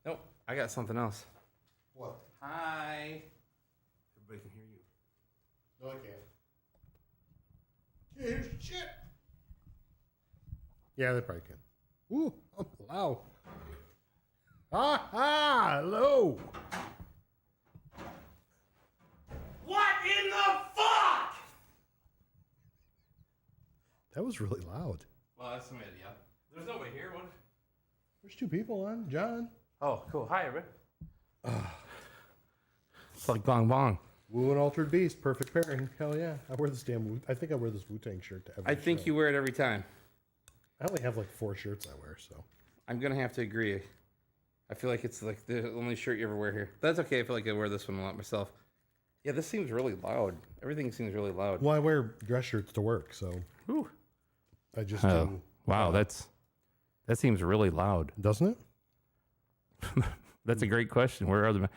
Nope, I got something else. What? Hi. Everybody can hear you. No, I can't. Can't hear shit. Yeah, they probably can. Ooh, hello. Hello. What in the fuck? That was really loud. Well, that's some idea. There's nobody here. What? There's two people on. John. Oh, cool. Hi, everybody. It's like bong bong. Woo and Altered Beast, perfect pairing. Hell yeah. I wear this I think I wear this Wu-Tang shirt to every I think show. you wear it every time. I only have like 4 shirts I wear, so. I'm going to have to agree. I feel like it's like the only shirt you ever wear here. That's okay. I feel like I wear this one a lot myself. Yeah, this seems really loud. Everything seems really loud. Well, I wear dress shirts to work, so. Whew. I just Oh, do. wow, that seems really loud. Doesn't it? That's a great question. Where are the?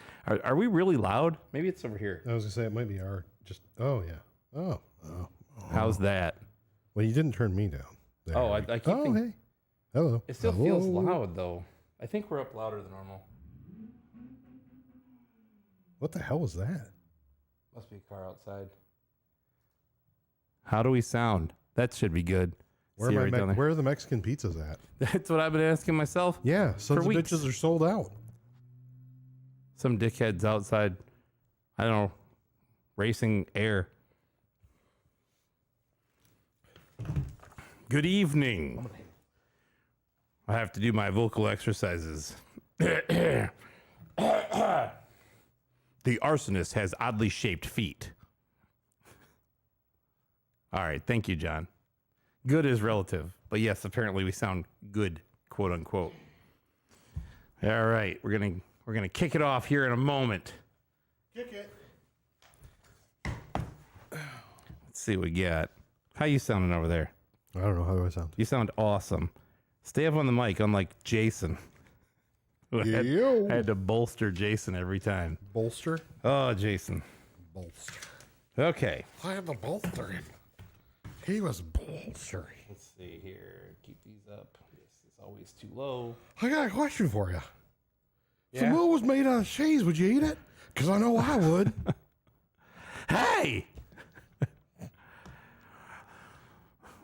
Are we really loud? Maybe it's over here. I was gonna say it might be our just. Oh yeah. Oh. How's that? Well, you didn't turn me down. There. Oh, I keep Oh, thinking, hey. Hello. it still Hello. feels loud though. I think we're up louder than normal. What the hell was that? Must be a car outside. How do we sound? That should be good. Where See are, right down there. where are the Mexican pizzas at? That's what I've been asking myself. Yeah, sons of weeks. bitches are sold out. Some dickheads outside. I don't know, racing air. Good evening. I have to do my vocal exercises. The arsonist has oddly shaped feet. All right, thank you, John. Good is relative, but yes, apparently we sound good, quote unquote. All right, we're gonna kick it off here in a moment. Kick it. Let's see what we got. How you sounding over there? I don't know. How do I sound? You sound awesome. Stay up on the mic, unlike Jason. I had to bolster Jason every time. Bolster? Oh, Jason. Bolster. Okay. I had to bolster him. He was bolstering. Let's see here. Keep these up. This is always too low. I got a question for you. If Yeah? the meal was made out of cheese, would you eat it? Because I know I would. Hey!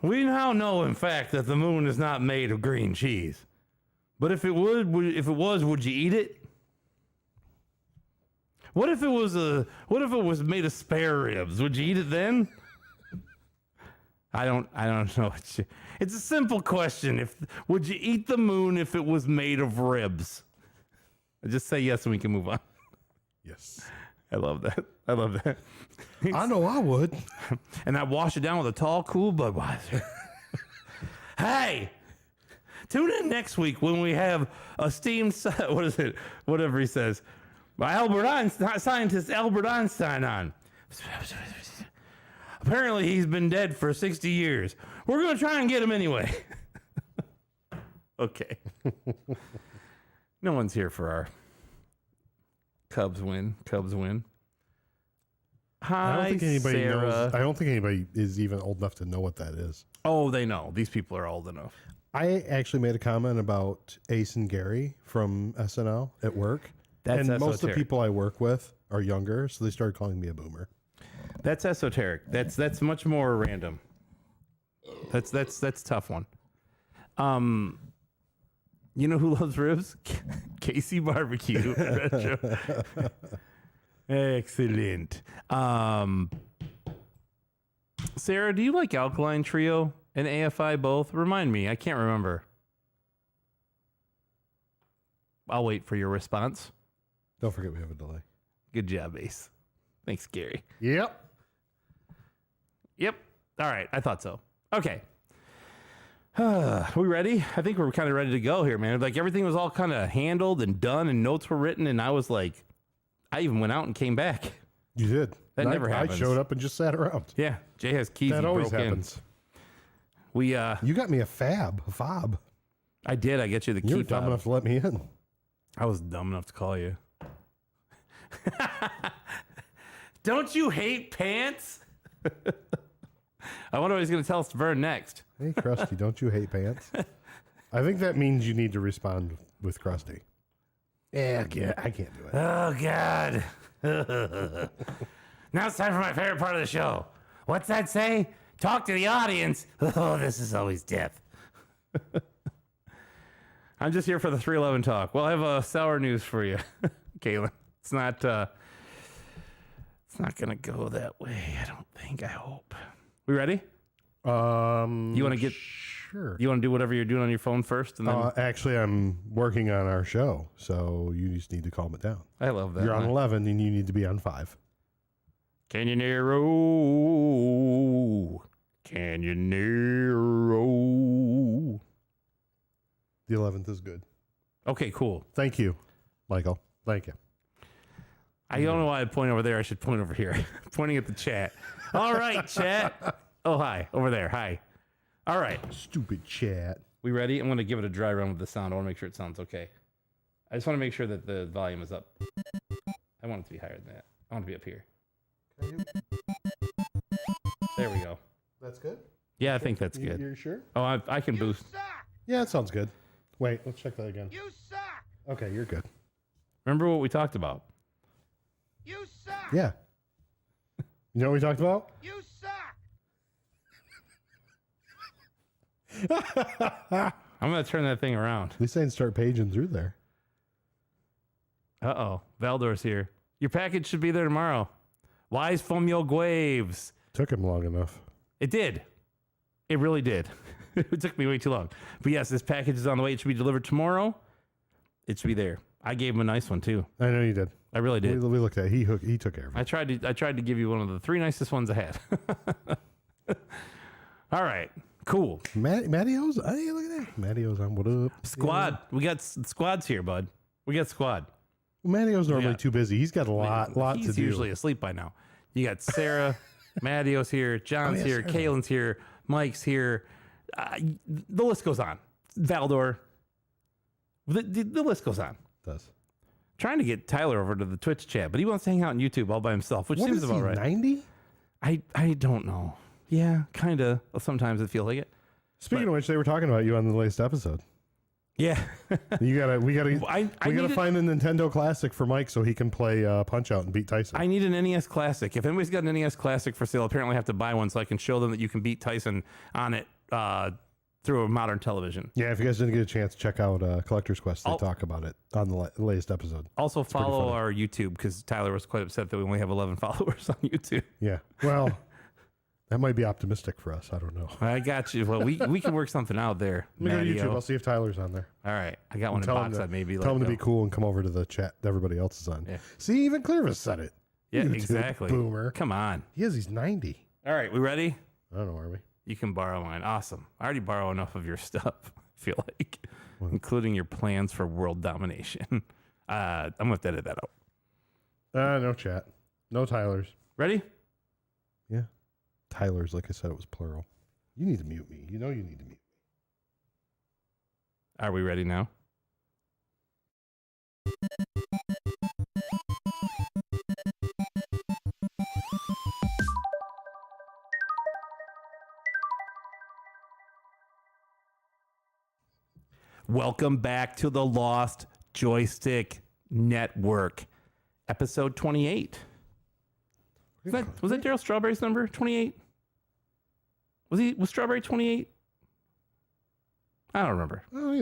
We now know, in fact, that the moon is not made of green cheese. But if it was, would you eat it? What if it was made of spare ribs? Would you eat it then? I don't know. It's a simple question. Would you eat the moon if it was made of ribs? Just say yes and we can move on. Yes. I love that. I love that. I know I would. And I wash it down with a tall, cool Budweiser. Hey, tune in next week when we have esteemed, what is it? Whatever he says. Scientist Albert Einstein on. Apparently he's been dead for 60 years. We're going to try and get him anyway. Okay. No one's here for our Cubs win. Hi, I don't think anybody Sarah. knows. I don't think anybody is even old enough to know what that is. Oh, they know. These people are old enough. I actually made a comment about Ace and Gary from SNL at work. That's and most of the esoteric. people I work with are younger, so they started calling me a boomer. That's esoteric. That's much more random. That's a tough one. You know who loves ribs? Casey Barbecue. Retro. Excellent. Sarah, do you like Alkaline Trio and AFI both? Remind me. I can't remember. I'll wait for your response. Don't forget we have a delay. Good job, Ace. Thanks, Gary. Yep. Yep. All right. I thought so. Okay. Are we ready? I think we're kind of ready to go here, man. Like everything was all kind of handled and done and notes were written. And I was like, I even went out and came back. You did. That never happens. I showed up and just sat around. Yeah. Jay has keys. That He always broke happens. In. You got me a fob. I did. I get you the key You were dumb fob. enough to let me in. I was dumb enough to call you. Don't you hate pants? I wonder what he's going to tell us to burn next. Hey, Krusty, don't you hate pants? I think that means you need to respond with Krusty. Yeah, I can't do it. Oh, God. Now it's time for my favorite part of the show. What's that say? Talk to the audience. Oh, this is always death. I'm just here for the 311 talk. Well, I have sour news for you, Kaylin. It's not going to go that way, I don't think. I hope. We ready? You want to get... Sure. You want to do whatever you're doing on your phone first? And then Actually, I'm working on our show, so you just need to calm it down. I love that. You're on 11, and you need to be on 5. Canyonero. Canyonero. The 11th is good. Okay, cool. Thank you, Michael. Thank you. I don't know why I point over there. I should point over here. Pointing at the chat. All right, chat. Oh, hi. Over there. Hi. All right. Stupid chat. We ready? I'm going to give it a dry run with the sound. I want to make sure it sounds okay. I just want to make sure that the volume is up. I want it to be higher than that. I want it to be up here. There we go. That's good? Yeah, I think that's good. You're sure? Oh, I can boost. Yeah, it sounds good. Wait, let's check that again. You suck! Okay, you're good. Remember what we talked about? You suck! Yeah. You know what we talked about? You suck! I'm going to turn that thing around. They saying start paging through there. Uh-oh. Valdor's here. Your package should be there tomorrow. Wise from your graves. Took him long enough. It did. It really did. It took me way too long. But yes, this package is on the way. It should be delivered tomorrow. It should be there. I gave him a nice one too. I know you did. I really did. We looked at it. He took care of it. I tried to give you one of the 3 nicest ones I had. All right. Cool. Mattio's? Hey, look at that. Mattio's on. What up? Squad. Yeah. We got squads here, bud. We got squad. Well, Mattio's normally too busy. He's got a lot to do. He's usually asleep by now. You got Sarah, Mattio's here, John's here, Sarah. Kaylin's here, Mike's here. The list goes on. Valdor. The list goes on. It does. Trying to get Tyler over to the Twitch chat, but he wants to hang out on YouTube all by himself, which seems about right. 90? I don't know. Yeah, kind of. Sometimes it feels like it. Speaking of which, they were talking about you on the latest episode. Yeah. We gotta find a Nintendo Classic for Mike so he can play Punch Out and beat Tyson. I need an NES Classic. If anybody's got an NES Classic for sale, apparently I have to buy one so I can show them that you can beat Tyson on it through a modern television. Yeah, if you guys didn't get a chance, check out Collector's Quest. They talk about it on the latest episode. Also follow our YouTube because Tyler was quite upset that we only have 11 followers on YouTube. Yeah. Well, that might be optimistic for us. I don't know. I got you. Well, we can work something out there. Let me go to YouTube. I'll see if Tyler's on there. All right. I got one in box that maybe. Tell him to be cool and come over to the chat that everybody else is on. Yeah. See, even Clearvis said it. Yeah, YouTube exactly. Boomer. Come on. He's 90. All right. We ready? I don't know. Are we? You can borrow mine. Awesome. I already borrow enough of your stuff, I feel like, including your plans for world domination. I'm going to edit that out. No chat. No Tyler's. Ready? Yeah. Tyler's, like I said, it was plural. You need to mute me. You know you need to mute me. Are we ready now? Welcome back to the Lost Joystick Network, episode 28. Was that Daryl Strawberry's number? 28? Was Strawberry 28? I don't remember. I don't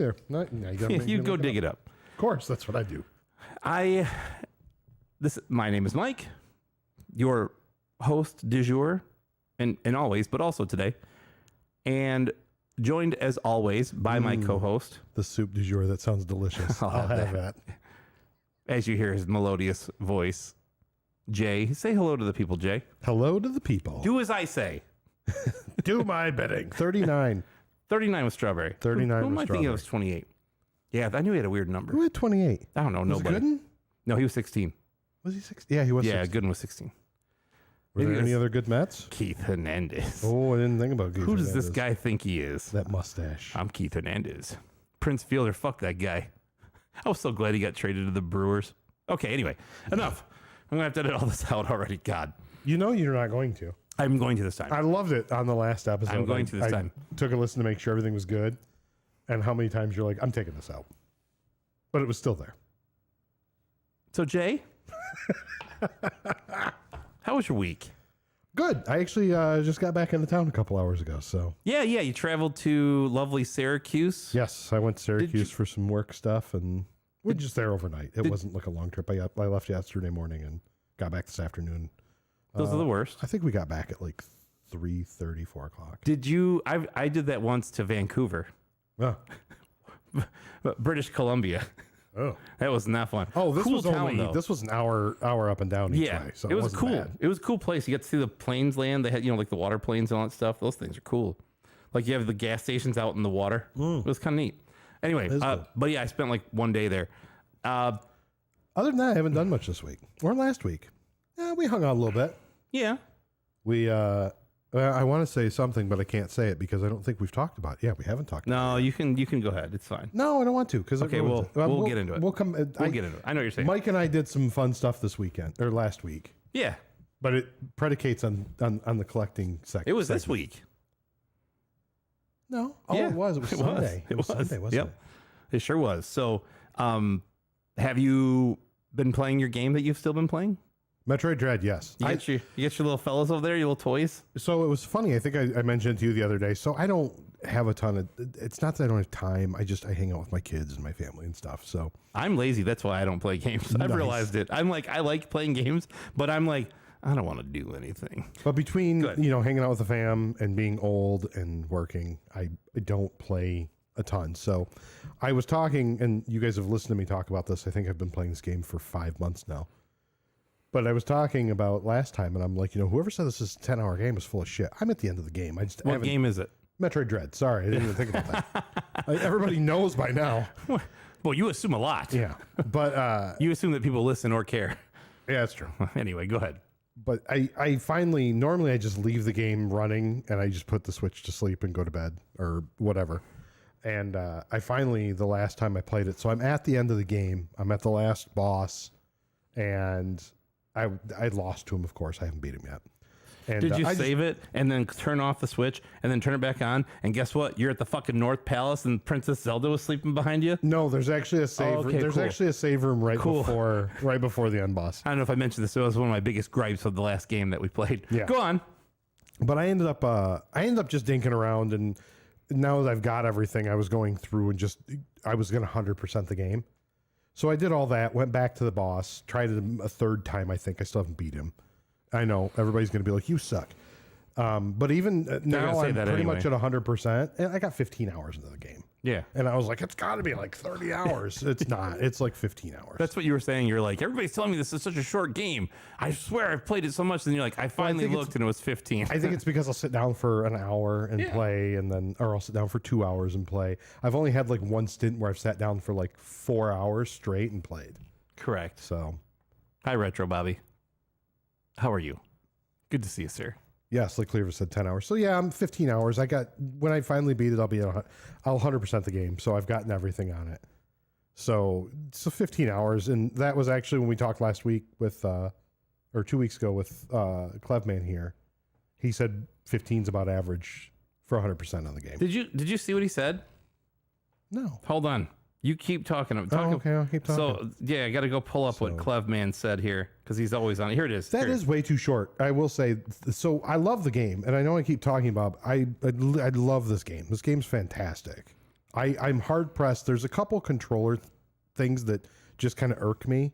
either. You go dig it up. Of course, that's what I do. My name is Mike, your host du jour, and always, but also today, and joined as always by my co-host. The soup du jour. That sounds delicious. I'll have that. As you hear his melodious voice, Jay. Say hello to the people, Jay. Hello to the people. Do as I say. Do my bidding. 39. 39 was Strawberry. 39 Who was am I thinking it was 28? Yeah, I knew he had a weird number. Who had 28? I don't know. Was Nobody. Gooden? No, he was 16. Was he 16? Yeah, he was 16. Yeah, Gooden was 16. Were there any other good Mets? Keith Hernandez. Oh, I didn't think about Keith Who does Hernandez. this guy think he is? That mustache. I'm Keith Hernandez. Prince Fielder, fuck that guy. I was so glad he got traded to the Brewers. Okay, anyway, enough. I'm going to have to edit all this out already. God. You know you're not going to. I'm going to this time. I loved it on the last episode. I'm going to this time. Took a listen to make sure everything was good. And how many times you're like, I'm taking this out. But it was still there. So, Jay, how was your week? Good. I actually just got back into town a couple hours ago. So Yeah. You traveled to lovely Syracuse. yes, I went to Syracuse for some work stuff, and we're just there overnight. It wasn't like a long trip. I left yesterday morning and got back this afternoon. Those are the worst. I think we got back at like 3:30, 4 o'clock. Did you? I did that once to Vancouver, Oh. British Columbia. Oh. That was not fun. Oh, this cool was town, only though. this was an hour up and down each Yeah, way. So it was wasn't cool. bad. It was a cool place. You get to see the planes land. They had, like the water planes and all that stuff. Those things are cool. Like you have the gas stations out in the water. It was kind of neat. Anyway, cool. but yeah, I spent like one day there. Other than that, I haven't done much this week or last week. Yeah, we hung out a little bit. Yeah. We I want to say something, but I can't say it because I don't think we've talked about it. Yeah, we haven't talked about No, you can go ahead. It's fine. it. No, I don't want to because Okay, we'll get into it. We'll come. We'll get into it. I know what you're saying. Mike and I did some fun stuff this weekend or last week, Yeah. but it predicates on the collecting section. It was this week. No, oh, Yeah, it was. It was Sunday. It was. Sunday, wasn't Yep. It sure was. So, have you been playing your game that you've still been playing? Metroid Dread, yes. You get your little fellas over there, your little toys. So it was funny. I think I mentioned it to you the other day. So I don't have a ton of. It's not that I don't have time. I hang out with my kids and my family and stuff. So I'm lazy. That's why I don't play games. I've Nice. realized it. I'm like, I like playing games, but I'm like, I don't want to do anything. But between Good. hanging out with the fam and being old and working, I don't play a ton. So I was talking, and you guys have listened to me talk about this. I think I've been playing this game for 5 months now. But I was talking about last time, and I'm like, whoever said this is a 10-hour game is full of shit. I'm at the end of the game. I just What haven't. game is it? Metroid Dread. Sorry, I didn't even think about that. Everybody knows by now. Well, you assume a lot. Yeah, but You assume that people listen or care. yeah, that's true. Anyway, go ahead. But I finally, normally I just leave the game running and I just put the Switch to sleep and go to bed or whatever. And I finally, the last time I played it, so I'm at the end of the game. I'm at the last boss, and I lost to him, of course. I haven't beat him yet. And Did you I save it and then turn off the Switch and then turn it back on? And guess what? You're at the fucking North Palace and Princess Zelda was sleeping behind you? No, there's actually a save. okay, there's cool. actually a save room right before the end boss. I don't know if I mentioned this. It was one of my biggest gripes of the last game that we played. Yeah. Go on. But I ended up just dinking around, and now that I've got everything, I was going through and I was going to 100% the game. So I did all that, went back to the boss, tried it a third time. I think I still haven't beat him. I know everybody's going to be like, you suck. But even now say I'm that pretty anyway. much at 100%, and I got 15 hours into the game. Yeah. And I was like, it's got to be like 30 hours. It's not. It's like 15 hours. That's what you were saying. You're like, everybody's telling me this is such a short game. I swear I've played it so much. And you're like, I finally think looked and it was 15. I think it's because I'll sit down for an hour and play, or I'll sit down for 2 hours and play. I've only had like one stint where I've sat down for like 4 hours straight and played. Correct. So, Hi, Retro Bobby. How are you? Good to see you, sir. yes, like Cleaver said, 10 hours. So yeah, I'm 15 hours. When I finally beat it, I'll 100% the game. So I've gotten everything on it. So 15 hours. And that was actually when we talked last week with, or 2 weeks ago with Clevman here. He said 15's about average for 100% on the game. Did you see what he said? No. Hold on. You keep talking. Oh, okay, I'll keep talking. So, yeah, I got to go pull up what Clevman said here because he's always on. Here it is. That Here. is way too short. I will say. So I love the game, and I know I keep talking about. I love this game. This game's fantastic. I'm hard pressed. There's a couple controller things that just kind of irk me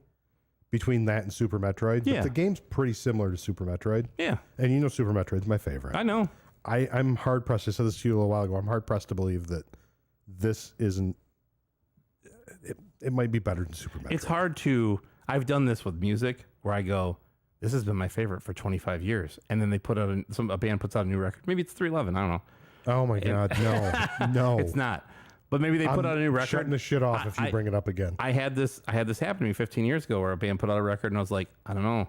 between that and Super Metroid. Yeah. But the game's pretty similar to Super Metroid. Yeah. And Super Metroid's my favorite. I know. I'm hard pressed. I said this to you a little while ago. I'm hard pressed to believe that this isn't. It might be better than Super Metroid. It's hard to. I've done this with music where I go, this has been my favorite for 25 years. And then they put out a band puts out a new record. Maybe it's 311. I don't know. Oh my God. No. No. It's not. But maybe they put out a new record. Shutting the shit off if you bring it up again. I had this happen to me 15 years ago where a band put out a record and I was like, I don't know.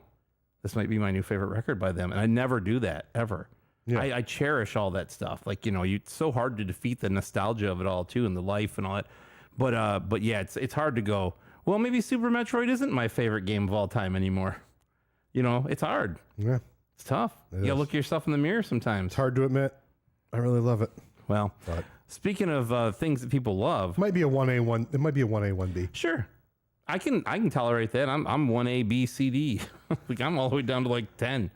This might be my new favorite record by them. And I never do that ever. Yeah. I cherish all that stuff. Like, it's so hard to defeat the nostalgia of it all too and the life and all that. But yeah, it's hard to go, well, maybe Super Metroid isn't my favorite game of all time anymore. It's hard. Yeah. It's tough. You gotta look at yourself in the mirror sometimes. It's hard to admit. I really love it. Well, But speaking of things that people love, it might be a 1A, 1B. sure. I can tolerate that. I'm 1A, B, C, D. Like I'm all the way down to like 10.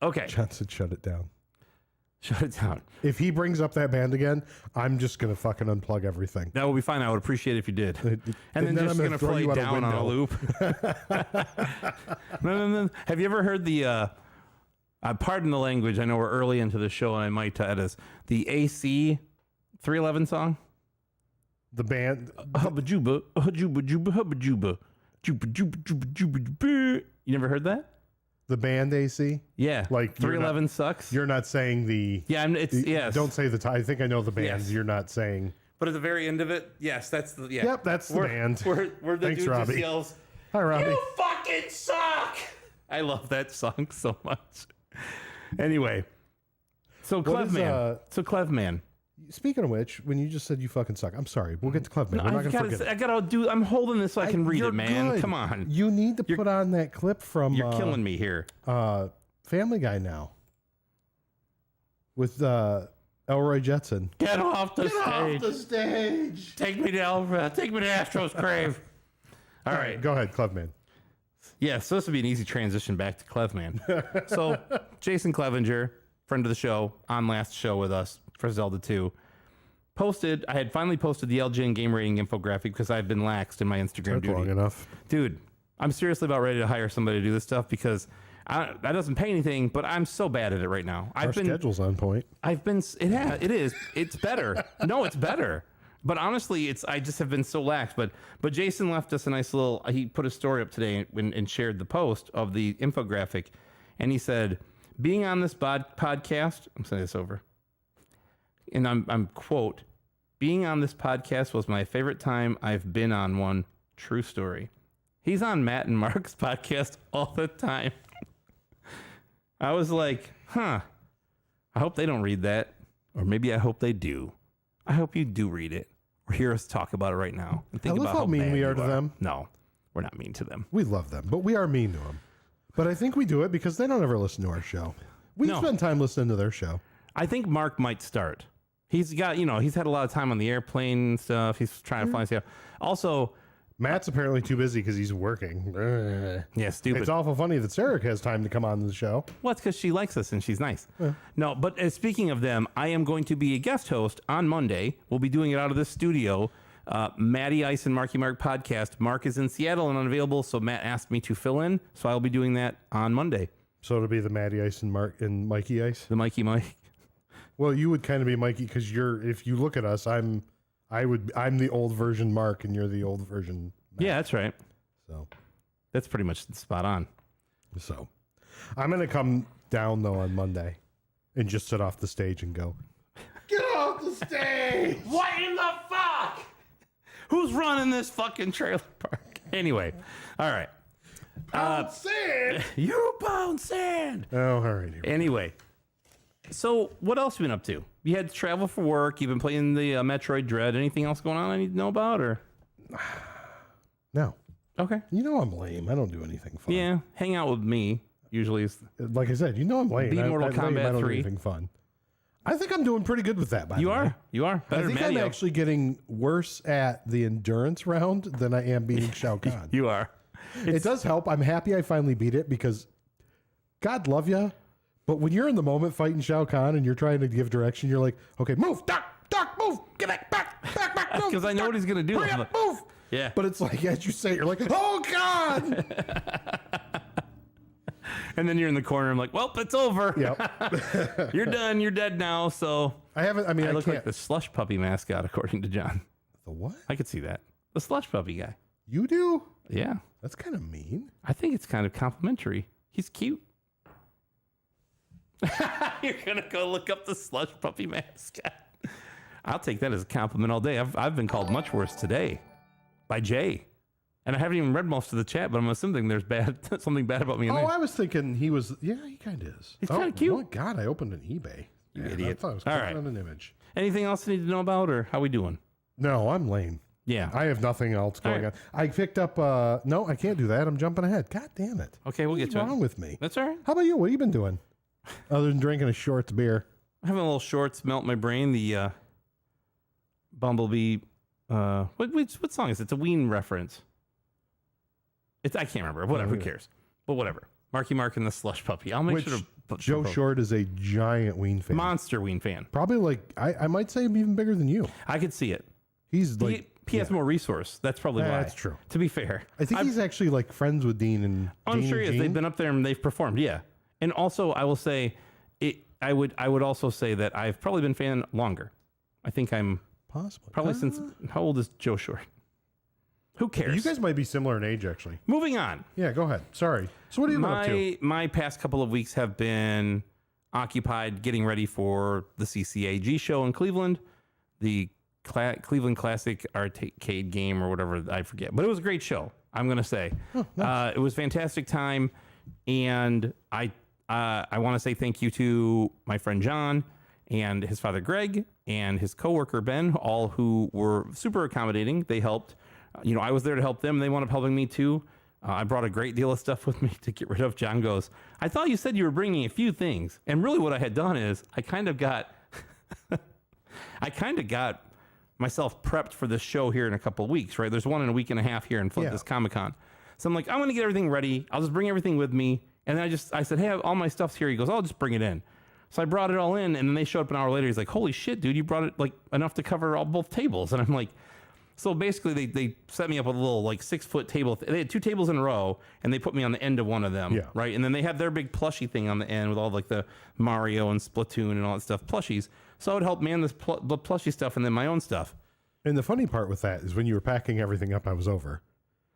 Okay. Johnson, shut it down. Shut it down. If he brings up that band again, I'm just gonna fucking unplug everything. That would be fine. I would appreciate it if you did. And then just I'm gonna throw play you out a down on a window. loop. No. Have you ever heard the pardon the language, I know we're early into the show and I might add this, the AC 311 song? The band. Hubba juba, juba juba, hubba juba. Juba juba juba juba juba. You never heard that? The band AC? Yeah. Like 311 sucks. You're not saying the. Yeah, yes. Don't say the title. I think I know the band. Yes. You're not saying. But at the very end of it, yes, that's the. Yeah. Yep, that's the band. We're the Thanks, dude Robbie. just yells, Hi, Robbie. "You fucking suck!" I love that song so much. Anyway, so What is, Clevman. Speaking of which, when you just said you fucking suck, I'm sorry. We'll get to Clevman. We're not gonna forget. I'm holding this so I can read You're it, man. good. Come on. You need to put on that clip from. You're killing me here. Family Guy now. With Elroy Jetson. Get off the stage. Off the stage. Take me to Astro's grave. All right. Go ahead, Clevman. Yeah, so this would be an easy transition back to Clevman. So Jason Clevenger, friend of the show, on last show with us for Zelda 2, I had finally posted the LGN game rating infographic because I've been laxed in my Instagram Took long duty. enough. Dude, I'm seriously about ready to hire somebody to do this stuff because that doesn't pay anything, but I'm so bad at it right now. Our schedule's on point. It is. It's better. No, it's better. But honestly, I just have been so lax. But Jason left us a nice little. He put a story up today and shared the post of the infographic, and he said, "Being on this podcast, I'm saying this over, and I'm quote, being on this podcast was my favorite time I've been on one. True story. He's on Matt and Mark's podcast all the time." I was like, huh. I hope they don't read that, or maybe I hope they do. I hope you do read it. Or hear us talk about it right now. And think I love about how mean bad we you are to them. No, we're not mean to them. We love them, but we are mean to them. But I think we do it because they don't ever listen to our show. We spend time listening to their show. I think Mark might start. He's got, he's had a lot of time on the airplane and stuff. He's trying to fly stuff. Also, Matt's apparently too busy because he's working. yeah, stupid. It's awful funny that Sarah has time to come on the show. Well, it's because she likes us and she's nice. No, but speaking of them, I am going to be a guest host on Monday. We'll be doing it out of this studio. Matty Ice and Marky Mark podcast. Mark is in Seattle and unavailable, so Matt asked me to fill in. So I'll be doing that on Monday. So it'll be the Matty Ice and Mikey Ice. The Mikey Mike. Well, you would kind of be Mikey because if you look at us, I'm the old version Mark and you're the old version Matt. Yeah, that's right. So that's pretty much spot on. So I'm gonna come down though on Monday and just sit off the stage and go, get off the stage. What in the fuck? Who's running this fucking trailer park? Anyway, all right. Pound sand. You pound sand. Oh, all right. Anyway, so what else have you been up to? You had to travel for work. You've been playing the Metroid Dread. Anything else going on I need to know about? Or No. Okay. You know I'm lame. I don't do anything fun. Yeah, hang out with me. Usually is Like I said, you know I'm lame. Beat Mortal Kombat I don't 3. do anything fun. I think I'm doing pretty good with that, by the way. You are. Better I think than I'm Mario. actually getting worse at the endurance round than I am beating Shao Kahn. You are. It does help. I'm happy I finally beat it because God love ya. But when you're in the moment fighting Shao Kahn and you're trying to give direction, you're like, okay, move, duck, move, get back, move. Because I know what he's going to do. Hurry I'm up, like, move. Yeah. But it's like, as you say, you're like, oh God. And then you're in the corner. I'm like, well, it's over. Yep. You're done. You're dead now. So I look can't. like the slush puppy mascot, according to John. The what? I could see that. The slush puppy guy. You do? Yeah. That's kind of mean. I think it's kind of complimentary. He's cute. You're going to go look up the slush puppy mascot. I'll take that as a compliment all day. I've been called much worse today by Jay. And I haven't even read most of the chat, but I'm assuming there's something bad about me in there. I was thinking he was, he kind of is. He's kinda cute. Oh, my God, I opened an eBay. You Man, idiot. I thought I was All clicking right. on an image. Anything else you need to know about, or how we doing? No, I'm lame. Yeah. I have nothing else going right. on. I picked up, no, I can't do that. I'm jumping ahead. God damn it. Okay, we'll get What's to wrong it. with me? That's all right. How about you? What have you been doing? Other than drinking a Shorts beer. Having a little shorts melt my brain. The Bumblebee. What song is it? It's a Ween reference. I can't remember. Whatever. Who cares? But whatever. Marky Mark and the Slush Puppy. I'll make Which sure to put Joe Short is a giant Ween fan. monster Ween fan. Probably like I might say even bigger than you. I could see it. He's like He has more resource. That's probably why. That's true. To be fair, I think he's actually like friends with Dean and I'm Dean sure and he is. Gene. They've been up there and they've performed. Yeah, and also I will say, I would also say that I've probably been a fan longer. I think I'm possibly probably since how old is Joe Short? Who cares? You guys might be similar in age, actually. Moving on. Yeah, go ahead. Sorry. So what are you been up to? My past couple of weeks have been occupied getting ready for the CCAG show in Cleveland, the Cleveland Classic Arcade game or whatever, I forget. But it was a great show, I'm going to say. Oh, nice. It was a fantastic time, and I want to say thank you to my friend John and his father Greg and his coworker Ben, all who were super accommodating. They helped. I was there to help them. They wound up helping me too. I brought a great deal of stuff with me to get rid of. John goes, I thought you said you were bringing a few things. And really what I had done is I kind of got myself prepped for this show here in a couple of weeks, right? There's one in a week and a half here in this Comic-Con. So I'm like, I'm going to get everything ready. I'll just bring everything with me. And then I said, hey, all my stuff's here. He goes, I'll just bring it in. So I brought it all in, and then they showed up an hour later. He's like, holy shit, dude, you brought it like enough to cover both tables. And I'm like, so basically they set me up with a little like 6-foot table. They had 2 tables in a row, and they put me on the end of one of them. Yeah. Right. And then they had their big plushie thing on the end with all like the Mario and Splatoon and all that stuff, plushies. So I would help man the plushie stuff and then my own stuff. And the funny part with that is when you were packing everything up, I was over.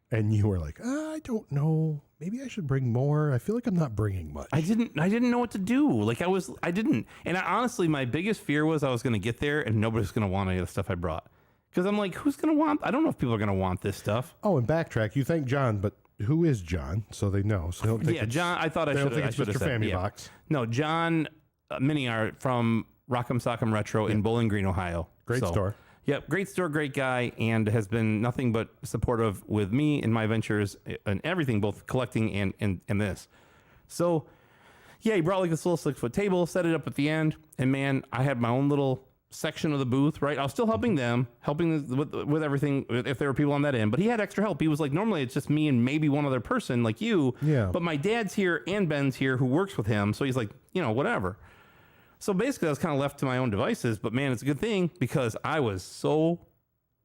And you were like, I don't know. Maybe I should bring more. I feel like I'm not bringing much. I didn't know what to do. Like I didn't. And honestly, my biggest fear was I was going to get there and nobody's going to want any of the stuff I brought. Because I'm like, who's going to want? I don't know if people are going to want this stuff. Oh, and backtrack. You thank John, but who is John? So they know. So they don't think John. I thought I should have Mr. said. Family Yeah. Box. No, John Miniart from Rock'em Sock'em Retro in Bowling Green, Ohio. Great store. Yep, great store, great guy, and has been nothing but supportive with me in my ventures and everything, both collecting and this. So, yeah, he brought like this little 6-foot table, set it up at the end, and man, I had my own little section of the booth, right? I was still helping them, with everything if there were people on that end, but he had extra help. He was like, normally it's just me and maybe one other person like you, but my dad's here and Ben's here who works with him, so he's like, whatever. So basically I was kind of left to my own devices, but man, it's a good thing because I was so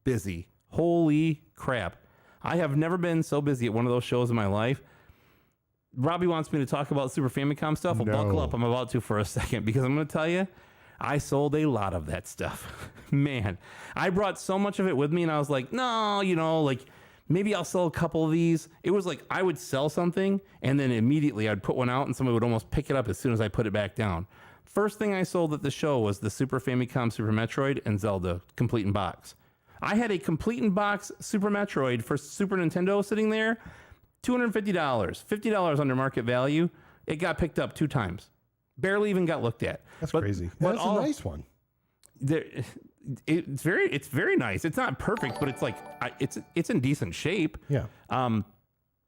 busy. Holy crap. I have never been so busy at one of those shows in my life. Robbie wants me to talk about Super Famicom stuff. Well, buckle up. I'm about to for a second because I'm going to tell you, I sold a lot of that stuff. Man, I brought so much of it with me and I was like, no, like maybe I'll sell a couple of these. It was like I would sell something and then immediately I'd put one out and somebody would almost pick it up as soon as I put it back down. First thing I sold at the show was the Super Famicom Super Metroid and Zelda Complete in Box. I had a Complete in Box Super Metroid for Super Nintendo sitting there, $250, $50 under market value. It got picked up 2 times. Barely even got looked at. That's crazy. That's a nice one. It's very nice. It's not perfect, but it's like it's in decent shape. Yeah.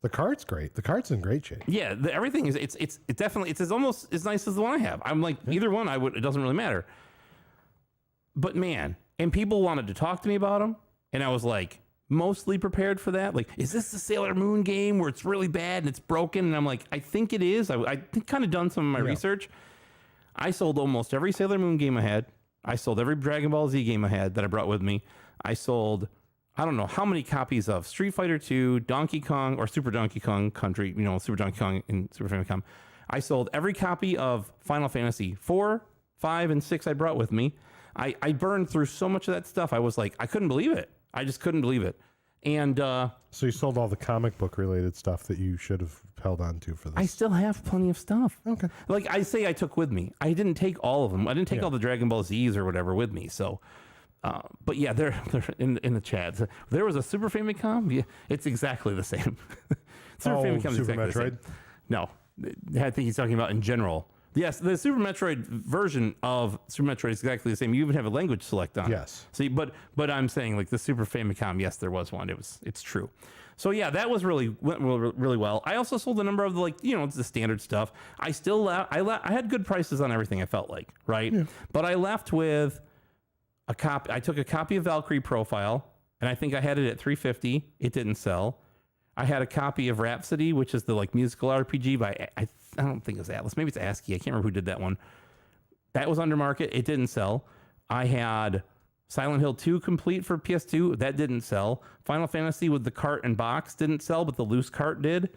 The cart's great. The cart's in great shape. Yeah, everything is. It's definitely. It's almost as nice as the one I have. I'm like either one. It doesn't really matter. But man, and people wanted to talk to me about them, and I was like mostly prepared for that. Like, is this the Sailor Moon game where it's really bad and it's broken? And I'm like, I think it is. I kind of done some of my research. I sold almost every Sailor Moon game I had. I sold every Dragon Ball Z game I had that I brought with me. I sold, I don't know how many copies of Street Fighter 2, Donkey Kong, or Super Donkey Kong Country, Super Donkey Kong in Super Famicom. I sold every copy of Final Fantasy 4, 5, and 6 I brought with me. I burned through so much of that stuff. I was like, I couldn't believe it. I just couldn't believe it. And so you sold all the comic book related stuff that you should have held on to for this. I still have plenty of stuff. Okay. Like I say, I took with me. I didn't take all of them. I didn't take all the Dragon Ball Zs or whatever with me. So, but yeah, they're in the chat. There was a Super Famicom. Yeah, it's exactly the same. Super Famicom is exactly the same. No, I think he's talking about in general. Yes, the Super Metroid version of Super Metroid is exactly the same. You even have a language select on it. Yes. See, but I'm saying like the Super Famicom, yes, there was one. It's true. So yeah, that went really well. I also sold a number of the standard stuff. I had good prices on everything. I felt like, right? Yeah. But I left with a copy. I took a copy of Valkyrie Profile, and I think I had it at $350. It didn't sell. I had a copy of Rhapsody, which is the like musical RPG by I don't think it was Atlas, maybe it's ASCII. I can't remember who did that one. That was under market. It didn't sell. I had Silent Hill 2 complete for PS2. That didn't sell. Final Fantasy with the cart and box didn't sell, but the loose cart did.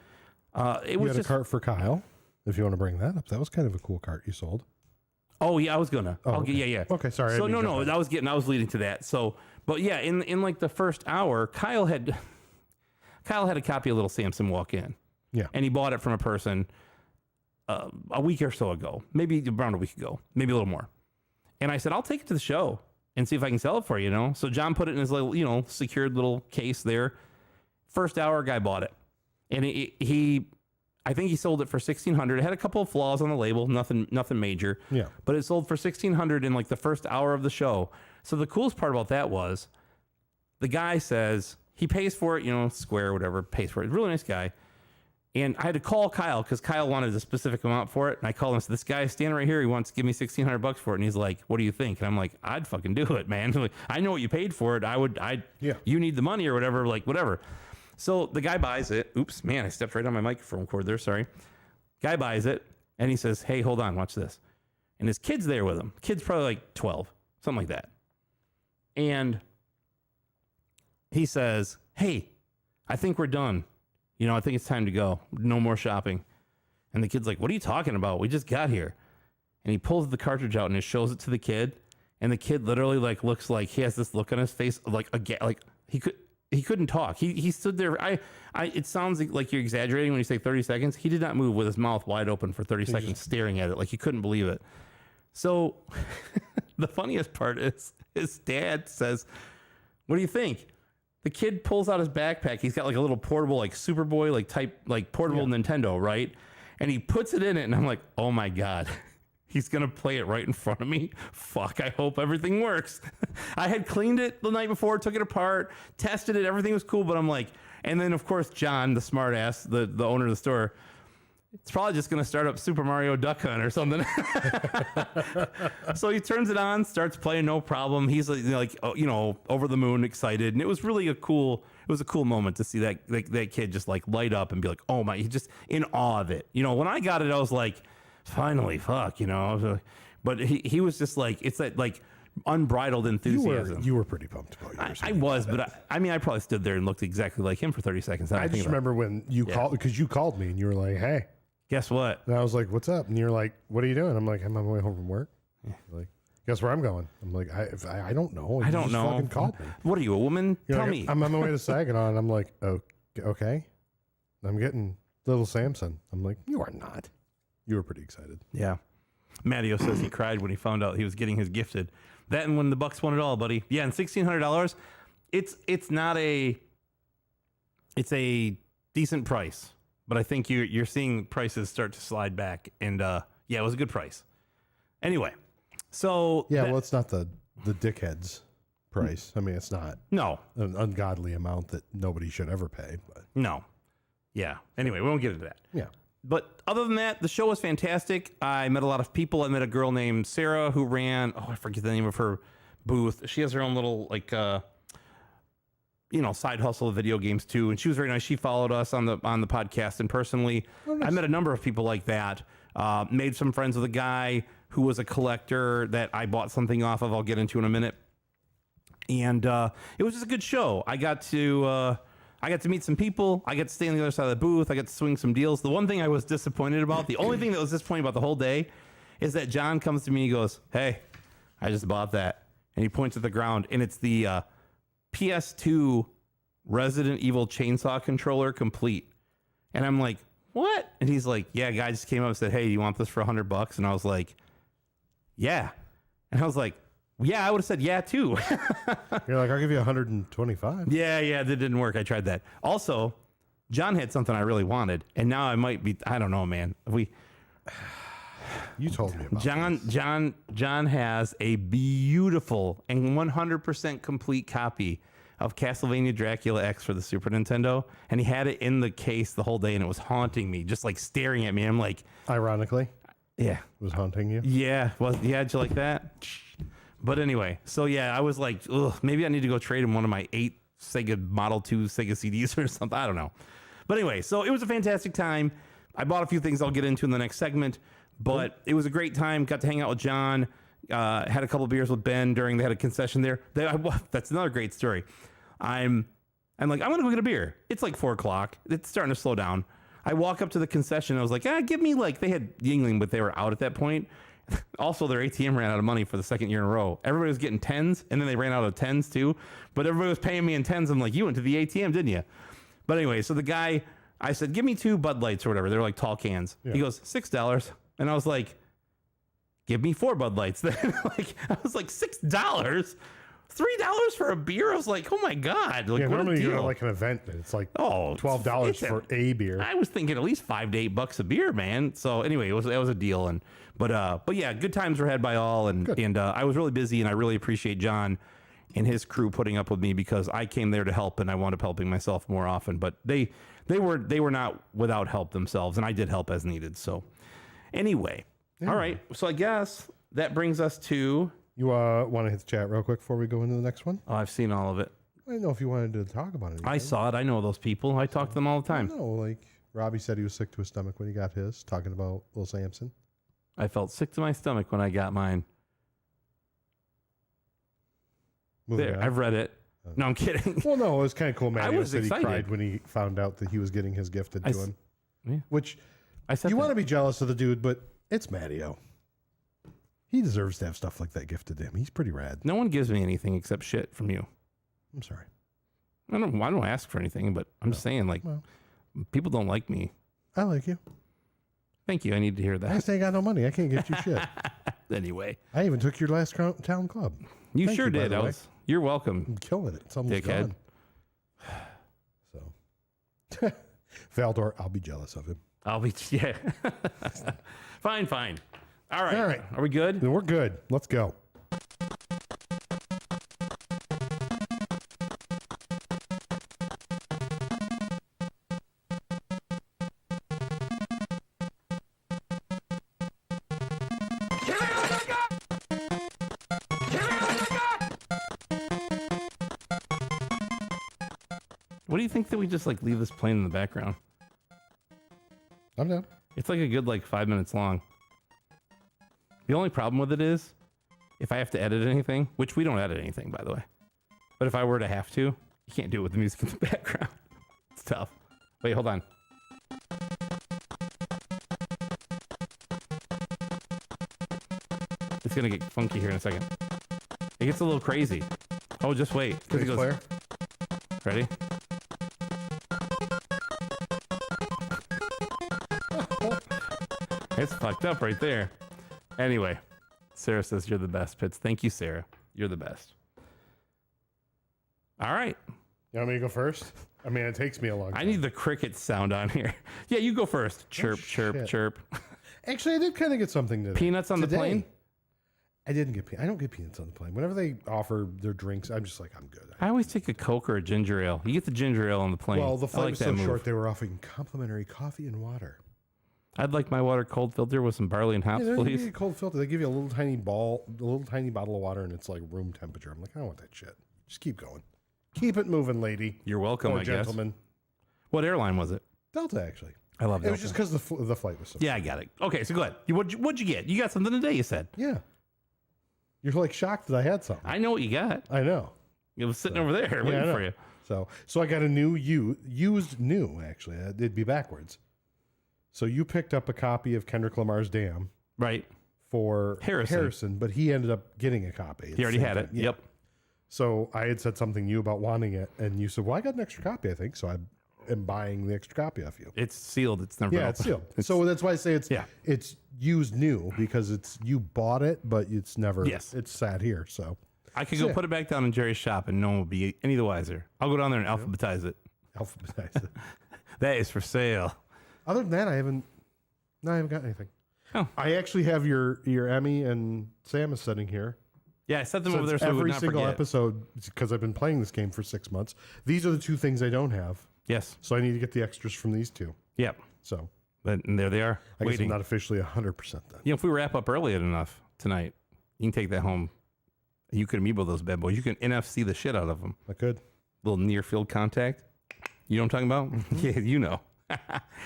You had a cart for Kyle, if you want to bring that up. That was kind of a cool cart you sold. Oh yeah, I was gonna. Oh, okay. Yeah. Okay, sorry. So no, I was leading to that. So, but yeah, in like the first hour, Kyle had a copy of Little Samson walk in. Yeah. And he bought it from a person a week or so ago, maybe around a week ago, maybe a little more. And I said, I'll take it to the show and see if I can sell it for you, you know? So John put it in his little, you know, secured little case there. First hour, guy bought it. And I think he sold it for $1,600. It had a couple of flaws on the label, nothing major. Yeah. But it sold for $1,600 in like the first hour of the show. So the coolest part about that was the guy says he pays for it, you know, Square, whatever, pays for it. Really nice guy. And I had to call Kyle because Kyle wanted a specific amount for it. And I called him and said, this guy is standing right here. He wants to give me $1,600 for it. And he's like, what do you think? And I'm like, I'd fucking do it, man. Like, I know what you paid for it. You need the money or whatever, like whatever. So the guy buys it. Oops, man, I stepped right on my microphone cord there. Sorry. Guy buys it. And he says, hey, hold on, watch this. And his kid's there with him. Kid's probably like 12, something like that. And he says, hey, I think we're done. You know, I think it's time to go. No more shopping. And the kid's like, what are you talking about? We just got here. And he pulls the cartridge out and he shows it to the kid. And the kid literally like looks like he has this look on his face like he couldn't talk. He stood there. It sounds like you're exaggerating when you say 30 seconds. He did not move with his mouth wide open for 30 seconds staring at it like he couldn't believe it. So the funniest part is his dad says, what do you think? The kid pulls out his backpack. He's got like a little portable, like Superboy, like type, like portable Nintendo, right? And he puts it in it, and I'm like, oh my God, he's gonna play it right in front of me. Fuck, I hope everything works. I had cleaned it the night before, took it apart, tested it, everything was cool, but I'm like, and then of course, John, the smart ass, the owner of the store, it's probably just going to start up Super Mario Duck Hunt or something. So he turns it on, starts playing, no problem. He's like, you know, over the moon, excited. And it was really a cool moment to see that kid just like light up and be like, oh my, he's just in awe of it. You know, when I got it, I was like, finally, fuck, you know, but he was just like, it's that like unbridled enthusiasm. You were pretty pumped about yours. I was, but I mean, I probably stood there and looked exactly like him for 30 seconds. I just remember when you called, because you called me and you were like, hey. Guess what? And I was like, what's up? And you're like, what are you doing? I'm like, I'm on my way home from work. Like, guess where I'm going? I'm like, I don't know. I don't know. Fucking called me. What are you, a woman? You're Tell like, me. I'm on my way to Saginaw. And I'm like, okay. I'm getting Little Samson. I'm like, you are not. You were pretty excited. Yeah. Matteo says he cried when he found out he was getting his gifted. That and when the Bucks won it all, buddy. Yeah, and $1,600. It's a decent price. But I think you're seeing prices start to slide back, and yeah, it was a good price. Anyway, so yeah, well, it's not the dickheads price. I mean, it's not an ungodly amount that nobody should ever pay. But no, yeah. Anyway, we won't get into that. Yeah, but other than that, the show was fantastic. I met a lot of people. I met a girl named Sarah who ran. I forget the name of her booth. She has her own little like. You know, side hustle of video games too, and she was very nice. She followed us on the podcast, and personally, I met a number of people like that. Made some friends with a guy who was a collector that I bought something off of. I'll get into in a minute. And it was just a good show. I got to meet some people. I got to stay on the other side of the booth. I got to swing some deals. The one thing I was disappointed about, the only thing that was disappointing about the whole day, is that John comes to me and he goes, "Hey, I just bought that," and he points at the ground, and it's the PS2 Resident Evil chainsaw controller complete. And I'm like, what? And he's like, yeah, guy just came up and said, hey, do you want this for $100? And I was like, yeah. And I was like, yeah, I would have said yeah too. You're like, I'll give you 125. Yeah, that didn't work. I tried that. Also, John had something I really wanted, and now I might be, I don't know, man. You told me about John has a beautiful and 100% complete copy of Castlevania Dracula X for the Super Nintendo, and he had it in the case the whole day, and it was haunting me, just like staring at me. I'm like, ironically, yeah, it was haunting you. Yeah, did you like that? But anyway, so yeah, I was like, ugh, maybe I need to go trade him one of my 8 Sega Model 2 Sega CDs or something. I don't know. But anyway, so it was a fantastic time. I bought a few things I'll get into in the next segment, but it was a great time. Got to hang out with John. Had a couple of beers with Ben they had a concession there. That's another great story. I'm like, I'm going to go get a beer. It's like 4:00. It's starting to slow down. I walk up to the concession. I was like, give me they had Yingling, but they were out at that point. Also, their ATM ran out of money for the second year in a row. Everybody was getting 10s, and then they ran out of 10s too. But everybody was paying me in 10s. I'm like, you went to the ATM, didn't you? But anyway, so the guy, I said, give me 2 Bud Lights or whatever. They're like tall cans. Yeah. He goes, $6. And I was like, give me 4 Bud Lights then. I was like, $6? $3 for a beer? I was like, oh my God. Like, normally you go to like an event and it's like $12 for a beer. I was thinking at least $5 to $8 a beer, man. So anyway, it was a deal. But yeah, good times were had by all. And I was really busy, and I really appreciate John and his crew putting up with me, because I came there to help and I wound up helping myself more often. But they were not without help themselves, and I did help as needed. So anyway, all right. So I guess that brings us to... You want to hit the chat real quick before we go into the next one? Oh, I've seen all of it. I didn't know if you wanted to talk about it. I saw it. I know those people. I talk to them all the time. No, like Robbie said he was sick to his stomach when he got his, talking about Will Sampson. I felt sick to my stomach when I got mine. There, I've read it. No, I'm kidding. Well, no, it was kind of cool. Mario said excited. He cried when he found out that he was getting his gifted to him. Yeah. Which, you want to be jealous of the dude, but it's Mario. He deserves to have stuff like that gifted to him. He's pretty rad. No one gives me anything except shit from you. I'm sorry. I don't ask for anything, but I'm just saying, people don't like me. I like you. Thank you. I need to hear that. I just ain't got no money. I can't get you shit. Anyway. I even took your last town club. You sure did. You're welcome. I'm killing it. It's almost dickhead. Gone. So, Valdor, I'll be jealous of him. Yeah. Fine. All right. Are we good? We're good. Let's go. What do you think that we just leave this playing in the background? I'm down. It's like a good 5 minutes long. The only problem with it is if I have to edit anything, which we don't edit anything, by the way. But if I were to have to, you can't do it with the music in the background. It's tough. Wait, hold on. It's going to get funky here in a second. It gets a little crazy. Oh, just wait. Because it goes... Player. Ready? It's fucked up right there. Anyway, Sarah says you're the best, Pitts. Thank you, Sarah. You're the best. All right. You want me to go first? I mean, it takes me a long time. I need the cricket sound on here. Yeah, you go first. Chirp, chirp, chirp. Actually, I did kind of get something today. Peanuts on the plane? I didn't get peanuts. I don't get peanuts on the plane. Whenever they offer their drinks, I'm just like, I'm good. I always take a Coke or a ginger ale. You get the ginger ale on the plane. Well, the flight was so short, they were offering complimentary coffee and water. I'd like my water cold filter with some barley and hops, please. They give you a cold filter. They give you a little tiny bottle of water, and it's like room temperature. I'm like, I don't want that shit. Just keep going. Keep it moving, lady. You're welcome, or I gentleman. guess. What airline was it? Delta, actually. I love Delta. It was just because the flight was so Yeah, I got it. Okay, so go ahead. What'd you get? You got something today, you said. Yeah. You're like shocked that I had something. I know what you got. I know. It was sitting over there waiting for you. So I got a new used new, actually. It'd be backwards. So you picked up a copy of Kendrick Lamar's Damn. Right. For Harrison, but he ended up getting a copy. He already had it. Yeah. Yep. So I had said something to you about wanting it, and you said, well, I got an extra copy, I think, so I am buying the extra copy off you. It's sealed. It's never opened. It's sealed. So that's why I say it's used new, because you bought it, but it's never, it's sat here, so. I could go put it back down in Jerry's shop, and no one will be any the wiser. I'll go down there and alphabetize it. Alphabetize it. That is for sale. Other than that, I haven't got anything. Oh. I actually have your Emmy and Samus sitting here. Yeah, I set them over there so we would not every single forget. episode, because I've been playing this game for 6 months. These are the two things I don't have. Yes. So I need to get the extras from these two. Yep. So. And there they are. I guess waiting. I'm not officially 100% then. You know, if we wrap up early enough tonight, you can take that home. You could amiibo those bad boys. You can NFC the shit out of them. I could. Little near field contact. You know what I'm talking about? Yeah, you know.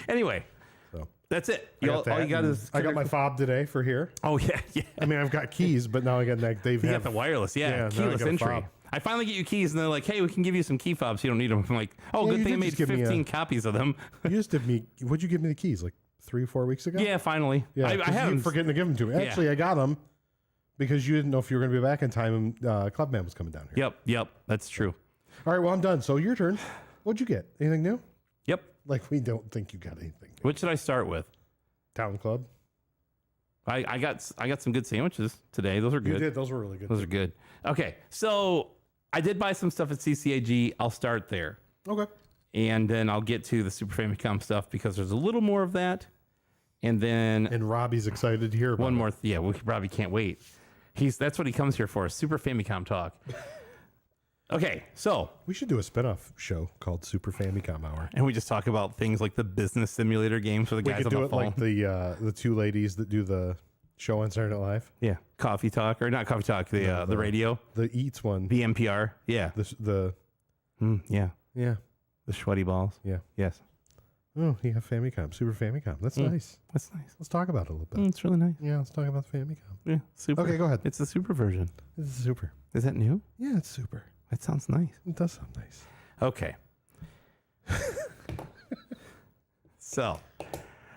Anyway, So that's it. I got All that, you got and is I got my fob today for here. Oh yeah. I mean, I've got keys, but now I got they've You have got the wireless, now I keyless got a entry. fob. I finally get you keys, and they're like, "Hey, we can give you some key fobs. You don't need them." I'm like, "Oh, Yeah, good you thing I did made just give me 15 copies of them." You just did me. What'd you give me the keys? Like 3 or 4 weeks ago? Yeah, finally. Yeah. I 'cause had you them. forgetting to give them to me. Yeah. Actually, I got them because you didn't know if you were going to be back in time, and Clubman was coming down here. Yep, that's true. All right. Well, I'm done. So your turn. What'd you get? Anything new? Yep. Like we don't think you got anything new. What should I start with? Town Club. I got some good sandwiches today. Those are You good. did. Those were really good. Those are good. Okay, so I did buy some stuff at CCAG. I'll start there, Okay. and then I'll get to the Super Famicom stuff because there's a little more of that, and then And Robbie's excited to hear about one it. more. Yeah, we probably can't wait. That's what he comes here for. Super Famicom talk. Okay, so We should do a spinoff show called Super Famicom Hour. and we just talk about things like the business simulator games for the We guys could on do the it phone. like the two ladies that do the show on Saturday Night Live. Yeah, coffee talk or not coffee talk. The radio, The Eats one. the NPR. Yeah, Yeah. the sweaty balls. Yeah. Yes, Oh, yeah, Famicom. Super Famicom. That's nice. that's nice. Let's talk about it a little bit. It's really nice. Yeah, let's talk about the Famicom. Yeah, super. Okay, go ahead. It's the super version. This is super. Is that new? Yeah, it's super. That sounds nice. It does sound nice. Okay. So,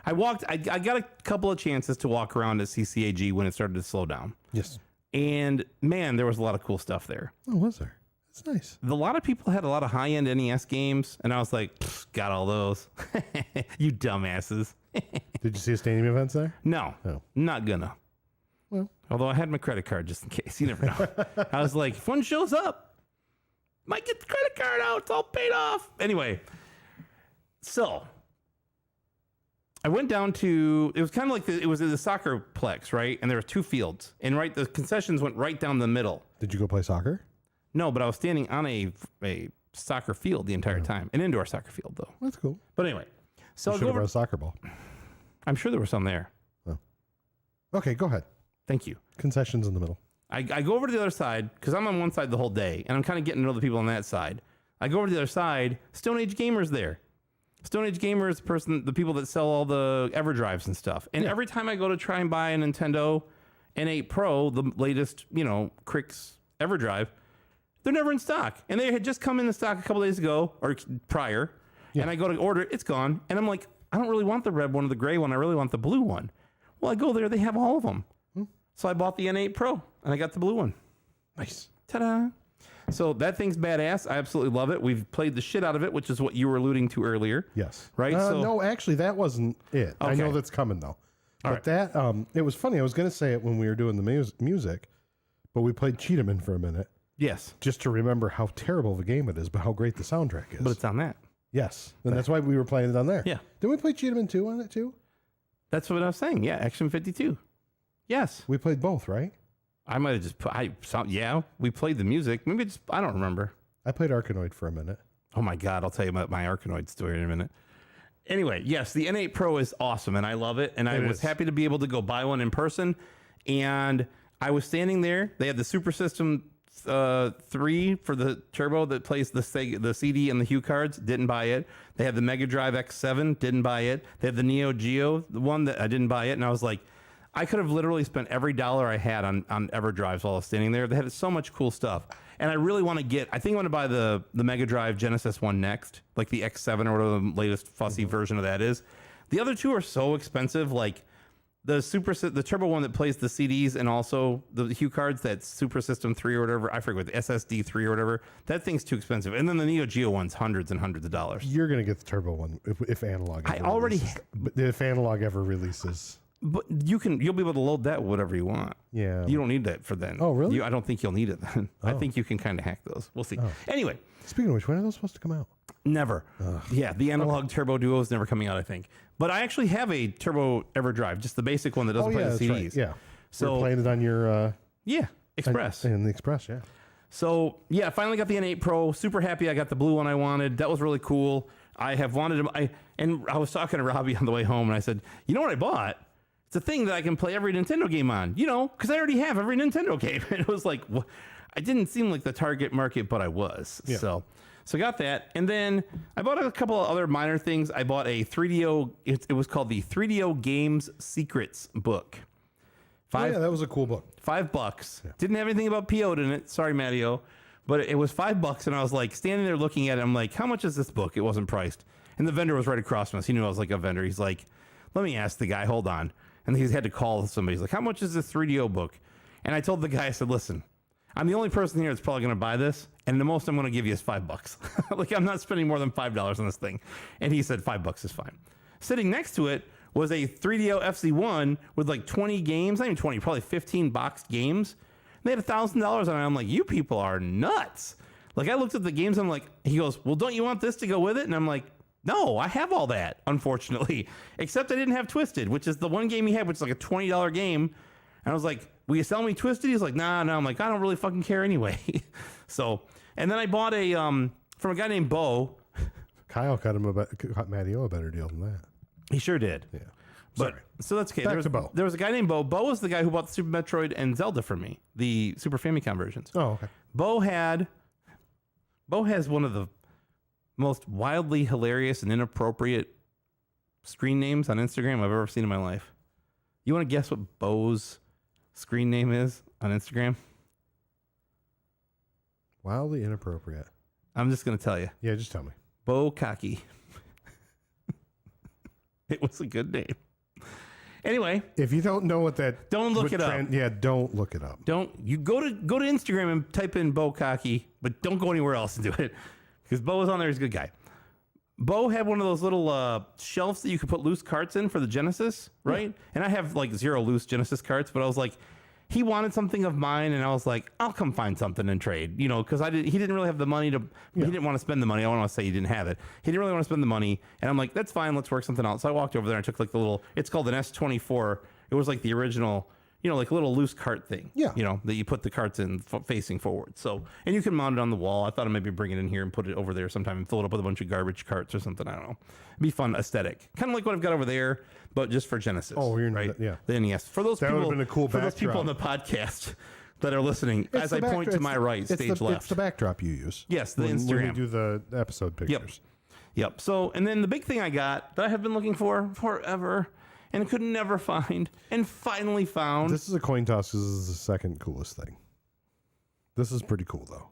I got a couple of chances to walk around at CCAG when it started to slow down. Yes. And man, there was a lot of cool stuff there. Oh, was there? That's nice. A lot of people had a lot of high-end NES games, and I was like, got all those. You dumbasses. Did you see stadium events there? No, Oh. not gonna. Well. Although I had my credit card just in case. You never know. I was like, if one shows up, might get the credit card out. It's all paid off. Anyway, so I went down to, it was kind of like, it was in the soccer plex, right? And there were two fields. And the concessions went right down the middle. Did you go play soccer? No, but I was standing on a soccer field the entire time. An indoor soccer field, though. That's cool. But anyway, so You I'll should go have brought over, a soccer ball. I'm sure there was some there. Okay, go ahead. Thank you. Concessions in the middle. I go over to the other side because I'm on one side the whole day, and I'm kind of getting to know the people on that side. I go over to the other side. Stone Age Gamer's there. Stone Age Gamer is the people that sell all the EverDrives and stuff. And every time I go to try and buy a Nintendo N8 Pro, the latest, Crix EverDrive, they're never in stock. And they had just come in stock a couple days ago or prior. Yeah. And I go to order it, it's gone. And I'm like, I don't really want the red one or the gray one. I really want the blue one. Well, I go there, they have all of them. So I bought the N8 Pro and I got the blue one. Nice. Ta-da. So that thing's badass. I absolutely love it. We've played the shit out of it, which is what you were alluding to earlier. Yes. Right? No, actually, that wasn't it. I know Okay. that's coming, though. But right. that, it was funny. I was going to say it when we were doing the music, but we played Cheetahman for a minute Yes. just to remember how terrible of a game it is, but how great the soundtrack is. But it's on that. Yes. And that's why we were playing it on there. Yeah. Didn't we play Cheetahman 2 on it, too? That's what I was saying. Yeah, Action 52. Yes. We played both, right? I might have just put, yeah, we played the music. Maybe just, I don't remember. I played Arkanoid for a minute. Oh my God, I'll tell you about my Arkanoid story in a minute. Anyway, yes, the N8 Pro is awesome and I love it. And I was happy to be able to go buy one in person. And I was standing there. They had the Super System 3 for the turbo that plays the CD and the Hue cards. Didn't buy it. They had the Mega Drive X7. Didn't buy it. They had the Neo Geo, the one that I didn't buy it. And I was like, I could have literally spent every dollar I had on EverDrives while I was standing there. They had so much cool stuff. And I really want to I think I want to buy the Mega Drive Genesis one next, like the X7 or whatever the latest fussy version of that is. The other two are so expensive, like the turbo one that plays the CDs and also the Hue cards, that Super System 3 or whatever, I forget, the SSD 3 or whatever, that thing's too expensive. And then the Neo Geo one's hundreds and hundreds of dollars. You're going to get the turbo one if Analog ever releases. But if Analog ever releases. But you'll be able to load that whatever you want. Yeah. You don't need that for then. Oh, really? I don't think you'll need it then. I think you can kind of hack those. We'll see. Anyway. Speaking of which, when are those supposed to come out? Never. Yeah, the Analog Turbo Duo is never coming out, I think. But I actually have a Turbo EverDrive, just the basic one that doesn't play the CDs. Right. Yeah. So we're playing it on your... yeah, Express. And the Express, yeah. So, yeah, I finally got the N8 Pro. Super happy I got the blue one I wanted. That was really cool. I have wanted... And I was talking to Robbie on the way home, and I said, you know what I bought? It's a thing that I can play every Nintendo game on, because I already have every Nintendo game. And it was like, I didn't seem like the target market, but I was. Yeah. So I got that. And then I bought a couple of other minor things. I bought a 3DO, it was called the 3DO Games Secrets book. Yeah, that was a cool book. $5. Yeah. Didn't have anything about PO'd in it. Sorry, Matteo. But it was $5. And I was like standing there looking at it. I'm like, how much is this book? It wasn't priced. And the vendor was right across from us. He knew I was like a vendor. He's like, let me ask the guy. Hold on. And he had to call somebody. He's like, how much is this 3DO book? And I told the guy, I said, listen, I'm the only person here that's probably going to buy this. And the most I'm going to give you is $5. Like, I'm not spending more than $5 on this thing. And he said, $5 is fine. Sitting next to it was a 3DO FC1 with like 20 games, not even 20, probably 15 boxed games. They had $1,000 on it. I'm like, you people are nuts. Like, I looked at the games. I'm like, he goes, well, don't you want this to go with it? And I'm like, no, I have all that, unfortunately. Except I didn't have Twisted, which is the one game he had, which is like a $20 game. And I was like, will you sell me Twisted? He's like, nah. I'm like, I don't really fucking care anyway. So, and then I bought a, from a guy named Bo. Kyle cut Matteo a better deal than that. He sure did. Yeah. But, sorry. so that's okay. Back to Bo. There was a guy named Bo. Bo was the guy who bought the Super Metroid and Zelda for me, the Super Famicom versions. Oh, okay. Bo has one of the most wildly hilarious and inappropriate screen names on Instagram I've ever seen in my life. You want to guess what Bo's screen name is on Instagram? Wildly inappropriate. I'm just going to tell you. Yeah, just tell me. Bo Cocky. It was a good name. Anyway, if you don't know what that, don't look it up. Yeah, don't look it up. Don't you go to Instagram and type in Bo Cocky, but don't go anywhere else and do it because Bo is on there. He's a good guy. Bo had one of those little shelves that you could put loose carts in for the Genesis, right? Yeah. And I have like 0 loose Genesis carts, but I was like, he wanted something of mine, and I was like, I'll come find something and trade, you know, because he didn't really have the money to, he didn't want to spend the money. I don't want to say he didn't have it. He didn't really want to spend the money, and I'm like, that's fine, let's work something out. So I walked over there and I took like the little, it's called an S24. It was like the original, you know, like a little loose cart thing, you know, that you put the carts in facing forward. So, and you can mount it on the wall. I thought I'd maybe bring it in here and put it over there sometime and fill it up with a bunch of garbage carts or something. I don't know. It'd be fun aesthetic. Kind of like what I've got over there, but just for Genesis. Oh, you're right. Yeah. The NES. For those that people, would have been a cool for those people on the podcast that are listening, as I point to my right, stage left. It's the backdrop you use. Yes, the Instagram. When you do the episode pictures. Yep. So, and then the big thing I got that I have been looking for forever and could never find and finally found. This is a coin toss because this is the second coolest thing. This is pretty cool, though.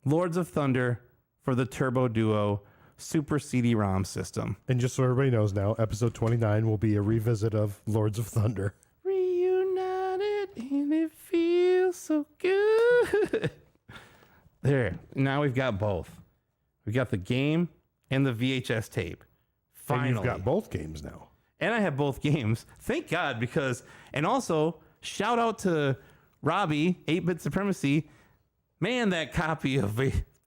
Lords of Thunder for the Turbo Duo Super CD-ROM system. And just so everybody knows now, episode 29 will be a revisit of Lords of Thunder. Reunited and it feels so good. There. Now we've got both. We've got the game and the VHS tape. Finally. And you've got both games now. And I have both games. Thank God, because, and also, shout out to Robbie, 8-Bit Supremacy. Man, that copy of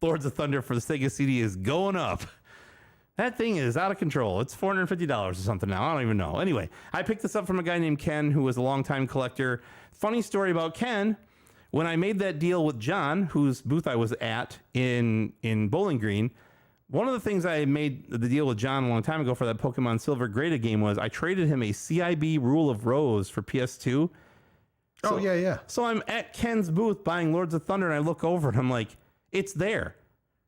Lords of Thunder for the Sega CD is going up. That thing is out of control. It's $450 or something now. I don't even know. Anyway, I picked this up from a guy named Ken, who was a longtime collector. Funny story about Ken. When I made that deal with John, whose booth I was at in Bowling Green, one of the things I made the deal with John a long time ago for that Pokemon Silver graded game was I traded him a CIB Rule of Rose for PS2. So, yeah. So I'm at Ken's booth buying Lords of Thunder, and I look over and I'm like, it's there.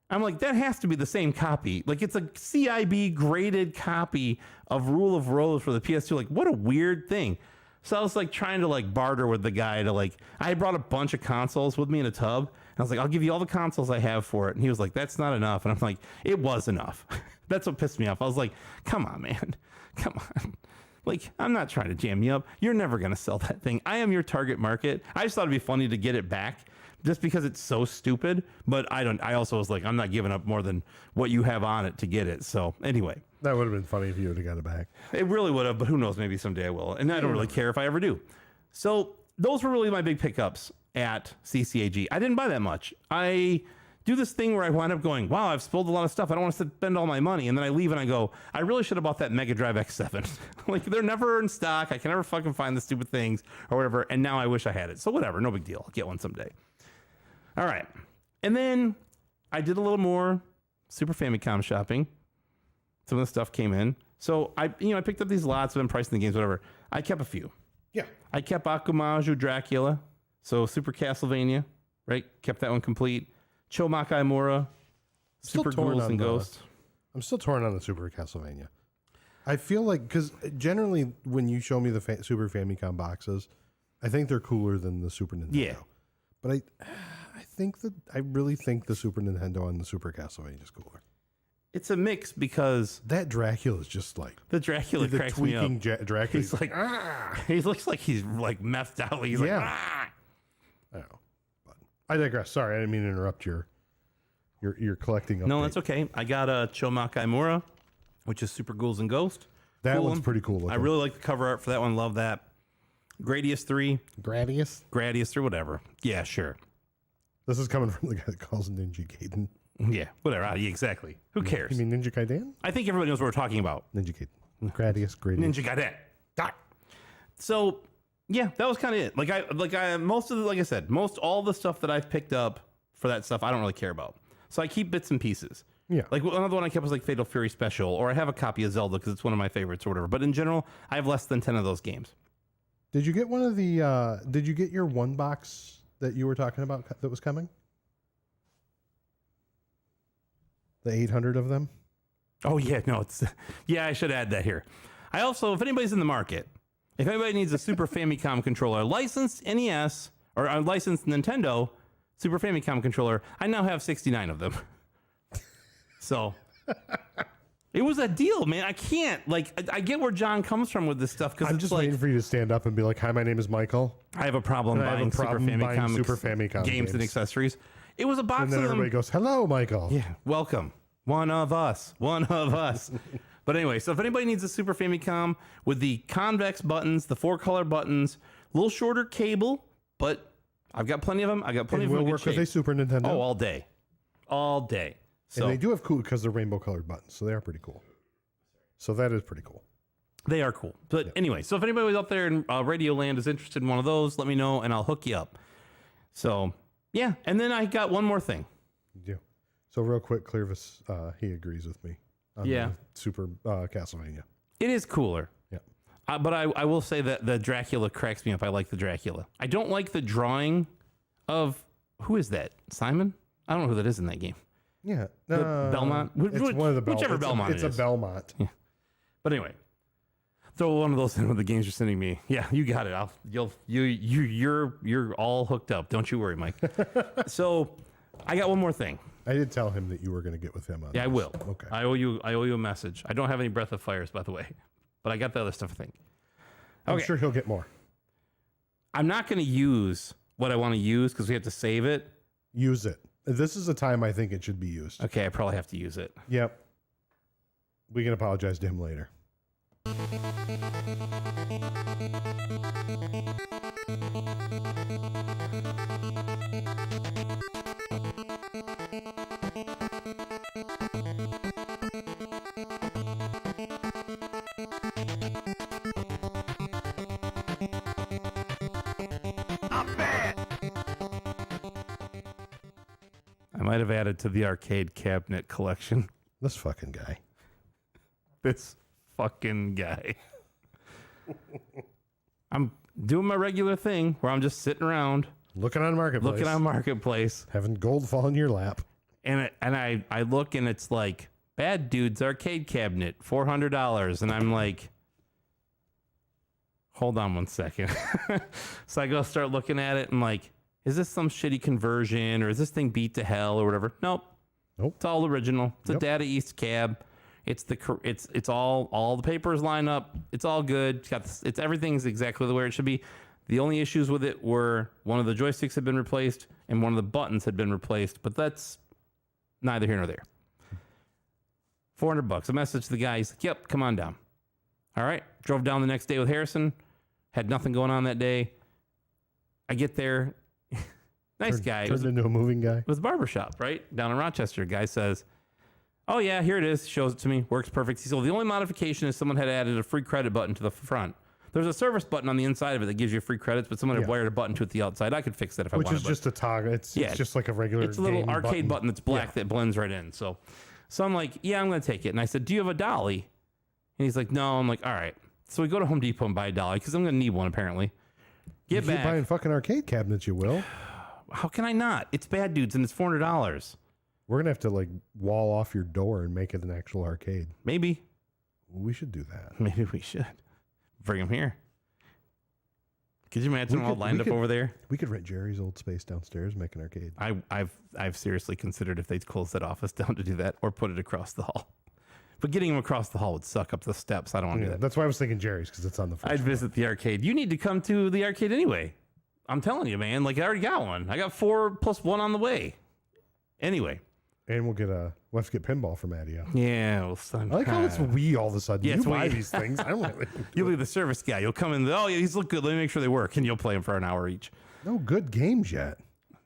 I'm like, that has to be the same copy. Like, it's a CIB graded copy of Rule of Rose for the PS2. Like, what a weird thing. So I was like trying to like barter with the guy to like, I had brought a bunch of consoles with me in a tub. And I was like, I'll give you all the consoles I have for it. And he was like, that's not enough. And I'm like, it was enough. That's what pissed me off. I was like, come on, man. Come on. Like, I'm not trying to jam you up. You're never going to sell that thing. I am your target market. I just thought it'd be funny to get it back just because it's so stupid. But I also was like, I'm not giving up more than what you have on it to get it. So anyway. That would have been funny if you would have got it back. It really would have, but who knows? Maybe someday I will. And I don't really care if I ever do. So those were really my big pickups at CCAG. I didn't buy that much. I do this thing where I wind up going, wow, I've spilled a lot of stuff. I don't want to spend all my money. And then I leave and I go, I really should have bought that Mega Drive X7. Like, they're never in stock. I can never fucking find the stupid things or whatever. And now I wish I had it. So whatever, no big deal. I'll get one someday. All right. And then I did a little more Super Famicom shopping. Some of the stuff came in. So I picked up these lots, I've been pricing the games, whatever. I kept a few. Yeah. I kept Akumaju Dracula. So Super Castlevania, right? Kept that one complete. Chomakai Mora. Still Super torn Ghouls on and the- Ghosts. I'm still torn on the Super Castlevania. I feel like, because generally when you show me the Super Famicom boxes, I think they're cooler than the Super Nintendo. Yeah. But I really think the Super Nintendo and the Super Castlevania is cooler. It's a mix because That Dracula is just like the Dracula the cracks me up. tweaking Dracula. He's like, he looks like he's like methed out. He's like, I don't know. But I digress. Sorry, I didn't mean to interrupt your collecting. No, update. that's okay. I got a Chomakai Mura, which is Super Ghouls and Ghosts. That Cool one's one. pretty cool. I really like the cover art for that one. Love that. Gradius 3. Gradius. 3, whatever. Yeah, sure. This is coming from the guy that calls Ninja Gaiden. Yeah, whatever. Yeah, exactly. Who cares? You mean Ninja Gaiden? I think everybody knows what we're talking about. Ninja Gaiden. Gradius. Ninja Gaiden. Dot. So, yeah, that was kind of it. Most all the stuff that I've picked up for that stuff, I don't really care about. So I keep bits and pieces. Yeah. Like another one I kept was like Fatal Fury Special, or I have a copy of Zelda because it's one of my favorites or whatever. But in general, I have less than 10 of those games. Did you get one of the? Did you get your one box that you were talking about that was coming? The 800 of them. Oh yeah, no, yeah. I should add that here. I also, if anybody's in the market, if anybody needs a Super Famicom controller, licensed NES or a licensed Nintendo Super Famicom controller, I now have 69 of them. So it was a deal, man. I can't I get where John comes from with this stuff because I'm just waiting for you to stand up and be like, "Hi, my name is Michael." I have a problem buying Super Famicom games and accessories. It was a box And then of them. everybody goes, "Hello, Michael." Yeah, welcome. One of us. But anyway, so if anybody needs a Super Famicom with the convex buttons, the 4-color buttons, a little shorter cable, but I've got plenty of them. I got plenty And of them. will work with a Super Nintendo. Oh, all day. All day. So And they do have cool because they're rainbow colored buttons, so they are pretty cool. So that is pretty cool. they are cool. But anyway, so if anybody out there in Radio Land is interested in one of those, let me know and I'll hook you up. So yeah, and then I got one more thing. You do. So real quick, Clearvis, he agrees with me on Yeah. the Super Castlevania. It is cooler. Yeah. But I will say that the Dracula cracks me up. I like the Dracula. I don't like the drawing of, who is that? Simon? I don't know who that is in that game. Yeah. The Belmont? It's one of the Whichever Belmont it's it a is. Belmont. Yeah. But anyway, throw one of those in with the games you're sending me. Yeah, you got it. You're all hooked up. Don't you worry, Mike. So I got one more thing. I did tell him that you were going to get with him on Yeah, I this. will. Okay. I owe you a message. I don't have any Breath of Fires, by the way, but I got the other stuff, I think. I'm Okay. sure he'll get more. I'm not going to use what I want to use because we have to save it. Use it. This is a time I think it should be used. Okay, I probably have to use it. Yep. We can apologize to him later. I'm bad. I might have added to the arcade cabinet collection. This fucking guy. This fucking guy. I'm doing my regular thing where I'm just sitting around Looking on Marketplace. looking on Marketplace, Having gold fall in your lap. and I look and it's like Bad Dude's arcade cabinet, $400, and I'm like, hold on one second. So I go start looking at it and like, is this some shitty conversion or is this thing beat to hell or whatever? Nope. It's all original. It's a Data East cab. It's all the papers line up. It's all good. It's everything's exactly the way it should be. The only issues with it were one of the joysticks had been replaced and one of the buttons had been replaced, but that's neither here nor there. $400. A message to the guy. He's like, yep, come on down. All right. Drove down the next day with Harrison. Had nothing going on that day. I get there. Nice guy. Turned into a moving guy. It was a barbershop, right? Down in Rochester. Guy says, oh, yeah, here it is. Shows it to me. Works perfect. He said, well, the only modification is someone had added a free credit button to the front. There's a service button on the inside of it that gives you free credits, but someone had wired a button to it the outside. I could fix that if I wanted. Which is just a toggle. It's just like a regular It's a little game arcade button that's black that blends right in. So I'm like, yeah, I'm going to take it. And I said, do you have a dolly? And he's like, no. I'm like, all right. So we go to Home Depot and buy a dolly because I'm going to need one apparently. You keep buying fucking arcade cabinets, you will. How can I not? It's Bad Dudes and it's $400. We're gonna have to like wall off your door and make it an actual arcade. Maybe. We should do that. Maybe we should. Bring them here. Could you imagine them all lined up over there? We could rent Jerry's old space downstairs, make an arcade. I've seriously considered if they'd close that office down to do that or put it across the hall. But getting them across the hall would suck up the steps. I don't want to do that. That's why I was thinking Jerry's, because it's on the first I'd floor. visit the arcade. You need to come to the arcade anyway. I'm telling you, man. Like, I already got one. I got 4 plus 1 on the way. Anyway. And we'll have to get pinball from Adio. Yeah. Well, I like how it's we all of a sudden. Yeah, you it's buy we. these things. I don't really You'll be the service guy. You'll come in. Oh, yeah, these look good. Let me make sure they work. And you'll play them for an hour each. No good games yet.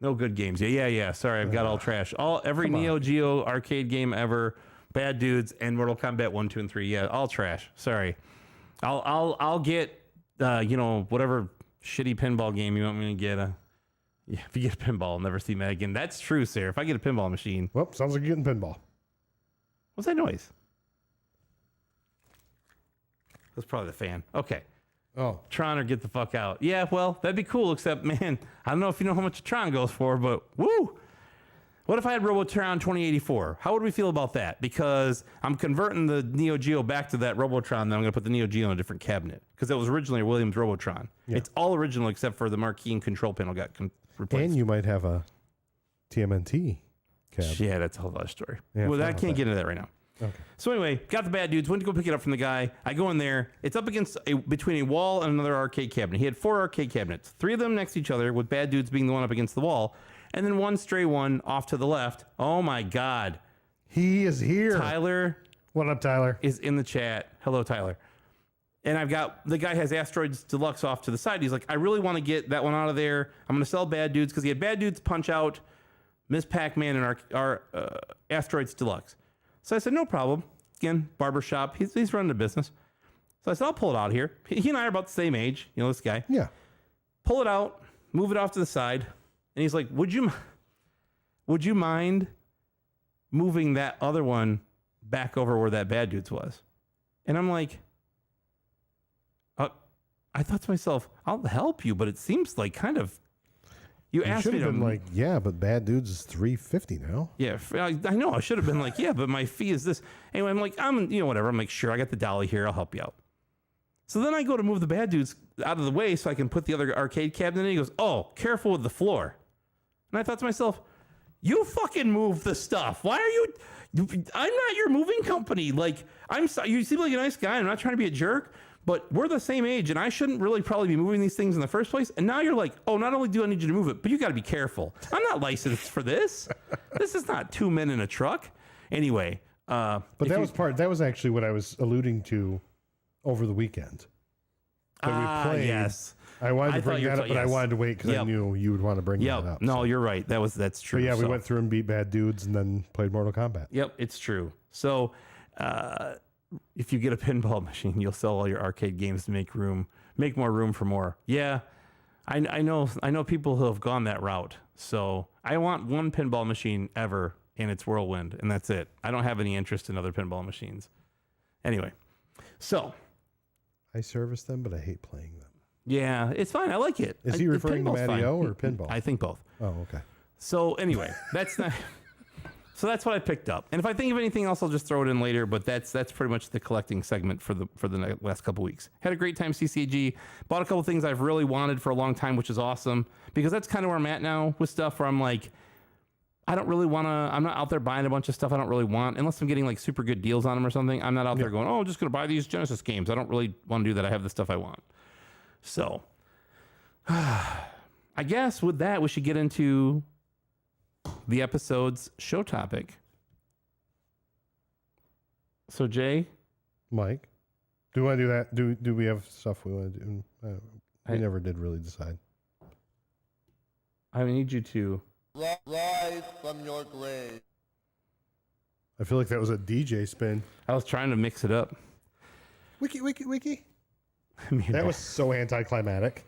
No good games. Yeah. Sorry, I've got all trash. Every Neo Geo arcade game ever. Bad Dudes and Mortal Kombat 1, 2, and 3. Yeah, all trash. Sorry. I'll get whatever shitty pinball game you want me to get. Yeah, if you get a pinball, I'll never see Matt again. That's true, sir. If I get a pinball machine. Well, sounds like you're getting pinball. What's that noise? That's probably the fan. Okay. Oh. Tron or get the fuck out. Yeah, well, that'd be cool, except, man, I don't know if you know how much a Tron goes for, but woo! What if I had Robotron 2084? How would we feel about that? Because I'm converting the Neo Geo back to that Robotron, then I'm going to put the Neo Geo in a different cabinet. Because it was originally a Williams Robotron. Yeah. It's all original except for the marquee and control panel got replaced. And you might have a TMNT cab. Yeah, that's a whole other story. Yeah, well, I can't get into that right now. Okay. So anyway, got the Bad Dudes, went to go pick it up from the guy. I go in there. It's up against between a wall and another arcade cabinet. He had 4 arcade cabinets, 3 of them next to each other, with Bad Dudes being the one up against the wall. And then one stray one off to the left. Oh my God. He is here. Tyler. What up, Tyler? Is in the chat. Hello, Tyler. And I've got, the guy has Asteroids Deluxe off to the side. He's like, I really want to get that one out of there. I'm going to sell Bad Dudes because he had Bad Dudes, Punch Out, Miss Pac-Man, and our Asteroids Deluxe. So I said, no problem. Again, barbershop. He's running a business. So I said, I'll pull it out here. He and I are about the same age. You know, this guy. Yeah. Pull it out, move it off to the side. And he's like, would you mind moving that other one back over where that Bad Dudes was? And I'm like, I thought to myself, I'll help you, but it seems like kind of, you asked me to. Been like, yeah, but Bad Dudes is $350 now. Yeah, I know. I should have been like, yeah, but my fee is this. Anyway, I'm like, whatever. I'm like, sure, I got the dolly here. I'll help you out. So then I go to move the Bad Dudes out of the way so I can put the other arcade cabinet in. He goes, oh, careful with the floor. And I thought to myself, you fucking move the stuff. Why are you? I'm not your moving company. Like, I'm sorry. You seem like a nice guy. I'm not trying to be a jerk, but we're the same age, and I shouldn't really probably be moving these things in the first place. And now you're like, oh, not only do I need you to move it, but you got to be careful. I'm not licensed for this. This is not 2 men in a truck. Anyway, but that was actually what I was alluding to over the weekend. That we played. Yes. I wanted to bring that up, but I wanted to wait because I knew you would want to bring that up. No, you're right. That's true. But yeah, we went through and beat Bad Dudes and then played Mortal Kombat. Yep, it's true. So if you get a pinball machine, you'll sell all your arcade games to make more room for more. Yeah, I know people who have gone that route. So I want one pinball machine ever, and it's Whirlwind, and that's it. I don't have any interest in other pinball machines. Anyway, so I service them, but I hate playing them. Yeah, it's fine. I like it. Is he referring to Mario or pinball? I think both. Oh, okay. So anyway, that's not. So that's what I picked up. And if I think of anything else, I'll just throw it in later. But that's pretty much the collecting segment for the last couple weeks. Had a great time CCAG. Bought a couple things I've really wanted for a long time, which is awesome because that's kind of where I'm at now with stuff where I'm like, I don't really want to. I'm not out there buying a bunch of stuff I don't really want unless I'm getting like super good deals on them or something. I'm not out there going, oh, I'm just going to buy these Genesis games. I don't really want to do that. I have the stuff I want. So, I guess with that, we should get into the episode's show topic. So, Jay? Mike? Do we want to do that? Do we have stuff we want to do? We never did really decide. I need you to... Rise from your grave. I feel like that was a DJ spin. I was trying to mix it up. Wiki. That was so anticlimactic.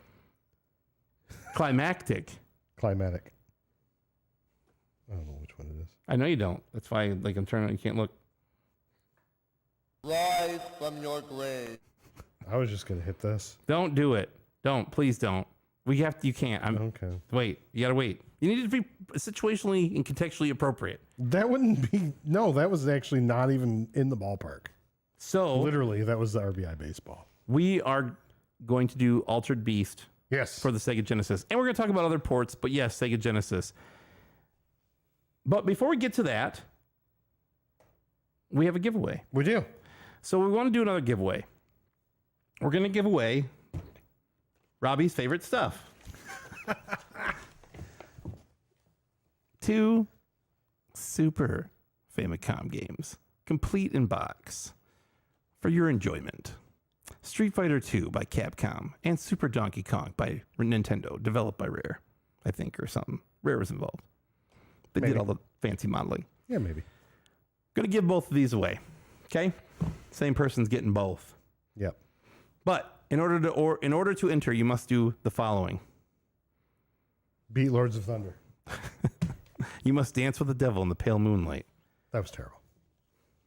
Climactic. Climatic. I don't know which one it is. I know you don't. That's why, I'm turning. You can't look. Rise from your grave. I was just gonna hit this. Don't do it. Don't. Please don't. We have to. You can't. Okay. Wait. You gotta wait. You need to be situationally and contextually appropriate. That wouldn't be. No, that was actually not even in the ballpark. So Literally, that was the RBI baseball. we are going to do Altered Beast Yes. for the Sega Genesis. And we're going to talk about other ports, but yes, Sega Genesis. But before we get to that, we have a giveaway. We do. So we want to do another giveaway. We're going to give away Robbie's favorite stuff. 2 Super Famicom games, complete in box, for your enjoyment. Street Fighter 2 by Capcom and Super Donkey Kong by Nintendo, developed by Rare, I think, or something. Rare was involved. They did all the fancy modeling. Yeah, maybe. Gonna give both of these away. Okay? Same person's getting both. Yep. But in order to enter, you must do the following. Beat Lords of Thunder. You must dance with the devil in the pale moonlight. That was terrible.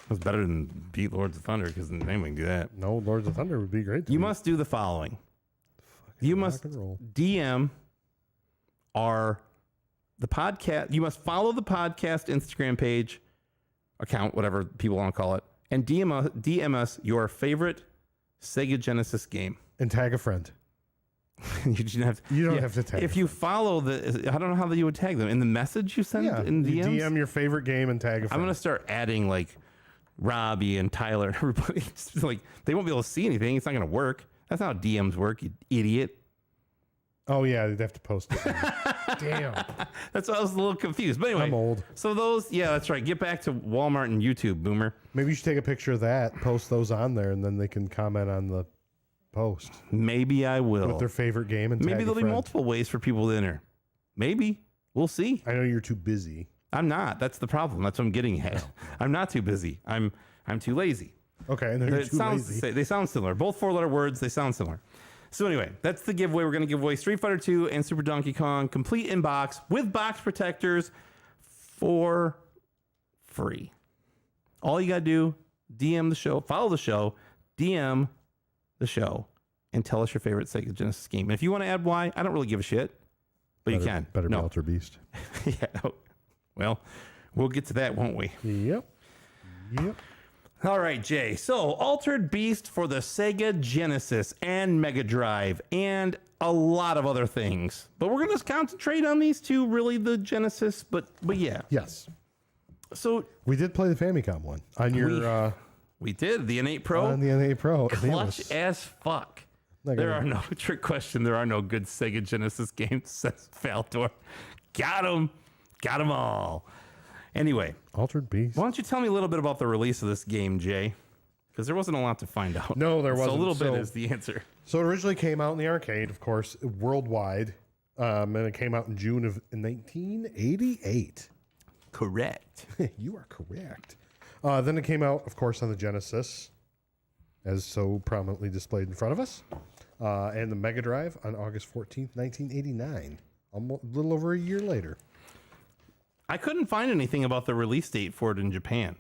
It was better than beat Lords of Thunder because anyone can do that. No, Lords of Thunder would be great. You must do the following. You must DM the podcast. You must follow the podcast Instagram page, account, whatever people want to call it, and DM us your favorite Sega Genesis game. And tag a friend. You don't have to tag. If you follow I don't know how you would tag them in the message you send in DMs. You DM your favorite game and tag a friend. I'm gonna start adding like Robbie and Tyler and everybody. Just like they won't be able to see anything. It's not gonna work. That's not how DMs work, you idiot. Oh yeah, they'd have to post it. Damn. That's why I was a little confused. But anyway, I'm old. So that's right. Get back to Walmart and YouTube, boomer. Maybe you should take a picture of that, post those on there, and then they can comment on the post Maybe I will. with their favorite game and Maybe tag a there'll be friend. multiple ways for people to enter. Maybe. We'll see. I know you're too busy. I'm not. That's the problem. That's what I'm getting at. I'm not too busy. I'm too lazy. Okay, and they're too lazy. They sound similar. Both 4-letter words, they sound similar. So anyway, that's the giveaway. We're going to give away Street Fighter 2 and Super Donkey Kong, complete in box with box protectors for free. All you got to do, DM the show, follow the show, DM the show, and tell us your favorite Sega Genesis game. And if you want to add why, I don't really give a shit, but you can. Better be Ultra Beast. Yeah. Well, we'll get to that, won't we? Yep. All right, Jay. So, Altered Beast for the Sega Genesis and Mega Drive and a lot of other things. But we're going to concentrate on these two, really, the Genesis, but yeah. Yes. So, We did play the Famicom one on your we did the N8 Pro. on the N8 Pro. Clutch as fuck. There are no trick question. There are no good Sega Genesis games, says Faltor. Got them all. Anyway, Altered Beast. why don't you tell me a little bit about the release of this game, Jay? Because there wasn't a lot to find out. No, there So wasn't. a little bit So- is the answer. So it originally came out in the arcade, of course, worldwide, and it came out in June of 1988. Correct. You are correct. Then it came out, of course, on the Genesis, as so prominently displayed in front of us, and the Mega Drive on August 14th, 1989, a little over a year later. I couldn't find anything about the release date for it in Japan.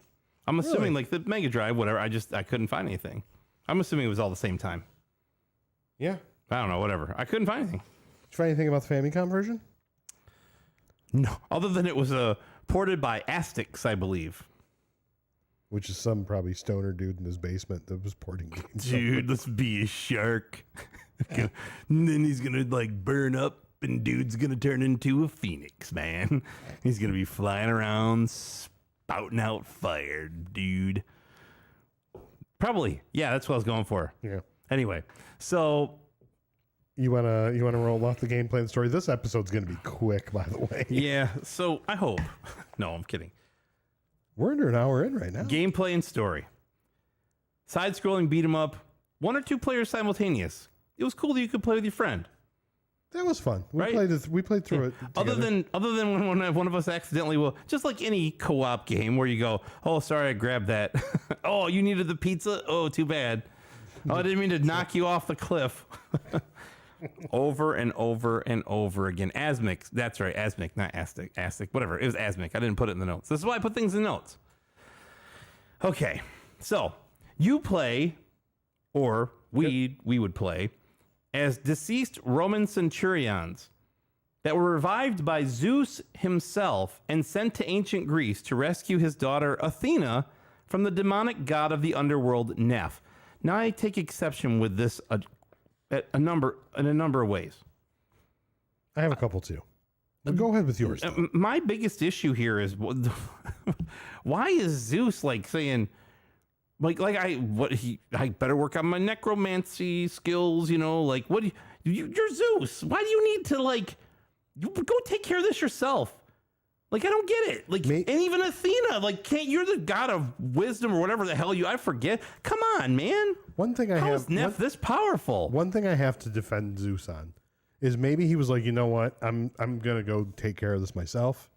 I'm assuming like the Mega Drive, whatever. I couldn't find anything. I'm assuming it was all the same time. Yeah. I don't know, whatever. I couldn't find anything. Did you find anything about the Famicom version? No, other than it was ported by Astix, I believe. Which is some probably stoner dude in his basement that was porting games. Dude, let's be a shark. And then he's gonna like burn up, and dude's gonna turn into a phoenix, man. He's gonna be flying around, spouting out fire, dude. Probably, yeah, that's what I was going for. Yeah. Anyway, so You wanna roll off the gameplay and story? This episode's gonna be quick, by the way. yeah, so I hope. No, I'm kidding. We're under an hour in right now. Gameplay and story. Side-scrolling beat 'em up. 1 or 2 players simultaneous. It was cool that you could play with your friend. That was fun. We Right? played through it. Other together. than when one of us accidentally will, just like any co-op game where you go, oh, sorry, I grabbed that. Oh, you needed the pizza? Oh, too bad. Oh, I didn't mean to knock you off the cliff. Over and over and over again. Asmic. That's right. Asmic, not Astic. Astic, whatever. It was Asmic. I didn't put it in the notes. This is why I put things in notes. Okay. So you play, or we would play, as deceased Roman centurions that were revived by Zeus himself and sent to ancient Greece to rescue his daughter Athena from the demonic god of the underworld, Neph. Now, I take exception with this in a number of ways. I have a couple too. But go ahead with yours. My biggest issue here is why is Zeus like saying, I better work on my necromancy skills, like you're Zeus. Why do you need to go take care of this yourself? I don't get it. And even Athena, you're the god of wisdom or whatever the hell I forget. Come on, man. One thing How is Neph this powerful? One thing I have to defend Zeus on is maybe he was like, you know what? I'm gonna go take care of this myself.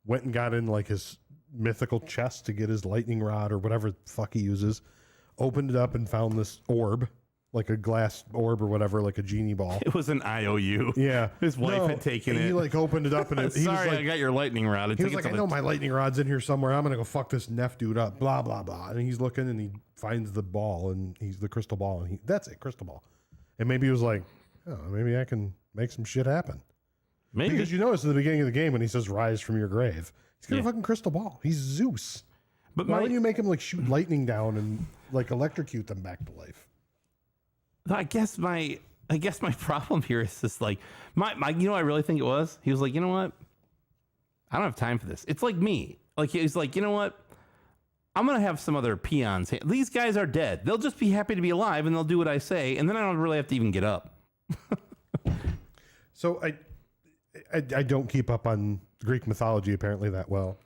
Went and got in his mythical chest to get his lightning rod or whatever the fuck he uses. Opened it up and found this orb, like a glass orb or whatever, like a genie ball. It was an IOU. Yeah, his wife had taken it. He opened it up and he sorry, was like, I got your lightning rod. He was like, I know my lightning rod's in here somewhere. I'm gonna go fuck this Neph dude up. Blah blah blah. And he's looking and he finds the ball and he's the crystal ball and that's it, crystal ball. And maybe he was like, oh, maybe I can make some shit happen. Maybe. Because you notice at the beginning of the game when he says rise from your grave, he's got a fucking crystal ball. He's Zeus. But why would you make him shoot lightning down and electrocute them back to life? I guess my problem here is just my I really think it was. He was like, you know what? I don't have time for this. It's like me. He's like, you know what? I'm going to have some other peons. These guys are dead. They'll just be happy to be alive and they'll do what I say. And then I don't really have to even get up. So I don't keep up on Greek mythology apparently that well.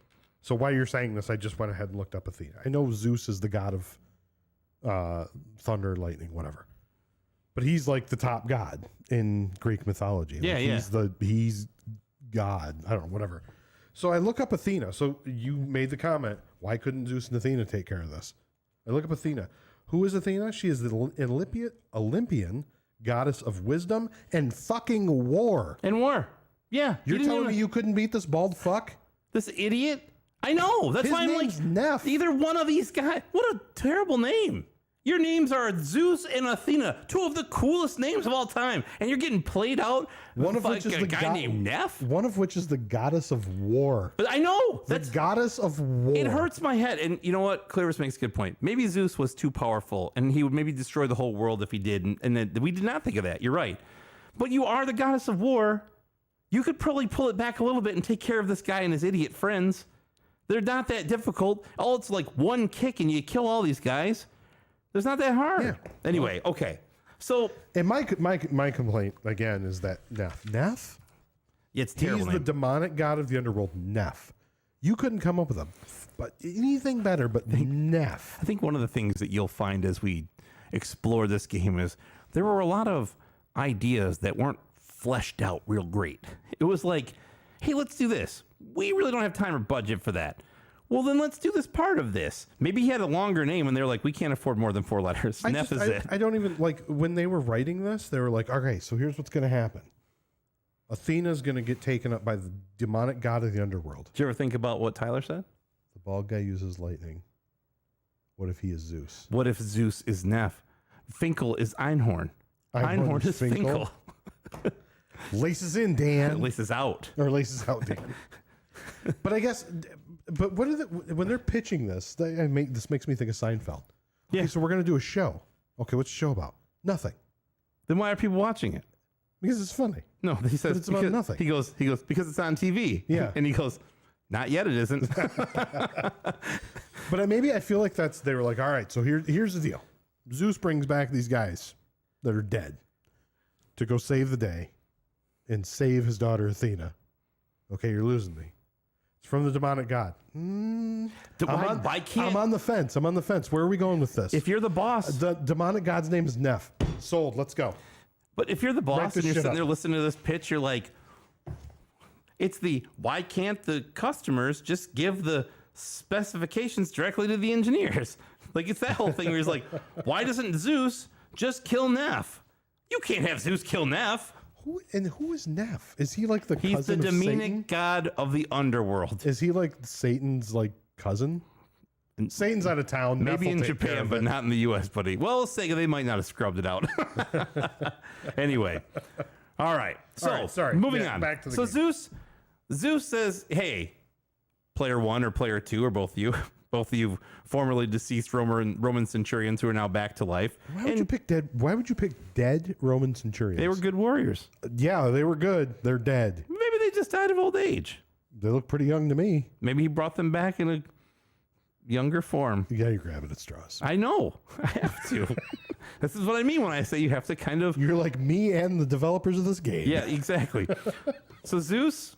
So while you're saying this, I just went ahead and looked up Athena. I know Zeus is the god of thunder, lightning, whatever. But he's the top god in Greek mythology. Yeah, He's God. I don't know, whatever. So I look up Athena. So you made the comment, why couldn't Zeus and Athena take care of this? I look up Athena. Who is Athena? She is the Olympian goddess of wisdom and fucking war. And war. Yeah. You're telling me you couldn't beat this bald fuck? This idiot? I know. That's why I'm Neph. Either one of these guys. What a terrible name. Your names are Zeus and Athena, two of the coolest names of all time, and you're getting played out. One of which is a the guy named Neph. One of which is the goddess of war. But I know the goddess of war. It hurts my head, and you know what? Clearus makes a good point. Maybe Zeus was too powerful, and he would maybe destroy the whole world if he did. And then we did not think of that. You're right, but you are the goddess of war. You could probably pull it back a little bit and take care of this guy and his idiot friends. They're not that difficult. Oh, it's one kick and you kill all these guys. It's not that hard. Yeah. Anyway, okay. So, and my complaint again is that Neph. It's terrible. He's the demonic god of the underworld, Neph. You couldn't come up with anything better, but Neph. I think one of the things that you'll find as we explore this game is there were a lot of ideas that weren't fleshed out real great. It was like, hey, let's do this. We really don't have time or budget for that. Well, then let's do this part of this. Maybe he had a longer name and they're like, we can't afford more than 4 letters. Neph is it. I don't even when they were writing this, they were like, okay, so here's what's going to happen. Athena's going to get taken up by the demonic god of the underworld. Did you ever think about what Tyler said? The bald guy uses lightning. What if he is Zeus? What if Zeus is Neph? Finkel is Einhorn. Einhorn is Finkel. Laces in, Dan. Laces out. Or laces out, Dan. But I guess, when they're pitching this, this makes me think of Seinfeld. Okay, so we're going to do a show. Okay, what's the show about? Nothing. Then why are people watching it? Because it's funny. No, he says it's about nothing. He goes, because it's on TV. Yeah. And he goes, not yet, it isn't. But maybe I feel like they were like, all right, so here's the deal. Zeus brings back these guys that are dead to go save the day and save his daughter Athena. Okay, you're losing me. It's from the demonic god. I'm on the fence. Where are we going with this? If you're the boss. The demonic god's name is Neph. Sold. Let's go. But if you're the boss and you're sitting there listening to this pitch, you're like, why can't the customers just give the specifications directly to the engineers? It's that whole thing where he's like, why doesn't Zeus just kill Neph? You can't have Zeus kill Neph. Who is Neph? Is he the He's cousin the of Satan? demonic god of the underworld. Is he Satan's cousin? Satan's out of town. Maybe in Japan, but not in the U.S., buddy. Well, Sega, they might not have scrubbed it out. Anyway, All right. So, All right, sorry. moving Yeah, on. back to the so game. Zeus says, "Hey, player 1 or player 2 or both of you formerly deceased Roman centurions who are now back to life. Why would you pick dead? Why would you pick dead Roman centurions? They were good warriors. Yeah, they were good. They're dead. Maybe they just died of old age. They look pretty young to me. Maybe he brought them back in a younger form. Yeah, you're grabbing at straws. I know. I have to. This is what I mean when I say you have to kind of. You're like me and the developers of this game. Yeah, exactly. So Zeus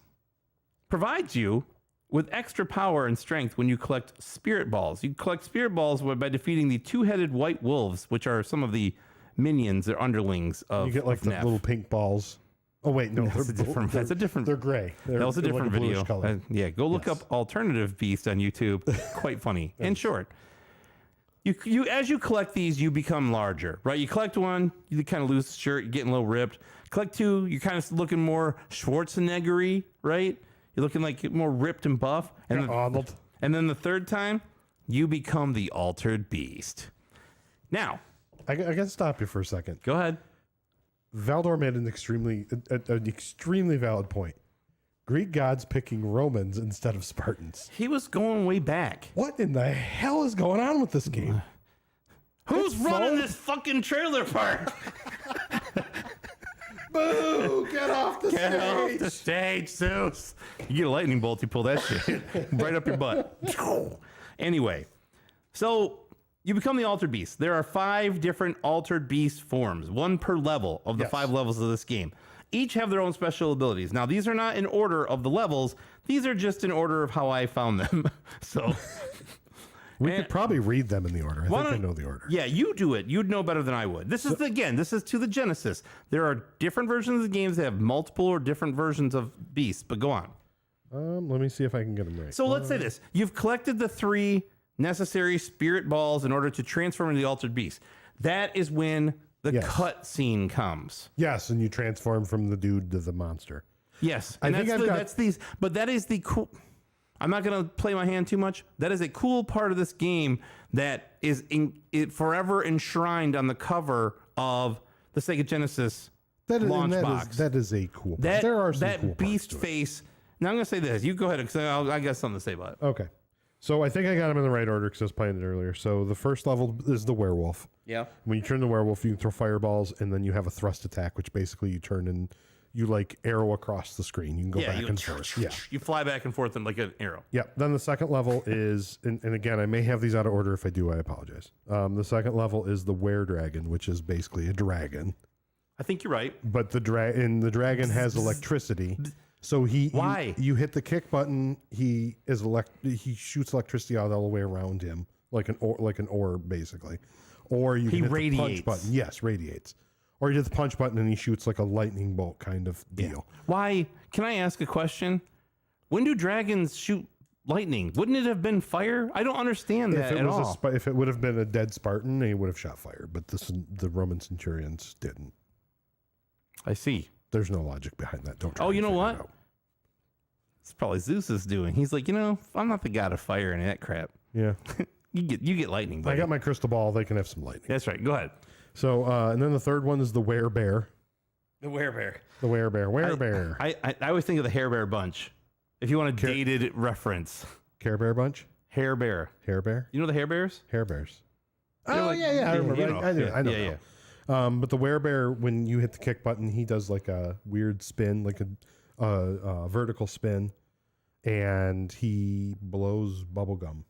provides you with extra power and strength when you collect spirit balls. You collect spirit balls by defeating the two-headed white wolves, which are some of the minions or underlings of You get like of the Neff. little pink balls. Oh wait, no, That's a different. That's a different. They're gray. That was a they're different like video. bluish color. Yeah, go look Yes. up Alternative Beast on YouTube. Quite funny. In short, you as you collect these, you become larger, right? You collect one, you kind of lose the shirt, you're getting a little ripped. Collect two, you're kind of looking more Schwarzenegger-y, right? You're looking like more ripped and buff. And, Arnold. and then the third time, you become the Altered Beast. Now, I got to stop you for a second. go ahead. Valdor made an extremely valid point. Greek gods picking Romans instead of Spartans. He was going way back. What in the hell is going on with this game? Who's It's running phone- this fucking trailer park? Boo! Get off the Get off stage! the stage, Zeus. You get a lightning bolt, you pull that shit right up your butt. Anyway, so you become the Altered Beast. There are 5 different Altered Beast forms, 1 per level of the Yes. 5 levels of this game. Each have their own special abilities. Now, these are not in order of the levels. These are just in order of how I found them. So We could probably read them in the order. I think I know the order. Yeah, you do it. You'd know better than I would. This is this is to the Genesis. There are different versions of the games that have multiple or different versions of beasts, but go on. Let me see if I can get them right. So let's say this. You've collected the 3 necessary spirit balls in order to transform into the Altered Beast. That is when the Yes. cut scene comes. Yes, and you transform from the dude to the monster. Yes. I And think that's, I've got- that's these, but that is the cool. I'm not going to play my hand too much. That is a cool part of this game that is forever enshrined on the cover of the Sega Genesis That is, launch and that box. is, that is a cool part. That, There are some that cool parts beast to it. face. Now I'm going to say this. You go ahead because I got something to say about it. Okay. So I think I got them in the right order because I was playing it earlier. So the first level is the werewolf. Yeah. When you turn the werewolf, you can throw fireballs, and then you have a thrust attack, which basically you turn and you like arrow across the screen. You can go back you, and forth. Yeah. You fly back and forth in like an arrow. Yeah. Then the second level is, and again, I may have these out of order. If I do, I apologize. The second level is the were dragon, which is basically a dragon. I think you're right. But the dragon has electricity. So Why? you hit the kick button, he shoots electricity out all the way around him, like an orb basically. Or you can hit the punch radiates. button. Yes, radiates. Or you hit the punch button and he shoots like a lightning bolt kind of deal. Why? Can I ask a question? When do dragons shoot lightning? Wouldn't it have been fire? I don't understand that at all. If it would have been a dead Spartan, he would have shot fire. But the Roman centurions didn't. I see. There's no logic behind that. Don't. Try Oh, and you know figure what? it out. It's probably Zeus is doing. He's like, I'm not the god of fire and that crap. Yeah. You get lightning. I Buddy. got my crystal ball. They can have some lightning. That's right. Go ahead. So, and then the third one is the werebear. The werebear. The werebear. I always think of the Hair Bear Bunch. If you want a dated reference, Care Bear Bunch. Hair Bear. Hair Bear. You know the Hair Bears? Hair Bears. They're Oh like- yeah. I remember. you know, I know. yeah. But the werebear, when you hit the kick button, he does like a weird spin, like a vertical spin, and he blows bubble gum.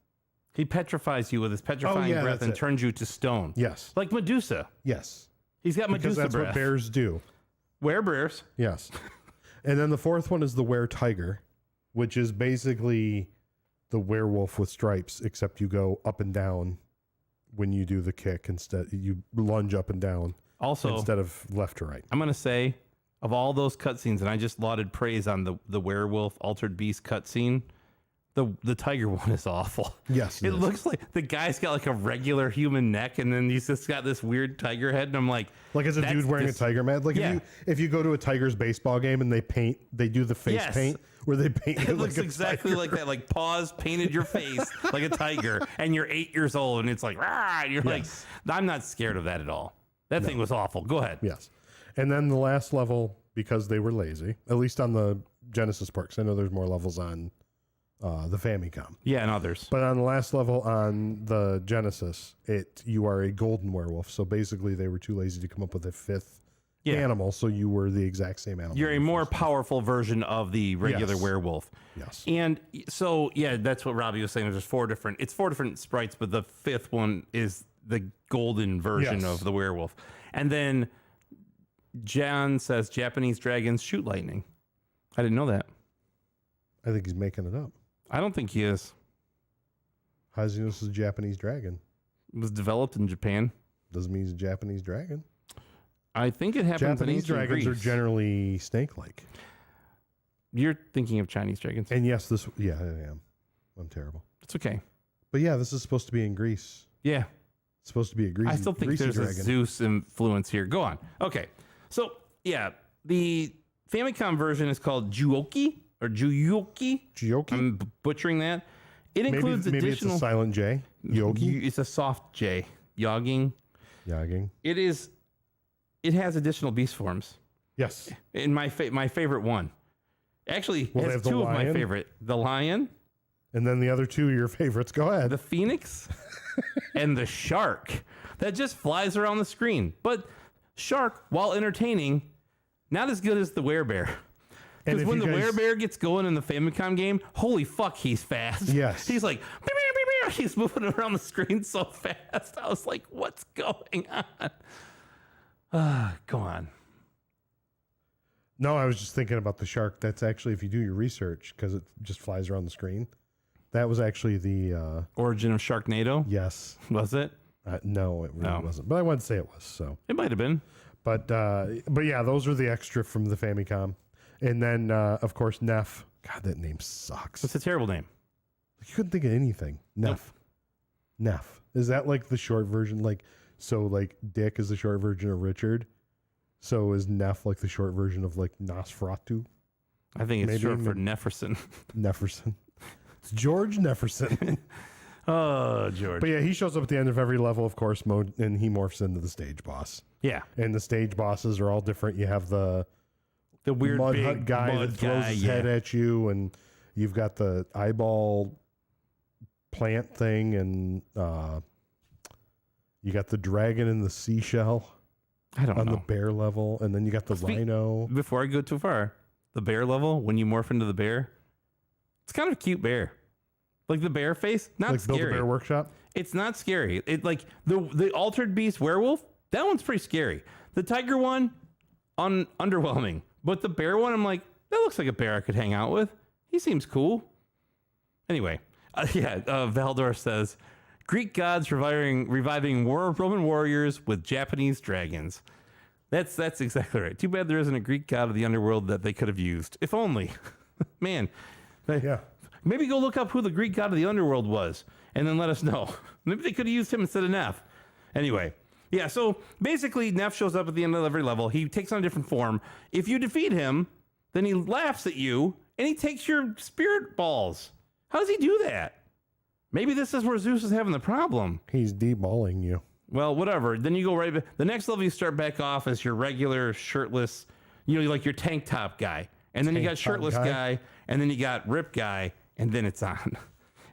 He petrifies you with his petrifying breath that's and it. turns you to stone. Yes. Like Medusa. Yes. He's got Because Medusa that's breath. what bears do. Werebears. Yes. And then the fourth one is the were tiger, which is basically the werewolf with stripes, except you go up and down when you do the kick. Instead, you lunge up and down Also, instead of left to right. I'm going to say, of all those cutscenes, and I just lauded praise on the werewolf altered beast cutscene, the tiger one is awful. Yes, It is. looks like the guy's got like a regular human neck, and then he's just got this weird tiger head, and I'm like, Like as a that's dude wearing this- a tiger mask. Like Yeah. if you go to a Tigers baseball game and they do the face Yes. paint where they paint It looks exactly like that, like paws painted your face like a tiger, and you're 8 years old, and it's like, rah, and you're Yes. like, I'm not scared of that at all. That thing was awful. Go ahead. Yes. And then the last level, because they were lazy, at least on the Genesis port, 'cause I know there's more levels on the Famicom. Yeah, and others. But on the last level on the Genesis, you are a golden werewolf. So basically, they were too lazy to come up with a fifth animal, so you were the exact same animal. You're a more powerful version of the regular werewolf. Yes. And so, yeah, that's what Robbie was saying. There's four different sprites, but the fifth one is the golden version of the werewolf. And then John says Japanese dragons shoot lightning. I didn't know that. I think he's making it up. I don't think he is. How does he know this is a Japanese dragon? It was developed in Japan. Doesn't mean he's a Japanese dragon. I think it happens Japanese in ancient dragons Greece. are generally snake-like. You're thinking of Chinese dragons. And yes, I am. I'm terrible. It's okay. But yeah, this is supposed to be in Greece. Yeah. It's supposed to be a Greasy I still think Greasy there's dragon. a Zeus influence here. Go on. Okay. So, yeah, the Famicom version is called Juoki or Juyoki. Gyoki? I'm butchering that. It includes maybe additional. it's a silent J. Yogi? It's a soft J. Yogging. Yogging. It has additional beast forms. Yes. In my favorite one. Actually, Well, it they has have the two of my lion. favorite. The lion, And then the other two are your favorites. Go ahead. the phoenix, and the shark that just flies around the screen. But shark, while entertaining, not as good as the werebear. And Because if when you the guys- werebear gets going in the Famicom game, holy fuck, he's fast. Yes. He's like, "Beep, beep, beep, beep." He's moving around the screen so fast. I was like, what's going on? Go on. No, I was just thinking about the shark. That's actually, if you do your research, because it just flies around the screen, that was actually the, Origin of Sharknado, yes. was it? No, it really No. wasn't. But I wanted to say it was, so. It might have been. But yeah, those are the extra from the Famicom. And then, of course, Neff. God, that name sucks. It's a terrible name. You couldn't think of anything. Neff. Neff. Is that like the short version? Like, so like Dick is the short version of Richard. So is Neff like the short version of like Nosferatu? I think it's Maybe short for Nefferson. Nefferson. It's George Nefferson. Oh, George. But yeah, he shows up at the end of every level, of course, and he morphs into the stage boss. Yeah. And the stage bosses are all different. You have the weird mud big hut guy mud that throws his head at you, and you've got the eyeball plant thing, and you got the dragon and the seashell I don't on know. the bear level, and then you got the rhino. Before I go too far, the bear level, when you morph into the bear, it's kind of a cute bear. Like the bear face, not Like scary. Build a Bear Workshop. It's not scary. It like the altered beast werewolf, that one's pretty scary. The tiger one, underwhelming. But the bear one, I'm like, that looks like a bear I could hang out with. He seems cool. Anyway, Valdor says, Greek gods reviving Roman warriors with Japanese dragons. That's exactly right. Too bad there isn't a Greek god of the underworld that they could have used. If only. Man. Yeah. Maybe go look up who the Greek god of the underworld was and then let us know. Maybe they could have used him instead of Neff. Anyway, yeah, so basically Neff shows up at the end of every level. He takes on a different form. If you defeat him, then he laughs at you and he takes your spirit balls. How does he do that? Maybe this is where Zeus is having the problem. He's deballing you. Well, whatever. Then you go right back. The next level you start back off as your regular shirtless, like your tank top guy. And then you got shirtless guy, and then you got rip guy, and then it's on.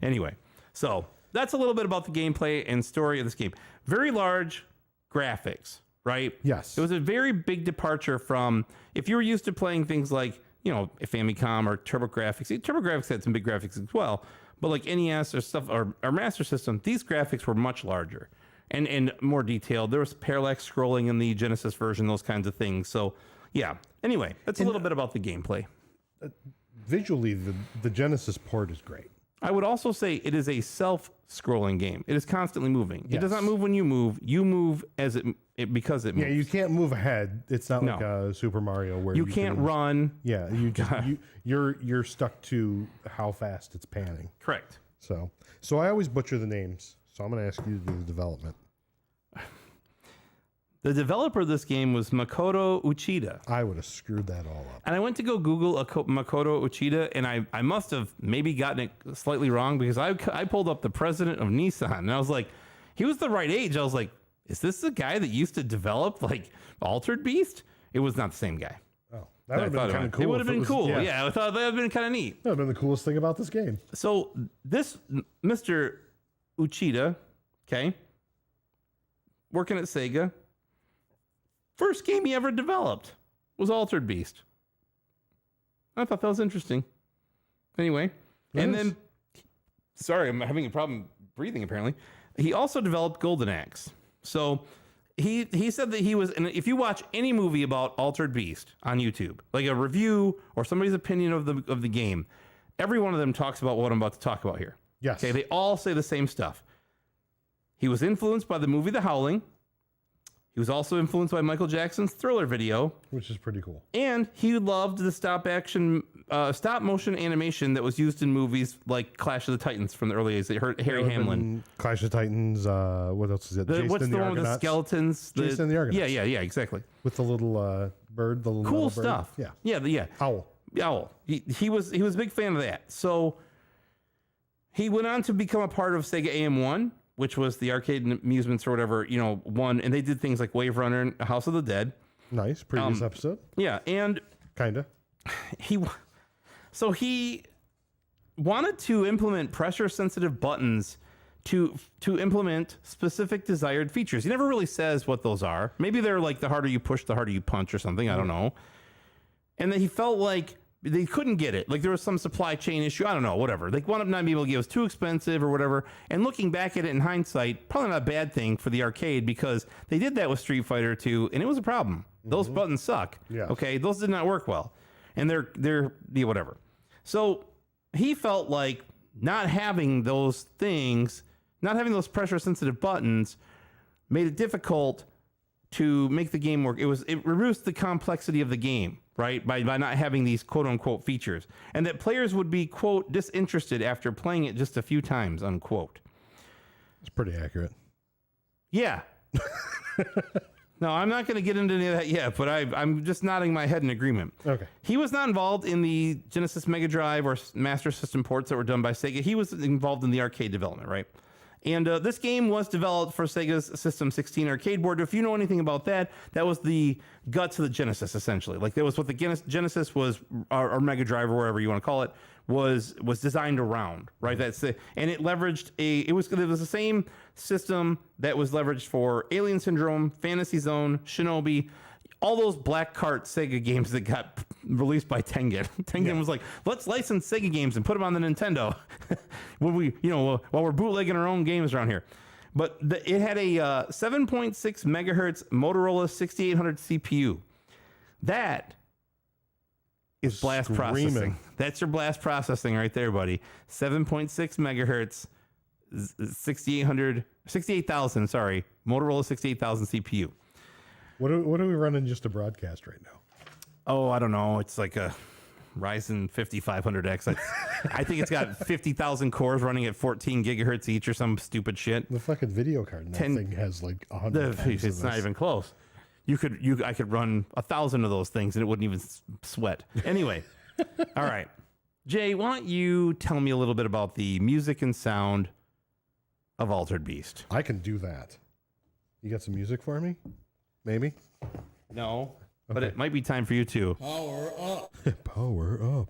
Anyway, so that's a little bit about the gameplay and story of this game. Very large graphics, right? Yes. It was a very big departure from, if you were used to playing things like, Famicom or TurboGrafx. TurboGrafx had some big graphics as well, but like NES or stuff, or Master System, these graphics were much larger and more detailed. There was parallax scrolling in the Genesis version, those kinds of things. So, yeah. Anyway, that's a little bit about the gameplay. Visually, the Genesis port is great. I would also say it is a self-scrolling game. It is constantly moving. It does Yes. not move when you move. You move as because it moves. Yeah, you can't move ahead. It's not like No. a Super Mario where You can't can- run. Yeah, you're stuck to how fast it's panning. Correct. So I always butcher the names. So I'm going to ask you to do the development. The developer of this game was Makoto Uchida. I would have screwed that all up. And I went to go Google Makoto Uchida, and I must have maybe gotten it slightly wrong because I pulled up the president of Nissan, and I was like, he was the right age. I was like, is this the guy that used to develop like Altered Beast? It was not the same guy. Oh, that would have been kind of cool. It would have been cool. Yeah, Yeah, I thought that would have been kind of neat. that would have been the coolest thing about this game. So this Mr. Uchida, okay, working at Sega, first game he ever developed was Altered Beast. I thought that was interesting. Anyway, and then, sorry, I'm having a problem breathing apparently. He also developed Golden Axe. So he said that he was, and if you watch any movie about Altered Beast on YouTube, like a review or somebody's opinion of the game, every one of them talks about what I'm about to talk about here. Yes. Okay, they all say the same stuff. He was influenced by the movie The Howling. He was also influenced by Michael Jackson's Thriller video, which is pretty cool. and he loved the stop motion animation that was used in movies like Clash of the Titans from the early days. They heard Harry Hamlin. Clash of Titans. What else is it? What's the one with the skeletons? Jason and the Argonauts. Yeah, exactly. With the little bird, the little Cool bird. stuff. Yeah. Owl. Owl. He was a big fan of that. So he went on to become a part of Sega AM1, which was the arcade amusements or whatever, one, and they did things like Wave Runner and House of the Dead. Nice. Previous episode. Yeah, and Kinda. he wanted to implement pressure sensitive buttons to implement specific desired features. He never really says what those are. Maybe they're like the harder you push, the harder you punch or something. I don't know. And then he felt like they couldn't get it. Like there was some supply chain issue. I don't know, whatever. They wound up not being able to get it. It was too expensive or whatever. And looking back at it in hindsight, probably not a bad thing for the arcade because they did that with Street Fighter 2 and it was a problem. Those buttons suck. Yeah. Okay. Those did not work well. And they're whatever. So he felt like not having those things, not having those pressure sensitive buttons made it difficult to make the game work. It reduced the complexity of the game, right? By not having these quote unquote features, and that players would be quote disinterested after playing it just a few times, unquote. It's pretty accurate. Yeah. No, I'm not going to get into any of that yet, but I'm just nodding my head in agreement. Okay. He was not involved in the Genesis Mega Drive or Master System ports that were done by Sega. He was involved in the arcade development, right? And this game was developed for Sega's System 16 arcade board. If you know anything about that, that was the guts of the Genesis, essentially. Like that was what the Genesis was, or Mega Drive, or whatever you want to call it, was designed around, right? That's it. And it leveraged it was the same system that was leveraged for Alien Syndrome, Fantasy Zone, Shinobi, all those black cart Sega games that got released by Tengen. Tengen was like, let's license Sega games and put them on the Nintendo when we, while we're bootlegging our own games around here. But it had a 7.6 megahertz Motorola 6800 CPU. That is blast processing. That's your blast processing right there, buddy. 7.6 megahertz, 68,000, sorry, Motorola 68,000 CPU. What are we running just to broadcast right now? Oh, I don't know. It's like a Ryzen 5500X. I think it's got 50,000 cores running at 14 gigahertz each or some stupid shit. The fucking video card in that thing has like 100. It's not even close. I could run 1,000 of those things and it wouldn't even sweat. Anyway, all right. Jay, why don't you tell me a little bit about the music and sound of Altered Beast? I can do that. You got some music for me? Maybe? No, but it might be time for you to. Power up. Power up.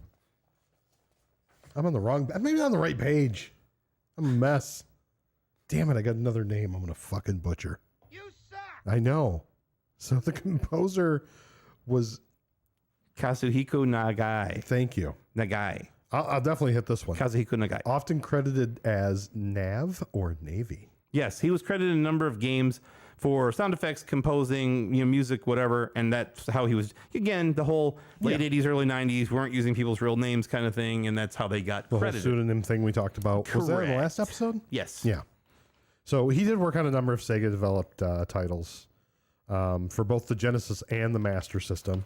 I'm on the wrong, maybe on the right page. I'm a mess. Damn it, I got another name I'm going to fucking butcher. You suck. I know. So the composer was... Kazuhiko Nagai. Thank you. Nagai. I'll definitely hit this one. Kazuhiko Nagai. Often credited as Nav or Navy. Yes, he was credited in a number of games for sound effects, composing, music, whatever, and that's how he was. Again, the whole late 80s, early 90s, weren't using people's real names kind of thing, and that's how they got The credited. whole pseudonym thing we talked about. Was that in the last episode? Yes. Yeah. So he did work on a number of Sega-developed titles for both the Genesis and the Master System.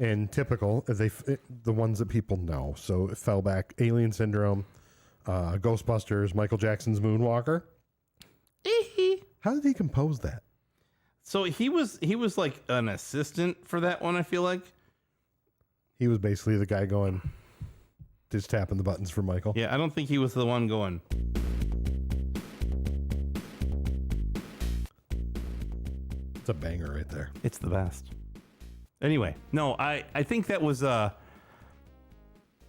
And typical, the ones that people know. So it fell back, Alien Syndrome, Ghostbusters, Michael Jackson's Moonwalker. How did he compose that? So he was like an assistant for that one, I feel like. He was basically the guy going, just tapping the buttons for Michael. Yeah, I don't think he was the one going. It's a banger right there. It's the best. Anyway, no, I think that was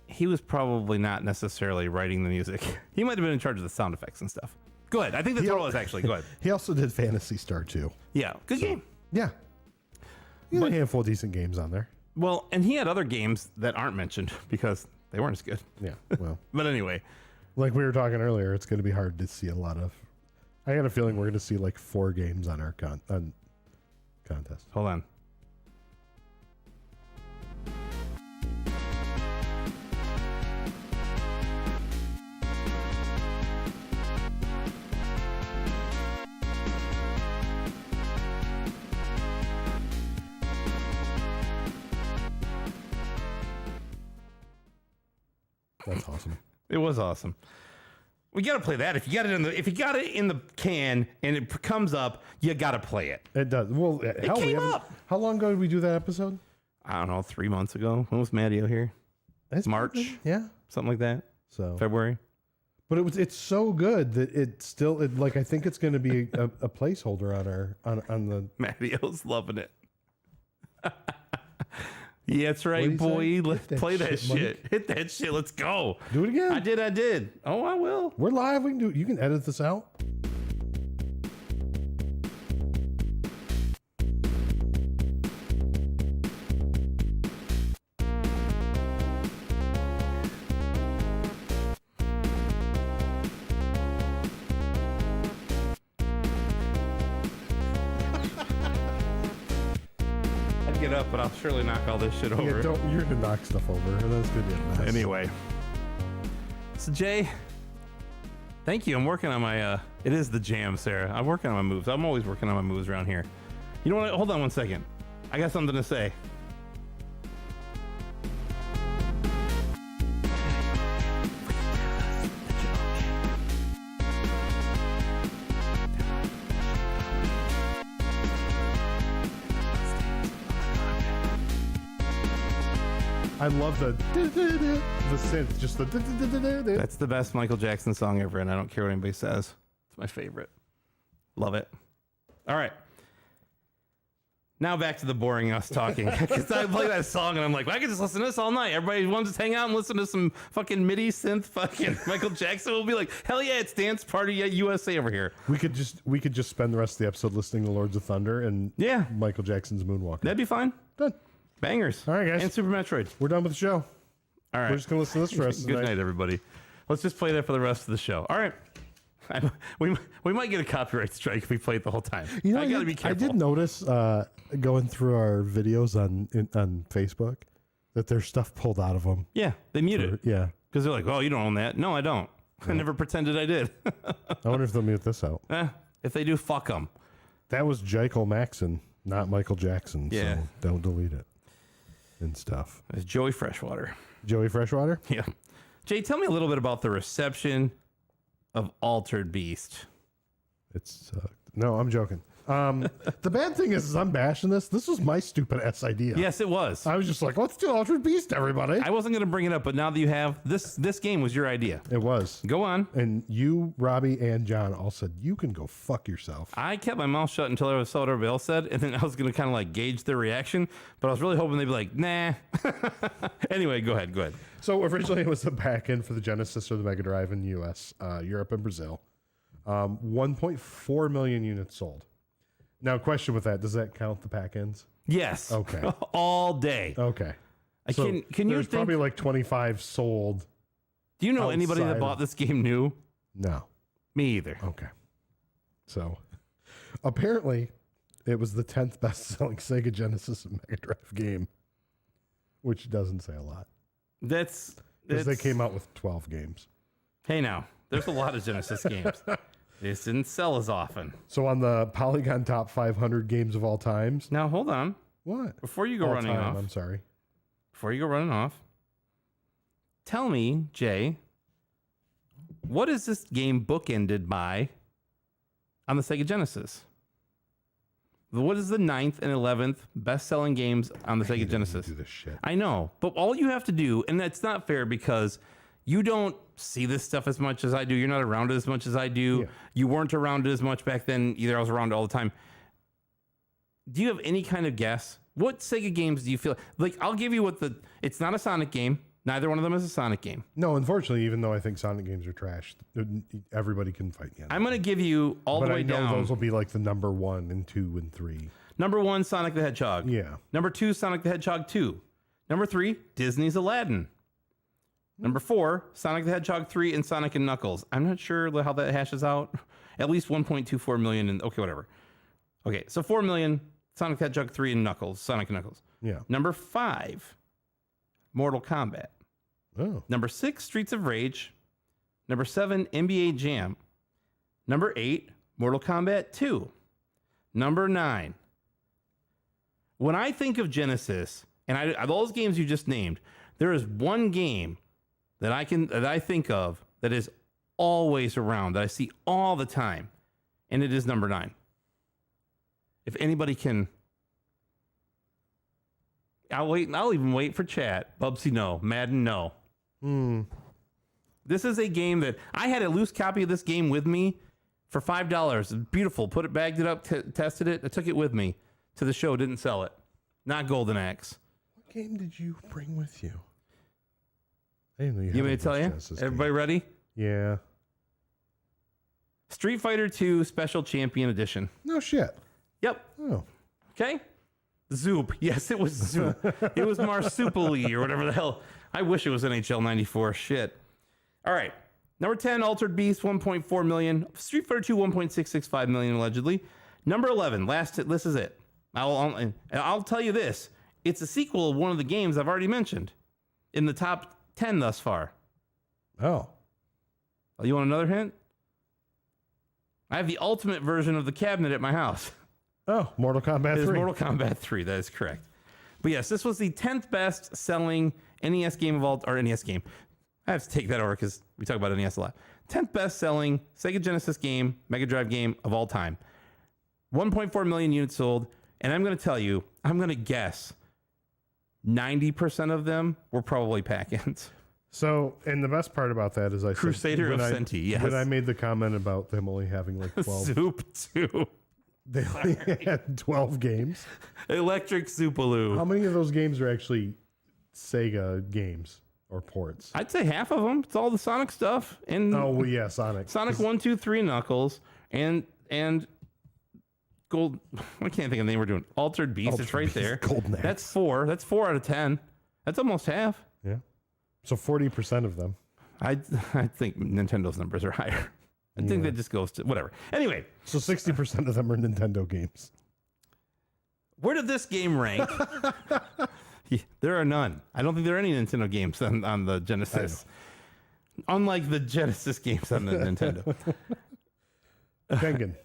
he was probably not necessarily writing the music. He might have been in charge of the sound effects and stuff. Go ahead. I think that's what it was actually. Go ahead. He also did Phantasy Star too. Yeah, good game. Yeah. He had a handful of decent games on there. Well, and he had other games that aren't mentioned because they weren't as good. Yeah, well. But anyway. Like we were talking earlier, it's going to be hard to see a lot of. I got a feeling we're going to see like 4 games on our contest. Hold on. That's awesome. It was awesome. We got to play that. If you got it in the can and it comes up, you got to play it. It does. Well, hell, came up. How long ago did we do that episode? I don't know, 3 months ago. When was Mattio here? It's March. Yeah. Something like that. So February. But it's so good that I think it's going to be a placeholder on the. Mattio's loving it. Yeah, that's right, boy. Let's play that shit. Hit that shit. Let's go. Do it again. I did. Oh, I will. We're live. We can do. You can edit this out. Get up, but I'll surely knock all this shit over. Yeah, you're gonna knock stuff over. That's gonna be a mess. Anyway, so Jay, thank you. I'm working on my. It is the jam, Sarah. I'm working on my moves. I'm always working on my moves around here. You know what? Hold on one second. I got something to say. I love the synth, just the. That's the best Michael Jackson song ever, and I don't care what anybody says. It's my favorite. Love it. All right. Now back to the boring us talking. Because I play that song and I'm like, well, I could just listen to this all night. Everybody wants to hang out and listen to some fucking MIDI synth fucking Michael Jackson. We'll be like, hell yeah, it's Dance Party USA over here. We could just spend the rest of the episode listening to Lords of Thunder and Michael Jackson's Moonwalker. That'd be fine. Done. Bangers. All right, guys. And Super Metroid. We're done with the show. All right. We're just going to listen to this for the rest of the Good night, everybody. Let's just play that for the rest of the show. All right. We might get a copyright strike if we play it the whole time. You know, I got to be careful. I did notice going through our videos on Facebook that there's stuff pulled out of them. Yeah, they mute it. Yeah. Because they're like, oh, you don't own that. No, I don't. I never pretended I did. I wonder if they'll mute this out. If they do, fuck them. That was Jacob Maxon, not Michael Jackson. Yeah. So don't delete it and stuff. It's Joey Freshwater. Joey Freshwater? Yeah. Jay, tell me a little bit about the reception of Altered Beast. It's no, I'm joking. The bad thing is I'm bashing this. This was my stupid ass idea. Yes, it was. I was just like, let's do Altered Beast, everybody. I wasn't going to bring it up, but now that you have, this game was your idea. It was. Go on. And you, Robbie, and John all said, you can go fuck yourself. I kept my mouth shut until I saw what everybody else said, and then I was going to kind of like gauge their reaction, but I was really hoping they'd be like, nah. Anyway, go ahead. So originally it was the back end for the Genesis or the Mega Drive in the US, Europe, and Brazil. 1.4 million units sold. Now, question with that, does that count the pack ends? Yes. Okay. All day. Okay. Can you there's probably like 25 sold. Do you know anybody that outside bought this game new? No. Me either. Okay. So apparently it was the 10th best-selling Sega Genesis and Mega Drive game, which doesn't say a lot. That's because they came out with 12 games. Hey, now there's a lot of Genesis games. This didn't sell as often. So on the Polygon Top 500 games of all times. Now hold on. What? Before you go running off. I'm sorry. Before you go running off, tell me, Jay, what is this game bookended by on the Sega Genesis? What is the 9th and 11th best-selling games on the Sega Genesis? Do this shit. I know, but all you have to do, and that's not fair because you don't see this stuff as much as I do. You're not around it as much as I do. Yeah. You weren't around it as much back then either. I was around it all the time. Do you have any kind of guess What Sega games do you feel like? I'll give you what it's not a Sonic game. Neither one of them is a Sonic game. No, unfortunately, even though I think Sonic games are trash, everybody can fight me on that. I'm going to give you all the way down. But I know those will be like the number 1 and 2 and 3. Number 1, Sonic the Hedgehog. Yeah. Number 2, Sonic the Hedgehog 2. Number 3, Disney's Aladdin. Number 4, Sonic the Hedgehog 3 and Sonic and Knuckles. I'm not sure how that hashes out. At least 1.24 million. And okay, whatever. Okay, so 4 million, Sonic the Hedgehog 3 and Knuckles. Sonic and Knuckles. Yeah. Number 5, Mortal Kombat. Oh. Number 6, Streets of Rage. Number 7, NBA Jam. Number 8, Mortal Kombat 2. Number 9. When I think of Genesis, and those games you just named, there is one game that I think of that is always around, that I see all the time, and it is number 9. If anybody can, I'll wait. I'll even wait for chat. Bubsy, no. Madden, no. This is a game that I had a loose copy of this game with me for $5. It's beautiful. Bagged it up, tested it. I took it with me to the show. Didn't sell it. Not Golden Axe. What game did you bring with you? I didn't know you want me to tell you? Everybody ready? Yeah. Street Fighter 2 Special Champion Edition. No shit. Yep. Oh. Okay. Zoop. Yes, it was Zoop. It was Marsupilli or whatever the hell. I wish it was NHL 94. Shit. All right. Number 10, Altered Beast, 1.4 million. Street Fighter 2, 1.665 million allegedly. Number 11, this is it. I'll tell you this. It's a sequel of one of the games I've already mentioned in the top 10 thus far. Oh. You want another hint? I have the ultimate version of the cabinet at my house. Oh, Mortal Kombat 3. It is Mortal Kombat 3. That is correct. But yes, this was the 10th best selling NES game NES game. I have to take that over because we talk about NES a lot. 10th best selling Sega Genesis game, Mega Drive game of all time. 1.4 million units sold. And I'm going to tell you, I'm going to guess 90% of them were probably pack-ins. So, and the best part about that is Crusader of Senti, yes. When I made the comment about them only having like 12. Zoop 2. They only had 12 games. Electric Zoopaloo. How many of those games are actually Sega games or ports? I'd say half of them. It's all the Sonic stuff. And well, yeah, Sonic. Sonic 1, 2, 3 Knuckles. And Gold. I can't think of the name we're doing. Altered Beast. It's right there. Golden Axe. That's 4. That's 4 out of 10. That's almost half. Yeah. So 40% of them. I think Nintendo's numbers are higher. I think that just goes to whatever. Anyway. So 60% of them are Nintendo games. Where did this game rank? There are none. I don't think there are any Nintendo games on the Genesis. Unlike the Genesis games on the Nintendo. Tengen.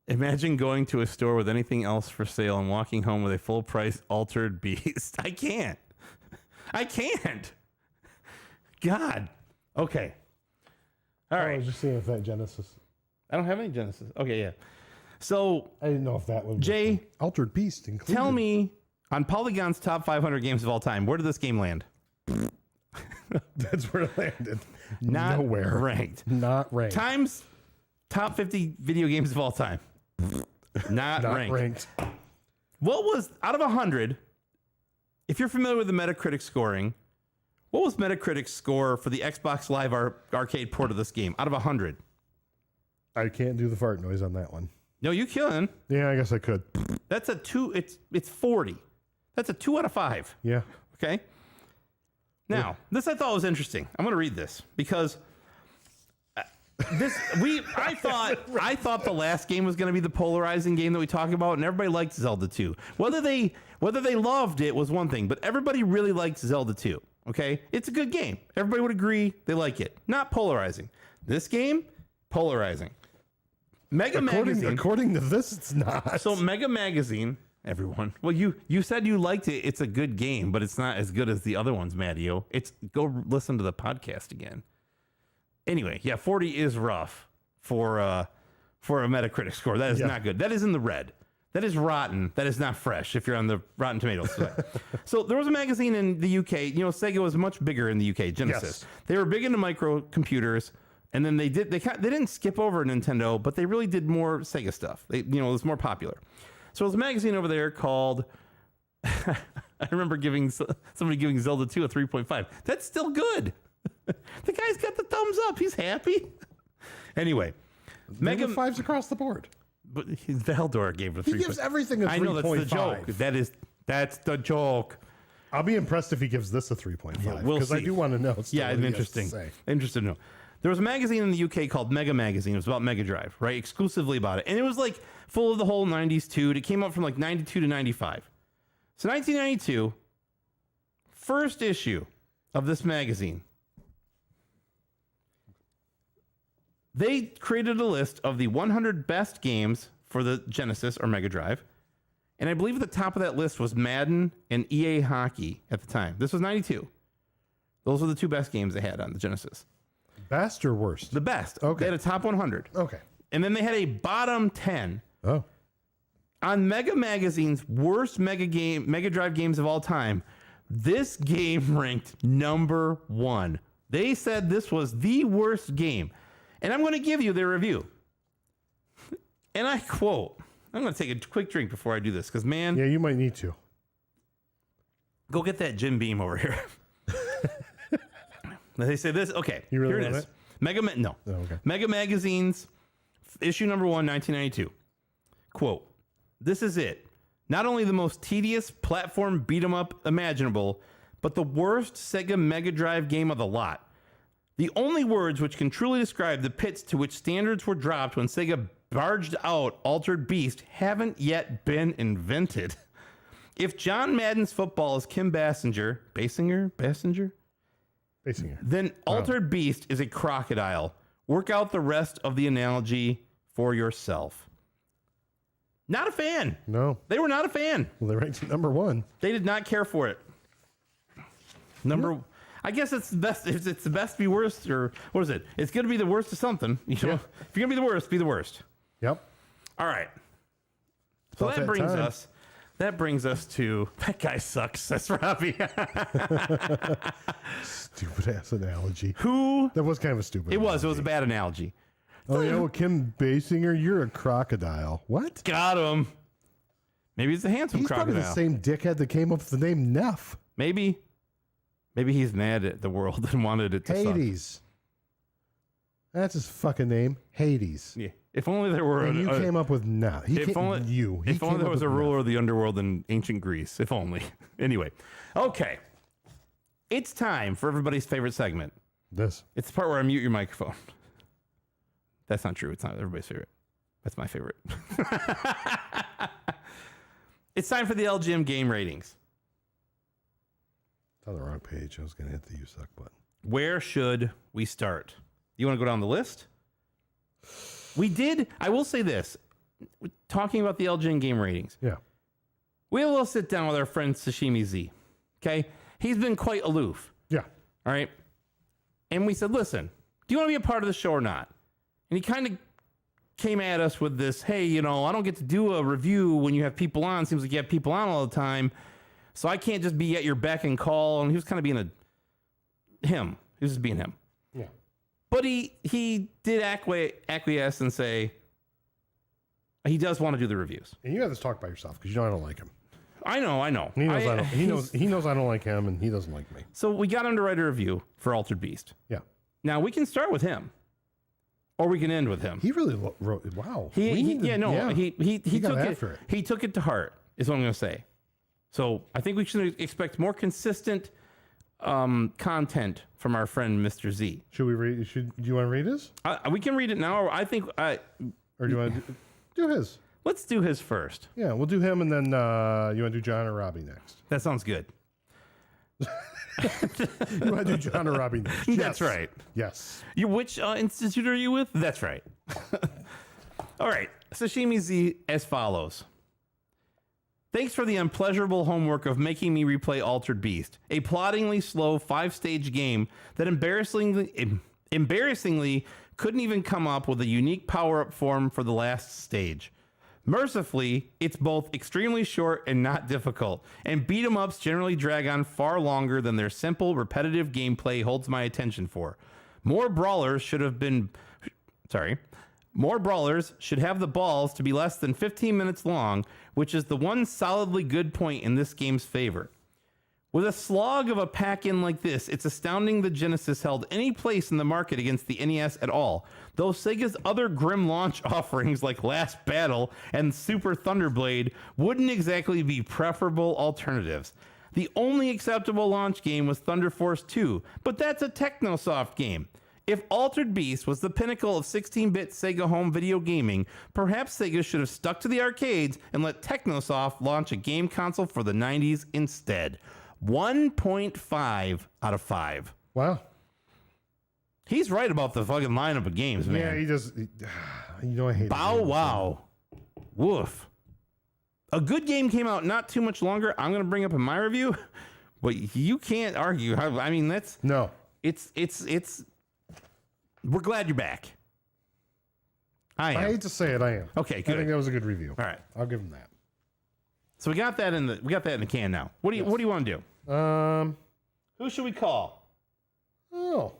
Imagine going to a store with anything else for sale and walking home with a full price Altered Beast. I can't. God. Okay. All right. I was just seeing if that Genesis. I don't have any Genesis. Okay, yeah. So I didn't know if that would. Jay, Altered Beast included. Tell me, on Polygon's top 500 games of all time, where did this game land? That's where it landed. Not Nowhere. ranked. Not ranked. Times top 50 video games of all time. Not ranked. What was, out of 100, if you're familiar with the Metacritic scoring, what was Metacritic's score for the Xbox Live arcade port of this game out of 100? I can't do the fart noise on that one. No, you can. Yeah, I guess I could. That's a 2. It's 40. That's a 2 out of 5. Yeah. Okay. Now, this I thought was interesting. I'm going to read this because I thought the last game was going to be the polarizing game that we talked about, and everybody liked Zelda 2. Whether they loved it was one thing, but everybody really liked Zelda 2. Okay, it's a good game. Everybody would agree they like it. Not polarizing. This game, polarizing. Magazine. According to this, it's not. So Mega Magazine, everyone. Well, you said you liked it. It's a good game, but it's not as good as the other ones, Mattio. Go listen to the podcast again. Anyway, yeah, 40 is rough for a Metacritic score. That is not good. That is in the red. That is rotten. That is not fresh if you're on the Rotten Tomatoes side. So there was a magazine in the UK. Sega was much bigger in the UK, Genesis. Yes. They were big into microcomputers, and then they didn't skip over Nintendo, but they really did more Sega stuff. It was more popular. So there was a magazine over there called I remember somebody giving Zelda 2 a 3.5. That's still good. The guy's got the thumbs up. He's happy. Anyway, Mega 5s across the board. But Valdor gave it a 3. He gives everything a 3.5. I know, that's the joke. That's the joke. I'll be impressed if he gives this a 3.5. Yeah, we'll see. I do want to know. Yeah, what he interesting. has to say. Interesting to know. There was a magazine in the UK called Mega Magazine. It was about Mega Drive, right? Exclusively about it. And it was like full of the whole 90s too. It came out from like 92 to 95. So 1992, first issue of this magazine. They created a list of the 100 best games for the Genesis or Mega Drive. And I believe at the top of that list was Madden and EA Hockey at the time. This was 92. Those were the two best games they had on the Genesis. Best or worst? The best. Okay. They had a top 100. Okay. And then they had a bottom 10. Oh. On Mega Magazine's worst Mega Drive games of all time, this game ranked number 1. They said this was the worst game. And I'm going to give you their review. And I quote, I'm going to take a quick drink before I do this, because, man. Yeah, you might need to. Go get that Jim Beam over here. They say this. Okay, you really here it is. No. Oh, okay. Mega Magazine's issue number 1, 1992. Quote, "This is it. Not only the most tedious platform beat 'em up imaginable, but the worst Sega Mega Drive game of the lot. The only words which can truly describe the pits to which standards were dropped when Sega barged out Altered Beast haven't yet been invented. If John Madden's football is Kim Basinger, then Altered Beast is a crocodile. Work out the rest of the analogy for yourself." Not a fan. No. They were not a fan. Well, they ranked number 1. They did not care for it. I guess it's the best. If it's the best, be worst, or what is it? It's going to be the worst of something. You know, Yeah. if you're going to be the worst, be the worst. Yep. All right. So About that brings time. us. That brings us to that guy sucks. That's Robbie. Stupid ass analogy. Who? That was kind of a stupid. It was. It analogy. was a bad analogy. Oh yeah, well, Kim Basinger, you're a crocodile. What? Got him. Maybe it's a handsome He's crocodile. probably the same dickhead that came up with the name Neff. Maybe he's mad at the world and wanted it to suck. Hades. That's his fucking name. Hades. Yeah. If only there were. And you came up with Neff. If only there was a ruler of the underworld in ancient Greece. If only. Anyway. Okay. It's time for everybody's favorite segment. This. It's the part where I mute your microphone. That's not true. It's not everybody's favorite. That's my favorite. It's time for the LGM game ratings. It's on the wrong page. I was going to hit the "you suck" button. Where should we start? You want to go down the list? We did. I will say this. Talking about the LGM game ratings. Yeah. We will sit down with our friend Sashimi Z. Okay? He's been quite aloof. Yeah. All right? And we said, listen, do you want to be a part of the show or not? And he kind of came at us with this, hey, I don't get to do a review when you have people on. Seems like you have people on all the time. So I can't just be at your beck and call. And he was kind of being him. He was just being him. Yeah. But he did acquiesce and say he does want to do the reviews. And you have this talk by yourself because I don't like him. I know. He knows he knows I don't like him, and he doesn't like me. So we got him to write a review for Altered Beast. Yeah. Now we can start with him, or we can end with him. He really wrote. Wow. He got took after it. He took it to heart. Is what I'm going to say. So I think we should expect more consistent content from our friend Mr. Z. Should we read? Do you want to read his? We can read it now. Or I think. Or do you want to do his? Let's do his first. Yeah, we'll do him, and then you want to do John or Robbie next? That sounds good. You want to do John or Robbie next? Yes. That's right. Yes. Which institute are you with? That's right. All right. Sashimi Z as follows. Thanks for the unpleasurable homework of making me replay Altered Beast, a ploddingly slow 5-stage game that embarrassingly couldn't even come up with a unique power-up form for the last stage. Mercifully, it's both extremely short and not difficult, and beat-em-ups generally drag on far longer than their simple, repetitive gameplay holds my attention for. More brawlers should have been... More brawlers should have the balls to be less than 15 minutes long, which is the one solidly good point in this game's favor. With a slog of a pack-in like this, it's astounding the Genesis held any place in the market against the NES at all, though Sega's other grim launch offerings like Last Battle and Super Thunderblade wouldn't exactly be preferable alternatives. The only acceptable launch game was Thunder Force 2, but that's a Technosoft game. If Altered Beast was the pinnacle of 16-bit Sega home video gaming, perhaps Sega should have stuck to the arcades and let Technosoft launch a game console for the 90s instead. 1.5 out of 5. Wow. He's right about the fucking lineup of games, man. Yeah, he just... I hate Bow wow. Woof. A good game came out not too much longer. I'm going to bring up in my review, but you can't argue. I mean, that's... No. It's... We're glad you're back. I am. I hate to say it, I am. Okay, good. I think that was a good review. All right. I'll give him that. So we got that in the can now. What do you want to do? Who should we call? Oh.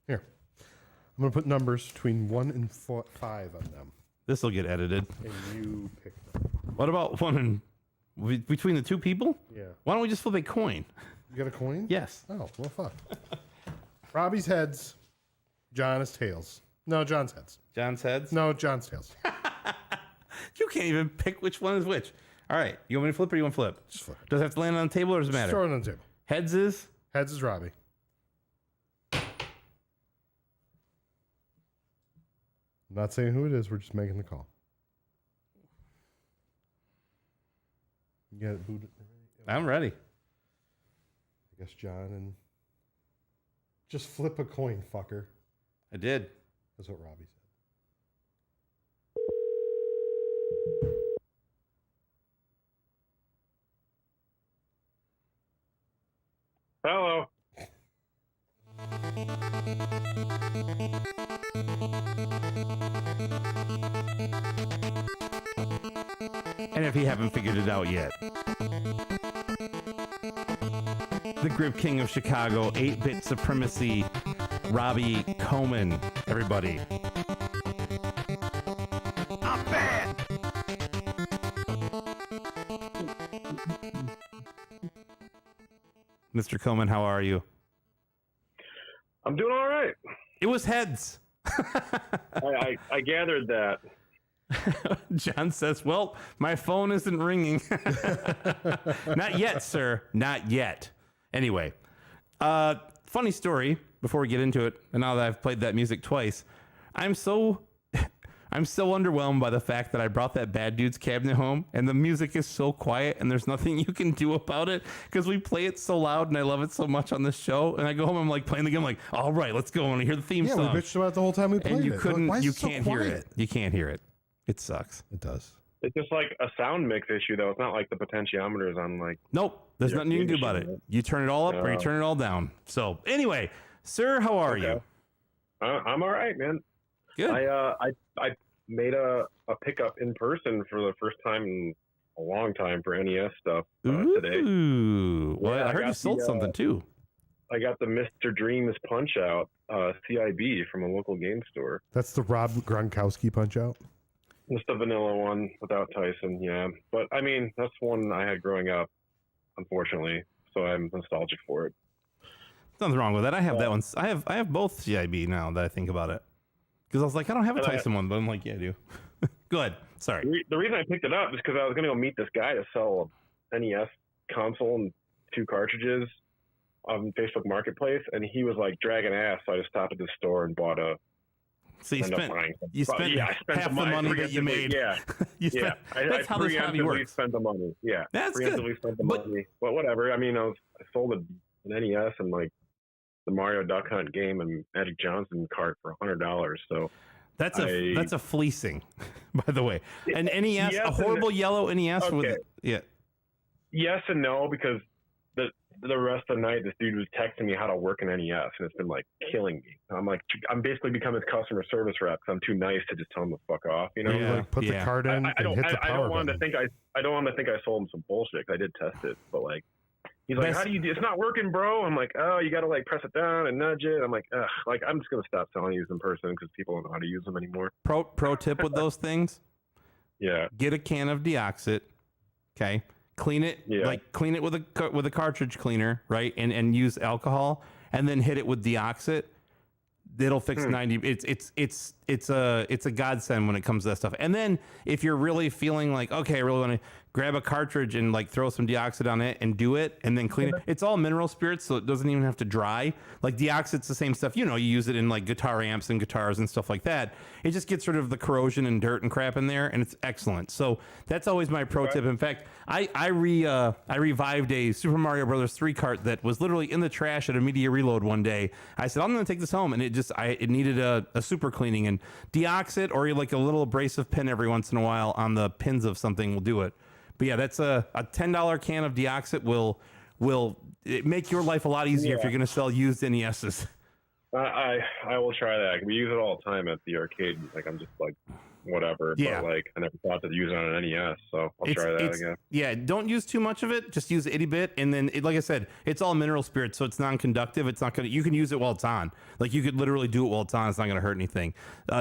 Here. I'm going to put numbers between 1 and 5 on them. This will get edited. And you pick them. What about between the two people? Yeah. Why don't we just flip a coin? You got a coin? Yes. Oh, well, fuck. Robbie's heads. John is tails. No, John's heads. John's heads? No, John's tails. You can't even pick which one is which. All right. You want me to flip or you want to flip? Just flip. Does it have to land on the table or does it Just matter? throw it on the table. Heads is? Heads is Robbie. I'm not saying who it is. We're just making the call. You got it booted? I'm ready. I guess John and... Just flip a coin, fucker. I did. That's what Robbie said. Hello. And if you haven't figured it out yet, the Grip King of Chicago, 8-bit supremacy, Robbie Coleman, everybody. I'm bad. Mr. Coleman, how are you? I'm doing all right. It was heads. I gathered that. John says, well, my phone isn't ringing. Not yet, sir. Not yet. Anyway, funny story before we get into it. And now that I've played that music twice, I'm so underwhelmed by the fact that I brought that Bad Dudes cabinet home and the music is so quiet and there's nothing you can do about it because we play it so loud and I love it so much on this show. And I go home, I'm like playing the game, I'm like, all right, let's go. And I hear the theme song. Yeah, we bitched about it the whole time we played and you it. couldn't, Like, you can't hear it. You can't hear it. It sucks. It does. It's just like a sound mix issue, though. It's not like the potentiometer is on, like... Nope. There's Yeah, nothing you can do about it. You turn it all up or you turn it all down. So anyway, sir, how are you? I'm all right, man. Good. I made a pickup in person for the first time in a long time for NES stuff today. Ooh. Well, Yeah, I heard you sold something too. I got the Mr. Dreams Punch-Out CIB from a local game store. That's the Rob Gronkowski Punch-Out? Just the vanilla one without Tyson, yeah. But, I mean, that's one I had growing up, unfortunately, so I'm nostalgic for it. Nothing wrong with that. I have that one. I have both CIB now that I think about it. Because I was like, I don't have a Tyson one, but I'm like, yeah, I do. Go ahead. Sorry. The reason I picked it up is because I was going to go meet this guy to sell a NES console and 2 cartridges on Facebook Marketplace, and he was like dragging ass, so I just stopped at the store and bought a... So you spent I spent half the money that you made. Yeah. That's how this hobby works. Spent the money. Yeah. That's good. Spent the money. But whatever. I mean, I sold an NES and like the Mario Duck Hunt game and Magic Johnson cart for $100. So that's a fleecing, by the way. An NES, a horrible yellow NES with Yes and no, because the rest of the night, this dude was texting me how to work an NES, and it's been like killing me. I'm basically becoming his customer service rep because I'm too nice to just tell him to fuck off. You know, like put the card in and hit the power button. I don't want to think I sold him some bullshit. I did test it, but like He's like, how do you do? It's not working, bro. I'm like, oh, you got to like press it down and nudge it. I'm like, ugh, like I'm just going to stop selling these in person because people don't know how to use them anymore. Pro tip with those things. Yeah. Get a can of Deoxit. Okay. Clean it. Yeah. Like clean it with a cartridge cleaner, right? And use alcohol, and then hit it with Deoxit. It'll fix 90. It's a godsend when it comes to that stuff. And then if you're really feeling like, okay, I really want to grab a cartridge and like throw some Deoxit on it and do it and then clean it. It's all mineral spirits, so it doesn't even have to dry. Like Deoxit's the same stuff. You know, you use it in like guitar amps and guitars and stuff like that. It just gets rid of the corrosion and dirt and crap in there, and it's excellent. So that's always my pro tip. In fact, I revived a Super Mario Brothers 3 cart that was literally in the trash at a Media Reload one day. I said, I'm going to take this home, and it needed a super cleaning, and Deoxit or like a little abrasive pin every once in a while on the pins of something will do it. But yeah, that's a $10 can of Deoxit will make your life a lot easier if you're going to sell used NESs. I will try that. We use it all the time at the arcade. Like I'm just like, whatever. Yeah. But like I never thought to use it on an NES, so I'll try that again. Yeah, don't use too much of it. Just use itty bit, and then like I said, it's all mineral spirits, so it's non-conductive. It's not gonna. You can use it while it's on. Like you could literally do it while it's on. It's not gonna hurt anything.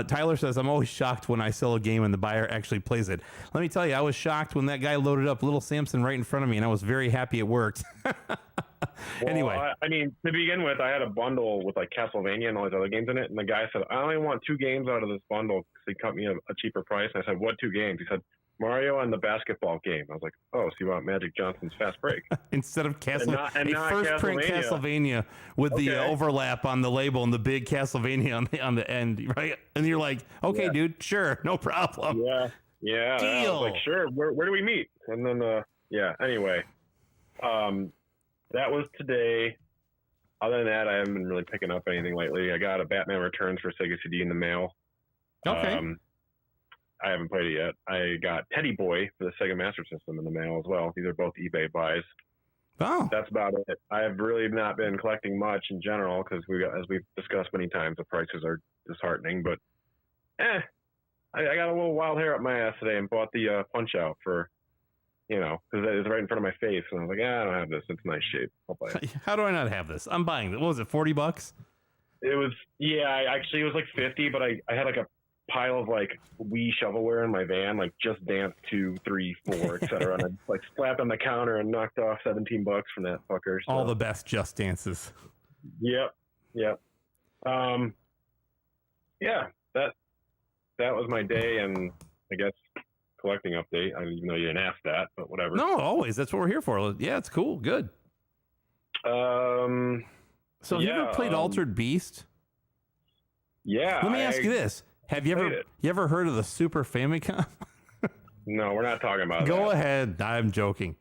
Tyler says, I'm always shocked when I sell a game and the buyer actually plays it. Let me tell you, I was shocked when that guy loaded up Little Samson right in front of me, and I was very happy it worked. Anyway, I mean, to begin with, I had a bundle with like Castlevania and all these other games in it, and the guy said, I only want 2 games out of this bundle because he cut me a cheaper price. And I said, what 2 games? He said, Mario and the basketball game. I was like, oh, so you want Magic Johnson's Fast Break? Instead of not first print Castlevania with the overlap on the label and the big Castlevania on the end, right? And you're like, okay, dude, sure, no problem. Yeah. Deal. I was like, sure, where do we meet? And then, anyway. That was today. Other than that, I haven't been really picking up anything lately. I got a Batman Returns for Sega CD in the mail. Okay. I haven't played it yet. I got Teddy Boy for the Sega Master System in the mail as well. These are both eBay buys. Oh. That's about it. I have really not been collecting much in general because as we've discussed many times, the prices are disheartening. But, I got a little wild hair up my ass today and bought the Punch-Out for... because it was right in front of my face, and I was like, I don't have this. It's nice shape. I'll buy it. How do I not have this? I'm buying it. What was it, $40? It was, actually, it was like 50, but I had like a pile of like Wii shovelware in my van, like Just Dance 2, 3, 4, etc. And I like slapped on the counter and knocked off $17 from that fucker. So. All the best Just Dances. Yep. That was my day, and I guess collecting update. I even though you didn't ask that, but whatever. No, always. That's what we're here for. Yeah, it's cool. Good. So have you ever played Altered Beast? Yeah. Let me ask you this: Have you ever heard of the Super Famicom? No, we're not talking about that. Go ahead. I'm joking.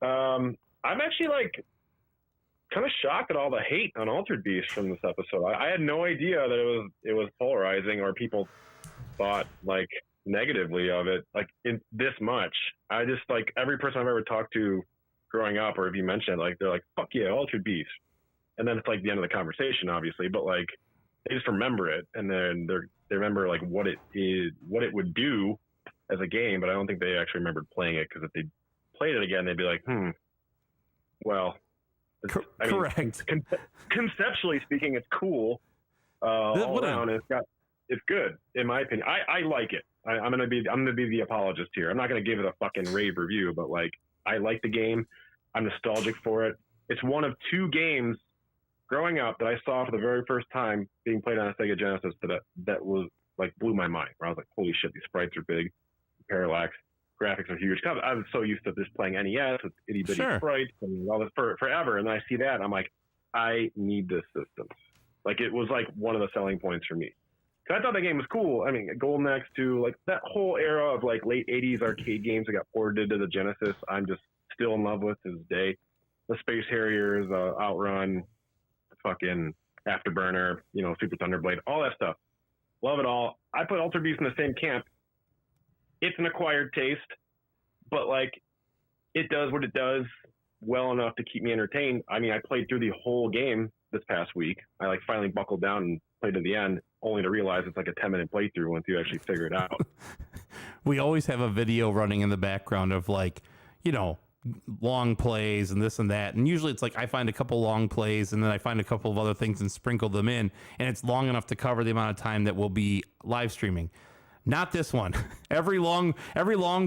I'm actually like kind of shocked at all the hate on Altered Beast from this episode. I had no idea that it was polarizing or people thought like negatively of it like in this much. I just like every person I've ever talked to growing up, or if you mention it, like they're like, fuck yeah, Altered Beast, and then it's like the end of the conversation obviously, but like they just remember it, and then they remember like what it is, what it would do as a game, but I don't think they actually remembered playing it, because if they played it again they'd be like, well, correct. Conceptually speaking, it's cool all around. It's good in my opinion. I like it. I'm gonna be the apologist here. I'm not gonna give it a fucking rave review, but like I like the game. I'm nostalgic for it. It's one of 2 games growing up that I saw for the very first time being played on a Sega Genesis that was like blew my mind. Where I was like, holy shit, these sprites are big, parallax, graphics are huge. I was so used to just playing NES with itty bitty sprites and all this forever, and then I see that and I'm like, I need this system. Like it was like one of the selling points for me. I thought that game was cool. I mean, Golden Axe 2, like that whole era of like late 80s arcade games that got ported to the Genesis, I'm just still in love with to this day. The Space Harriers, Outrun, fucking Afterburner, Super Thunderblade, all that stuff. Love it all. I put Altered Beast in the same camp. It's an acquired taste, but like it does what it does well enough to keep me entertained. I mean, I played through the whole game this past week. I like finally buckled down and played to the end, only to realize it's like a 10-minute playthrough once you actually figure it out. We always have a video running in the background of like, long plays and this and that. And usually it's like I find a couple long plays and then I find a couple of other things and sprinkle them in, and it's long enough to cover the amount of time that we'll be live streaming. Not this one. Every long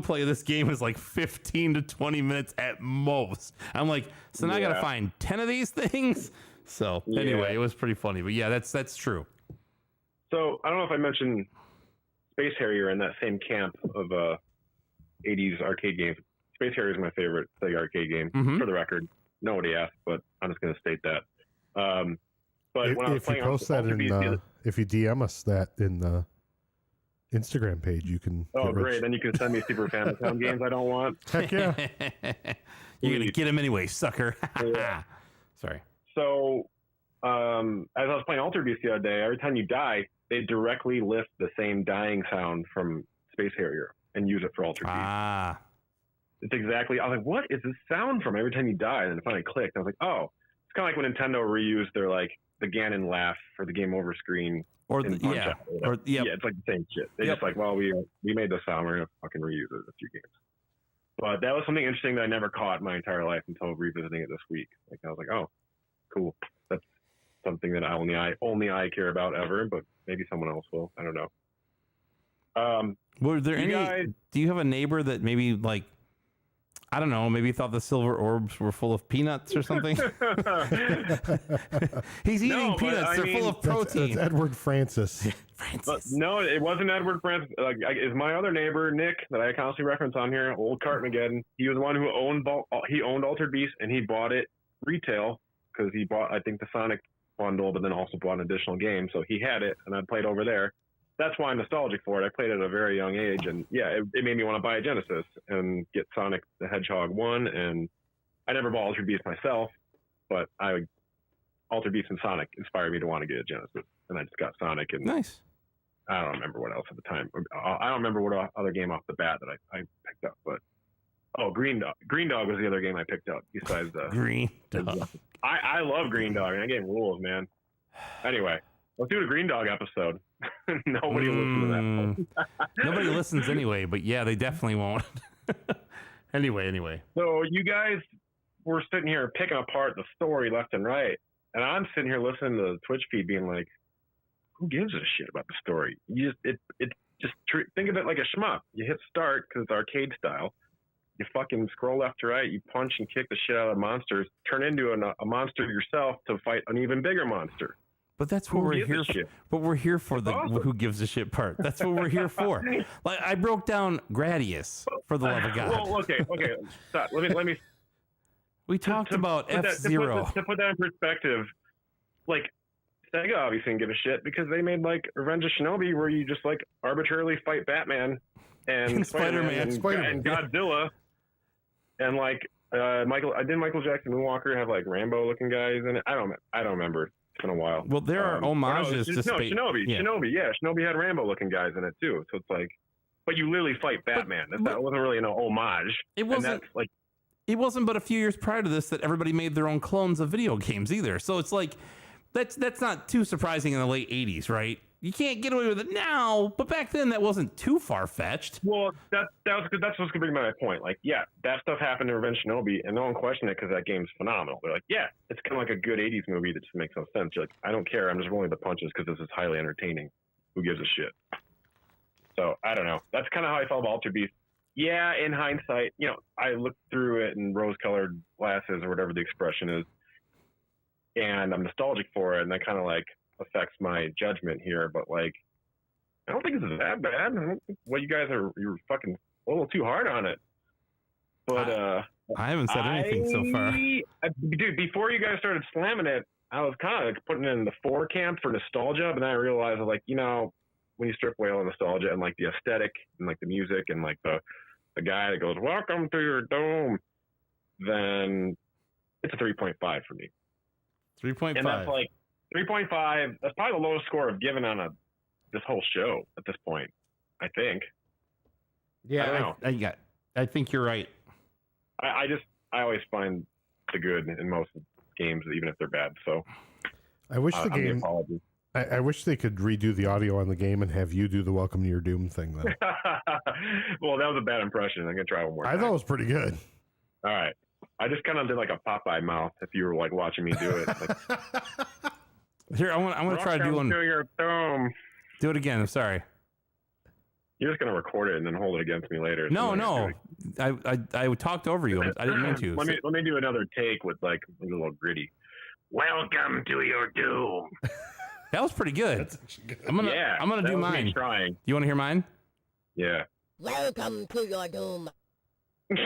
play of this game is like 15 to 20 minutes at most. I'm like, so now I got to find 10 of these things. So anyway, it was pretty funny, but yeah, that's true. So I don't know if I mentioned Space Harrier in that same camp of 80s arcade games. Space Harrier is my favorite Sega arcade game, for the record. Nobody asked, but I'm just going to state that. But when I was if you post that in, if you DM us that in the Instagram page, you can. Oh, great! Then you can send me Super Famicom games I don't want. Heck yeah! You're gonna get them anyway, sucker. Sorry. So, as I was playing Altered Beast the other day, every time you die, they directly lift the same dying sound from Space Harrier and use it for Altered Beast. It's exactly. I was like, "What is this sound from?" Every time you die, and then it finally clicked. I was like, "Oh, it's kind of like when Nintendo reused their the Ganon laugh for the game over screen." It's like the same shit. They just like, well, we made this sound, we're gonna fucking reuse it in a few games. But that was something interesting that I never caught my entire life until revisiting it this week. Like I was like, oh, cool. That's something that only I care about ever, but maybe someone else will. I don't know. Were there any? Do you have a neighbor that maybe like? I don't know, maybe thought the silver orbs were full of peanuts or something. He's eating peanuts. They're full of protein. That's Edward Francis. No, it wasn't Edward Francis. Is my other neighbor, Nick, that I constantly reference on here, old Cartmageddon. He was the one who owned Altered Beast, and he bought it retail because he bought, I think, the Sonic bundle, but then also bought an additional game. So he had it, and I played over there. That's why I'm nostalgic for it. I played it at a very young age, and it made me want to buy a Genesis and get Sonic the Hedgehog 1. And I never bought Altered Beast myself, but Altered Beast and Sonic inspired me to want to get a Genesis, and I just got Sonic. And nice. I don't remember what else at the time. I don't remember what other game off the bat that I picked up, but Green Dog. Green Dog was the other game I picked up besides Green Dog. I love Green Dog, and that game rules, man. Anyway, let's do a Green Dog episode. Nobody listens to that. Nobody listens anyway, but yeah, they definitely won't. Anyway. So you guys were sitting here picking apart the story left and right, and I'm sitting here listening to the Twitch feed being like, who gives a shit about the story? You just think of it like a shmup. You hit start because it's arcade style. You fucking scroll left to right. You punch and kick the shit out of monsters. Turn into a monster yourself to fight an even bigger monster. But that's what we're here for. But we're here for the awesome. Who gives a shit part. That's what we're here for. Like I broke down Gradius for the love of God. Well, okay. Stop. Let me. We talked about F-Zero. To put that in perspective, like Sega obviously didn't give a shit because they made like Revenge of Shinobi, where you just like arbitrarily fight Batman and Spider-Man and Godzilla, and like Michael Jackson Moonwalker have like Rambo looking guys in it. I don't remember. It's been a while. Well, there are homages to Shinobi. Yeah. Shinobi had Rambo-looking guys in it too. So it's like, but you literally fight Batman. That wasn't really an homage. It wasn't like. It wasn't but a few years prior to this that everybody made their own clones of video games either. So it's like, that's not too surprising in the late 80s, right? You can't get away with it now, but back then that wasn't too far-fetched. Well, that's what's going to bring my point. Like, yeah, that stuff happened in Revenge Shinobi, and no one questioned it because that game's phenomenal. They're like, yeah, it's kind of like a good 80s movie that just makes no sense. You're like, I don't care. I'm just rolling the punches because this is highly entertaining. Who gives a shit? So, I don't know. That's kind of how I felt about Altered Beast. Yeah, in hindsight, I looked through it in rose-colored glasses or whatever the expression is, and I'm nostalgic for it, and that kind of like affects my judgment here. But like, I don't think it's that bad. I don't think you guys you're fucking a little too hard on it. But I haven't said anything so far. Dude, before you guys started slamming it, I was kind of like putting it in the 4 camp for nostalgia, but then I realized like, when you strip away all the nostalgia and like the aesthetic and like the music and like the guy that goes, "Welcome to your dome," then it's a 3.5 for me. 3.5. And that's like 3.5. That's probably the lowest score I've given on this whole show at this point, I think. Yeah, I think you're right. I always find the good in most games, even if they're bad. So I wish the game. I wish they could redo the audio on the game and have you do the "Welcome to Your Doom" thing, though. Well, that was a bad impression. I'm gonna try one more time. I thought it was pretty good. All right. I just kind of did like a Popeye mouth if you were like watching me do it. Like, Here, I want to try to do one. To your thumb. Do it again. I'm sorry. You're just gonna record it and then hold it against me later. No. I talked over you. I didn't mean to. Let me do another take with like a little gritty. Welcome to your doom. That was pretty good. That's actually good. I'm gonna do mine. Trying. You want to hear mine? Yeah. Welcome to your doom. That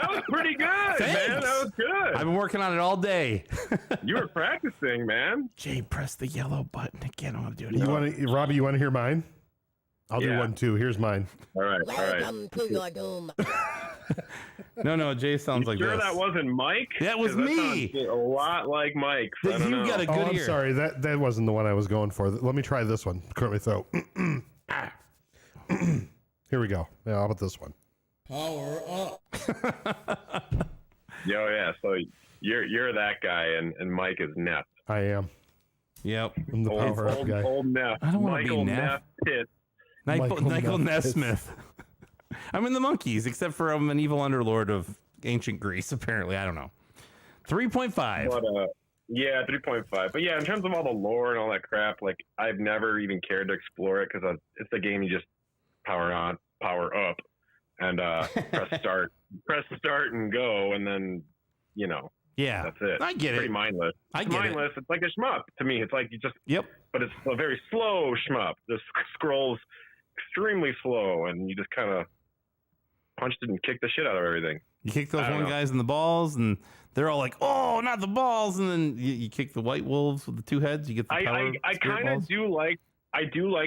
was pretty good, Thanks. man. That was good. I've been working on it all day. You were practicing, man. Jay, press the yellow button again. I want to do it You again. want to, Robbie? You want to hear mine? I'll do one too. Here's mine. All right. Welcome to your doom. No, Jay sounds like Sure, this. that wasn't Mike. That was 'Cause me. Sounds a lot like Mike. That you got a good I'm ear. sorry. That wasn't the one I was going for. Let me try this one. Clear my throat. Here we go. Yeah, how about this one? Power up. Yo, yeah. So you're that guy, and Mike is Neff. I am. Yep. I'm the power up guy. Old Neff. I don't wanna be Michael Neff. Pitt. Michael Neff. Nesmith. I'm in the monkeys, except for I'm an evil underlord of ancient Greece, apparently. I don't know. 3.5. But, yeah, 3.5. But yeah, in terms of all the lore and all that crap, like I've never even cared to explore it because it's a game you just power on, power up, and press start and go, and then Yeah. that's it. I get Pretty it. mindless. I It's get it. mindless. It's like a shmup to me. It's like you just, Yep. but it's a very slow shmup. The scrolls extremely slow, and you just kind of punched it and kicked the shit out of everything. You kick those I don't one know. guys in the balls, and they're all like, "Oh, not the balls!" And then you kick the white wolves with the two heads. You get the power. I kind of do like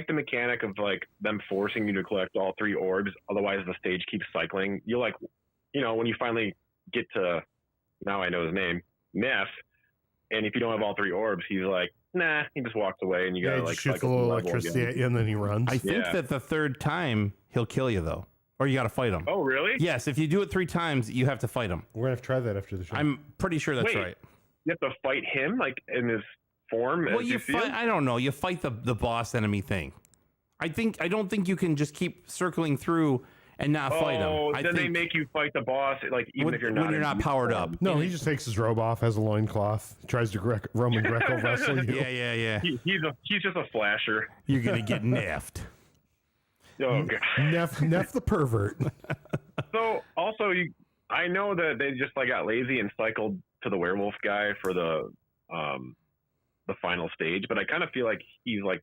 the mechanic of like them forcing you to collect all three orbs. Otherwise, the stage keeps cycling. You like, when you finally get to, now I know his name, Neff, and if you don't have all three orbs, he's like, nah, he just walks away, and you gotta He like shoots a cycle little the level electricity again. at you, and then he runs. I think Yeah. that the third time he'll kill you though, or you got to fight him. Oh, really? Yes, if you do it 3 times, you have to fight him. We're gonna have to try that after the show. I'm pretty sure that's Wait. right. You have to fight him like in his form. Well, as you see fight. him? I don't know. You fight the boss enemy thing. I don't think you can just keep circling through and not fight him. Oh, I then they think make you fight the boss, like even if you're not when you're not powered up. no, he just takes his robe off, has a loincloth, tries to Roman Greco wrestle you. Yeah. He's just a flasher. You're gonna get neffed. Oh god. Neff the pervert. So also, I know that they just like got lazy and cycled to the werewolf guy for the final stage, but I kind of feel like he's like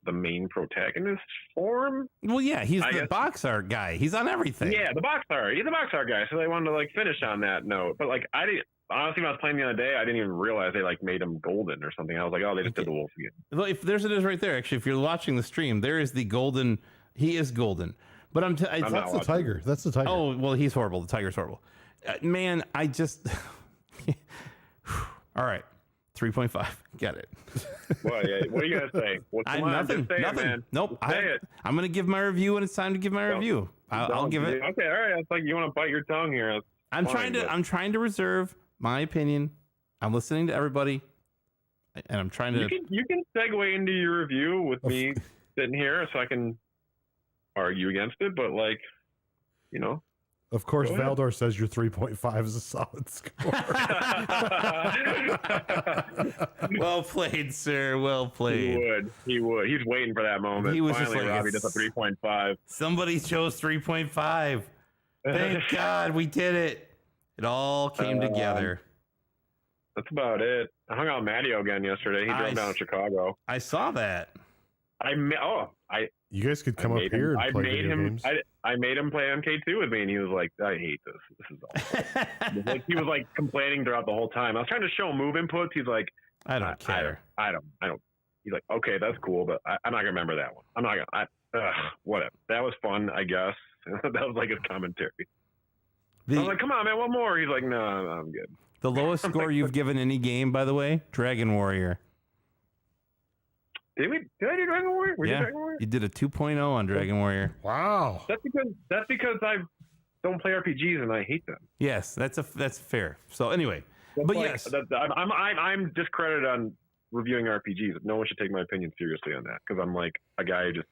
the main protagonist form. Well, yeah, he's I the guess- box art guy. He's on everything. Yeah, the box art. He's the box art guy. So they wanted to like finish on that note, but like I didn't. Honestly, when I was playing the other day, I didn't even realize they like made him golden or something. I was like, oh, they just did the wolf again. Well, if it is right there. Actually, if you're watching the stream, there is the golden. He is golden. But I'm not That's the watching. tiger. That's the tiger. Oh well, he's horrible. The tiger's horrible. Man, I just. All right, 3.5. Get it. Well, yeah. What are you gonna say? Well, come on, Nothing. just say Nothing. it, man. Nope. Just say it. I'm gonna give my review when it's time to give my review. I'll give it. Okay, all right. It's like you want to bite your tongue here. That's I'm fine, but- I'm trying to reserve my opinion. I'm listening to everybody, and I'm trying to. You can segue into your review with me sitting here, so I can argue against it. But like, Of course, Go ahead. Valdor says your 3.5 is a solid score. Well played, sir. Well played. He would. He's waiting for that moment. He was just Finally, like, Robbie does a 3.5. Somebody chose 3.5. Thank God we did it. It all came together. That's about it. I hung out with Matteo again yesterday. He drove down to Chicago. I saw that. You guys could come up made here him, and play video games. I made him play MK2 with me, and he was like, I hate this. This is awful. He was like complaining throughout the whole time. I was trying to show him move inputs. He's like, I don't care. I don't. He's like, okay, that's cool, but I'm not gonna remember that one. I'm not gonna. Whatever. That was fun, I guess. That was like his commentary. I was like, come on, man, one more. He's like, no, I'm good. The lowest score you've given any game, by the way, Dragon Warrior. Did I do Dragon Warrior? We did Yeah, Dragon Warrior? you did a 2.0 on Dragon Warrior. Wow. That's because I don't play RPGs and I hate them. Yes, that's fair. So anyway, That's but like- yes, I'm discredited on reviewing RPGs. No one should take my opinion seriously on that because I'm like a guy who just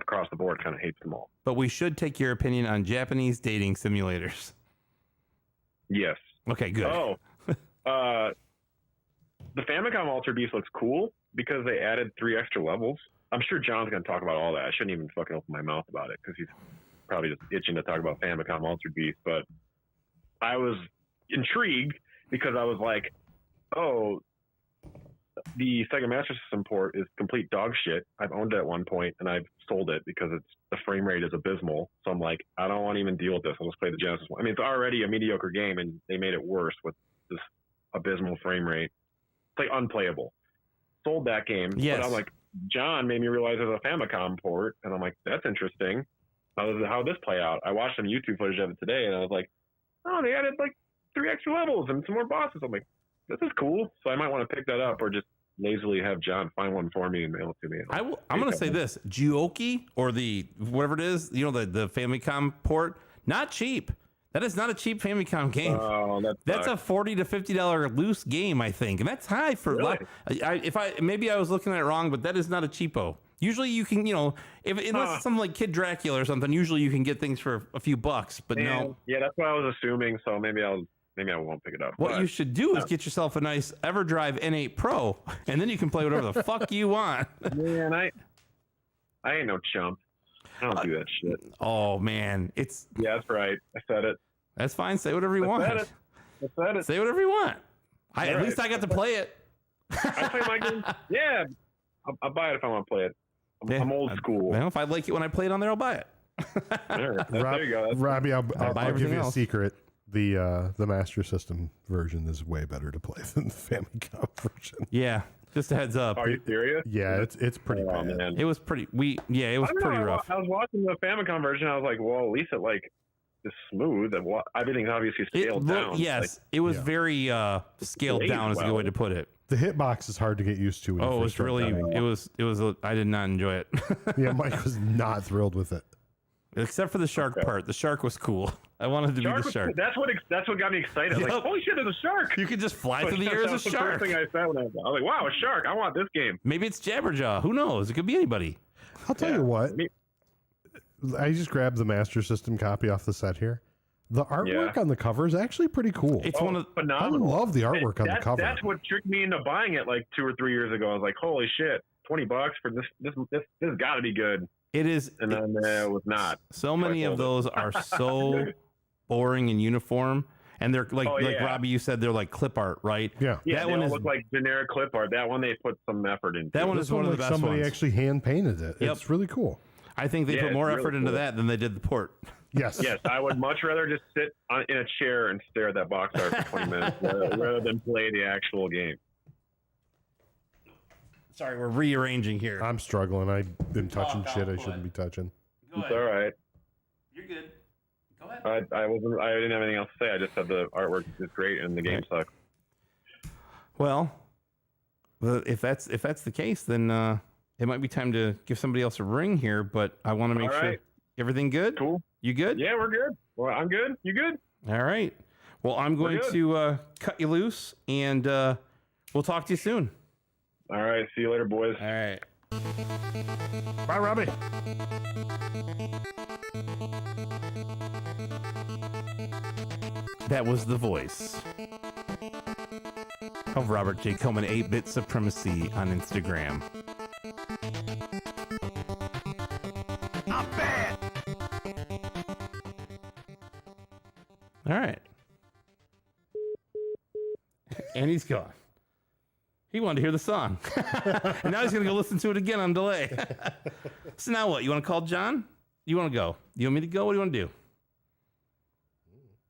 across the board kind of hates them all. But we should take your opinion on Japanese dating simulators. Yes. Okay, good. Oh, the Famicom Altered Beast looks cool because they added 3 extra levels. I'm sure John's going to talk about all that. I shouldn't even fucking open my mouth about it because he's probably just itching to talk about Famicom Altered Beast. But I was intrigued because I was like, oh, the Sega Master System port is complete dog shit. I've owned it at one point and I've sold it because the frame rate is abysmal. So I'm like, I don't want to even deal with this. I'll just play the Genesis one. I mean, it's already a mediocre game and they made it worse with this abysmal frame rate. It's like unplayable. Sold that game. Yes. But I'm like, John made me realize there's a Famicom port. And I'm like, that's interesting. How would this play out? I watched some YouTube footage of it today and I was like, oh, they added like 3 extra levels and some more bosses. I'm like, this is cool. So I might want to pick that up or just lazily have John find one for me and mail it to me. I'm going to say this. Juoki, or the whatever it is, the Famicom port, not cheap. That is not a cheap Famicom game. Oh, that's a $40 to $50 loose game, I think. And that's high for really? maybe I was looking at it wrong, but that is not a cheapo. Usually you can, unless it's something like Kid Dracula or something, usually you can get things for a few bucks, but no. Yeah, that's what I was assuming. So maybe I won't pick it up. What you should do is get yourself a nice EverDrive N8 Pro, and then you can play whatever the fuck you want. Man, I ain't no chump. I don't do that shit. Oh man, yeah, that's right. I said it. That's fine. Say whatever you want. I said it. Say whatever you want. At least I got to play it. I play my game. Yeah, I'll buy it if I want to play it. I'm old school. Well, if I like it when I play it on there, I'll buy it. There you go. Robbie, I'll give you a else. secret. The Master System version is way better to play than the Famicom version. Yeah, just a heads up. Are you serious? Yeah, it's pretty bad. Man. It was pretty. It was pretty rough. I was watching the Famicom version. I was like, well, at least it is smooth and everything's obviously scaled down. Yes, it was very scaled down. Is a good way to put it. The hitbox is hard to get used to. Oh, it was really. It was. I did not enjoy it. Yeah, Mike was not thrilled with it. Except for the shark part. The shark was cool. I wanted to be the shark. That's what got me excited. I was like, holy shit, there's a shark. You could just fly through the air as a shark. That's the first thing I said when I was like, wow, a shark. I want this game. Maybe it's Jabberjaw. Who knows? It could be anybody. I'll tell you what. I just grabbed the Master System copy off the set here. The artwork on the cover is actually pretty cool. It's one of phenomenal. I love the artwork on the cover. That's what tricked me into buying it like 2 or 3 years ago. I was like, holy shit, $20 for this has got to be good. It is, and then it was not. So many of those are so boring and uniform, and they're like Robbie, you said they're like clip art, right? Yeah, that one look like generic clip art. That one they put some effort into. That one is one of the best somebody ones. Actually hand painted it. Yep. It's really cool. I think they put more effort into that than they did the port. Yes. Yes, I would much rather just sit in a chair and stare at that box art for 20 minutes rather than play the actual game. Sorry, we're rearranging here. I'm struggling. I've been touching shit I shouldn't be touching. It's all right. You're good. Go ahead. I didn't have anything else to say. I just said the artwork is great and the game sucks. Well, if that's the case, then it might be time to give somebody else a ring here. But I want to make sure everything good. Cool. You good? Yeah, we're good. Well, I'm good. You good? All right. Well, I'm going to cut you loose, and we'll talk to you soon. All right. See you later, boys. All right. Bye, Robbie. That was the voice of Robert J. Coleman, 8-Bit Supremacy on Instagram. I'm bad. All right. And he's gone. He wanted to hear the song. And now he's going to go listen to it again on delay. So now what? You want to call John? You want to go? You want me to go? What do you want to do?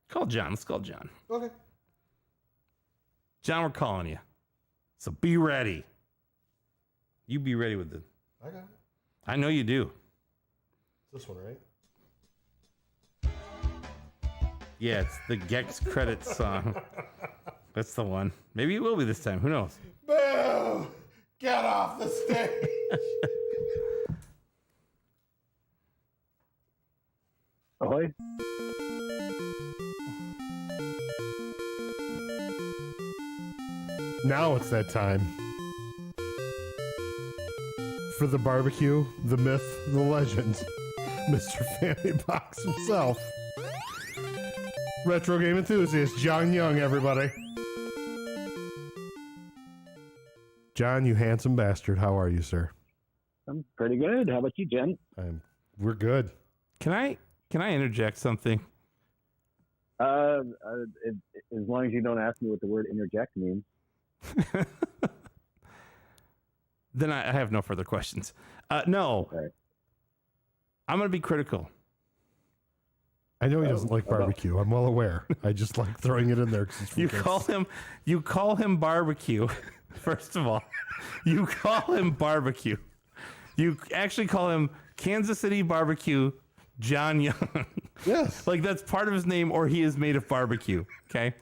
Call John. Let's call John. Okay. John, we're calling you. So be ready. You be ready with it. I got it. I know you do. It's this one, right? Yeah, it's the Gex credits song. That's the one. Maybe it will be this time. Who knows? Boo! Get off the stage! Ahoy. Now it's that time. for the barbecue, the myth, the legend, Mr. Family Box himself. Retro game enthusiast, John Young, everybody. John, you handsome bastard. How are you, sir? I'm pretty good. How about you, Jen? We're good. Can I interject something? As long as you don't ask me what the word interject means. Then I have no further questions. No. Okay. I'm going to be critical. I know he doesn't like barbecue. I'm well aware. I just like throwing it in there. 'Cause it's You call him barbecue. First of all, you call him barbecue. You actually call him Kansas City Barbecue John Young. Yes. Like that's part of his name, or he is made of barbecue. Okay.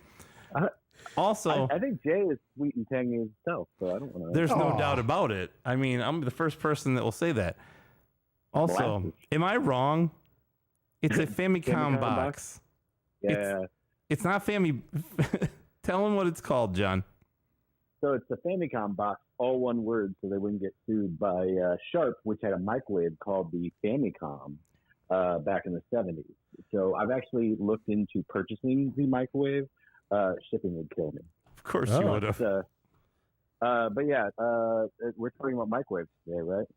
Also, I think Jay is sweet and tangy himself, so I don't want to. there's no doubt about it. I mean, I'm the first person that will say that. Also, Molasses. am I wrong? It's a Famicom box. Yeah. It's not Fami. Tell him what it's called, John. So it's the Famicom box, all one word, so they wouldn't get sued by Sharp, which had a microwave called the Famicom back in the 70s. So I've actually looked into purchasing the microwave. Shipping would kill me. Of course you would have. But yeah, we're talking about microwaves today, right?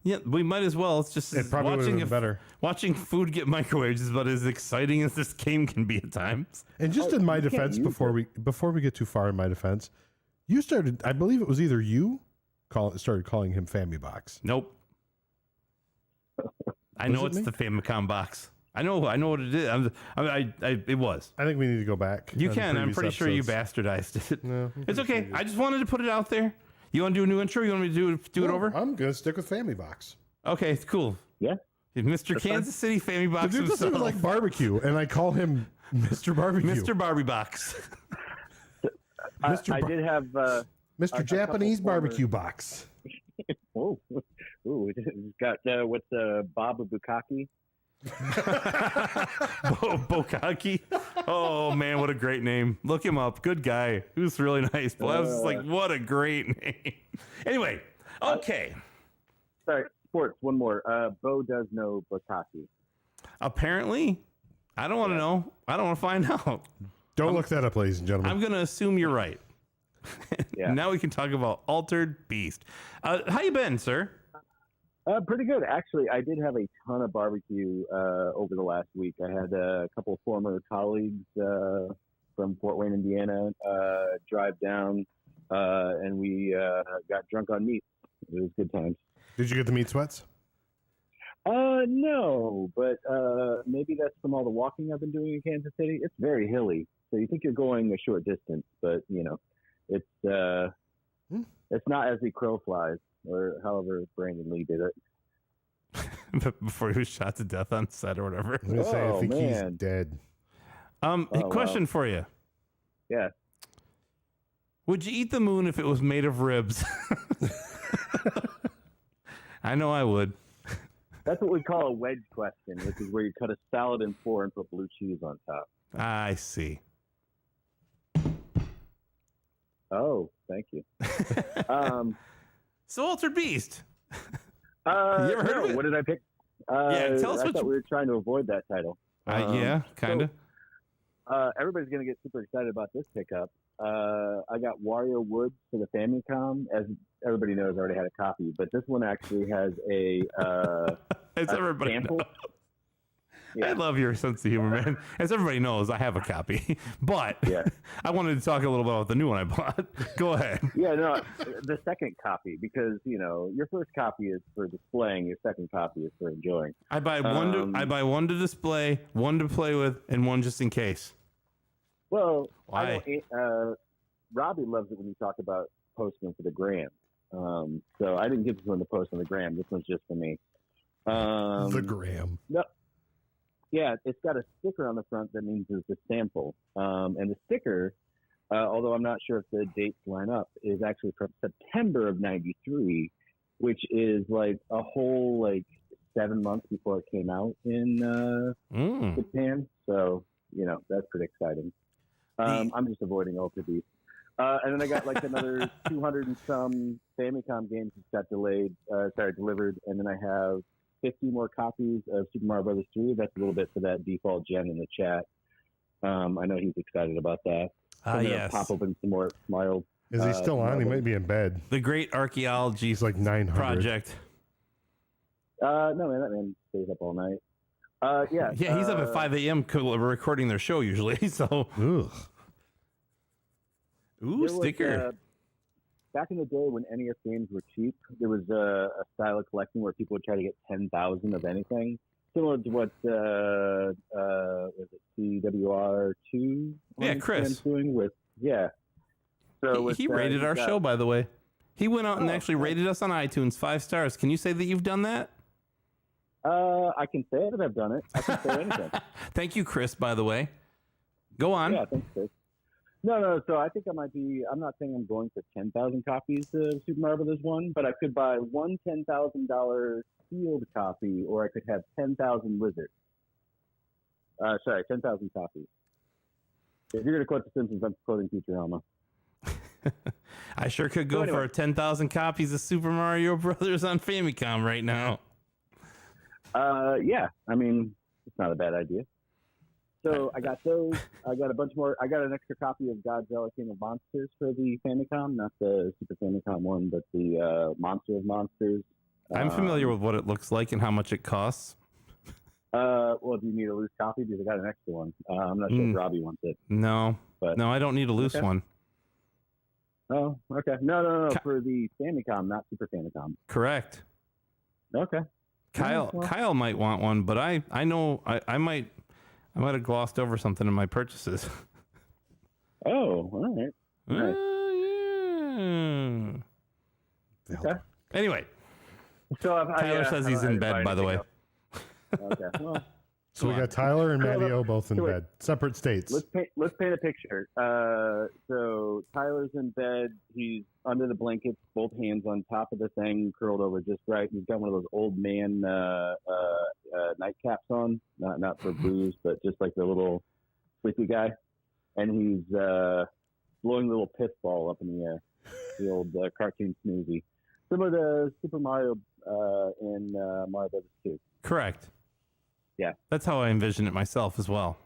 Yeah, we might as well. It's just It probably would have been better. Watching food get microwaved is about as exciting as this game can be at times. And just in my you can't defense, use before we get too far in my defense, you started. I believe it was either you started calling him Family Box. Nope. I know it it's me? the Famicom box. I know what it is. It was. I think we need to go back. You on can. I'm previous pretty sure you episodes. bastardized it. No, It's okay. I just wanted to put it out there. You want to do a new intro? You want me to do it No, over? I'm gonna stick with Family Box. Okay, cool. Yeah. Mr. Kansas City Family The Box dude doesn't himself. even like barbecue, and I call him Mr. Barbecue. Mr. Barbie Box. I did have. Mr. a Japanese couple former- Barbecue Box. Ooh, it's got what's Bob Bukaki. Bokaki. Oh man, what a great name. Look him up. Good guy. He was really nice. But I was just like, what a great name. Anyway, okay. Sorry, sports. One more. Bo does know Bukaki. Apparently, I don't want to know. I don't want to find out. Don't look that up, ladies and gentlemen. I'm going to assume you're right. Yeah. Now we can talk about Altered Beast. How you been, sir? Pretty good, actually. I did have a ton of barbecue over the last week. I had a couple of former colleagues from Fort Wayne, Indiana, drive down, and we got drunk on meat. It was good times. Did you get the meat sweats? No, but maybe that's from all the walking I've been doing in Kansas City. It's very hilly, so you think you're going a short distance, but it's not as the crow flies, or however Brandon Lee did it. Before he was shot to death on set or whatever. I'm gonna say I think he's man. dead. Question for you. Yeah. Would you eat the moon if it was made of ribs? I know I would. That's what we call a wedge question, which is where you cut a salad in four and put blue cheese on top. I see. Oh, thank you. So Altered Beast. You ever heard of it? What did I pick? Yeah, tell us I what thought you- we were trying to avoid that title. Yeah, kind of. Everybody's going to get super excited about this pickup. I got Wario Woods for the Famicom. As everybody knows, I already had a copy, but this one actually has a As everybody sample. knows. Yeah. I love your sense of humor, man. As everybody knows, I have a copy. But Yeah. I wanted to talk a little bit about the new one I bought. Go ahead. Yeah, no, the second copy, because your first copy is for displaying, your second copy is for enjoying. I buy one to display, one to play with, and one just in case. Well, Why? Robbie loves it when you talk about posting for the gram. So I didn't get this one to post on the gram. This one's just for me. The gram. No, yeah, it's got a sticker on the front that means it's a sample. And the sticker, although I'm not sure if the dates line up, is actually from September of '93, which is like a whole 7 months before it came out in Japan. So that's pretty exciting. I'm just avoiding Ultra Beast. And then I got like another 200 and some Famicom games that got delivered. And then I have 50 more copies of Super Mario Brothers 3. That's a little bit for that default gen in the chat. I know he's excited about that. I'm gonna Yes. pop open some more Mario. Is he still on? He Mario might be in bed. The Great Archaeology He's like 900. Project. No, man, that man stays up all night. Yeah. Yeah, he's up at 5 a.m. recording their show usually. So, Ugh. ooh, sticker. Back in the day when NES games were cheap, there was a style of collecting where people would try to get 10,000 of anything, similar to what was it CWR2? Yeah, Chris doing with So he rated our show, by the way. He went out and actually rated us on iTunes 5 stars. Can you say that you've done that? I can say that I've done it. I can say anything. Thank you, Chris, by the way. Go on. Yeah, thanks, Chris. No. So I think I might be. I'm not saying I'm going for 10,000 copies of Super Mario Brothers 1, but I could buy one $10,000 sealed copy, or I could have 10,000 lizards. 10,000 copies. If you're going to quote The Simpsons, I'm quoting Futurama. I sure could go for 10,000 copies of Super Mario Brothers on Famicom right now. Yeah. I mean, it's not a bad idea. So I got those. I got a bunch more. I got an extra copy of Godzilla King of Monsters for the Famicom, not the Super Famicom one, but the Monster of Monsters. I'm familiar with what it looks like and how much it costs. Well, do you need a loose copy? Because I got an extra one. I'm not sure if Robbie wants it. No, but no, I don't need a loose one. Oh, okay. No. For the Famicom, not Super Famicom. Correct. Okay. Kyle might want one, but I know I might have glossed over something in my purchases. Oh, all right. Nice. Yeah. Okay. Anyway, so Tyler says he's in bed, by the way. Okay. Well, So we got Tyler and Matteo both in bed, separate states. let's paint a picture. So Tyler's in bed. He's under the blankets, both hands on top of the thing, curled over just right. He's got one of those old man nightcaps on, not for booze, but just like the little sleepy guy. And he's blowing a little piss ball up in the air, the old cartoon snoozy, similar to Super Mario in Mario Brothers 2. Correct. Yeah. That's how I envision it myself as well.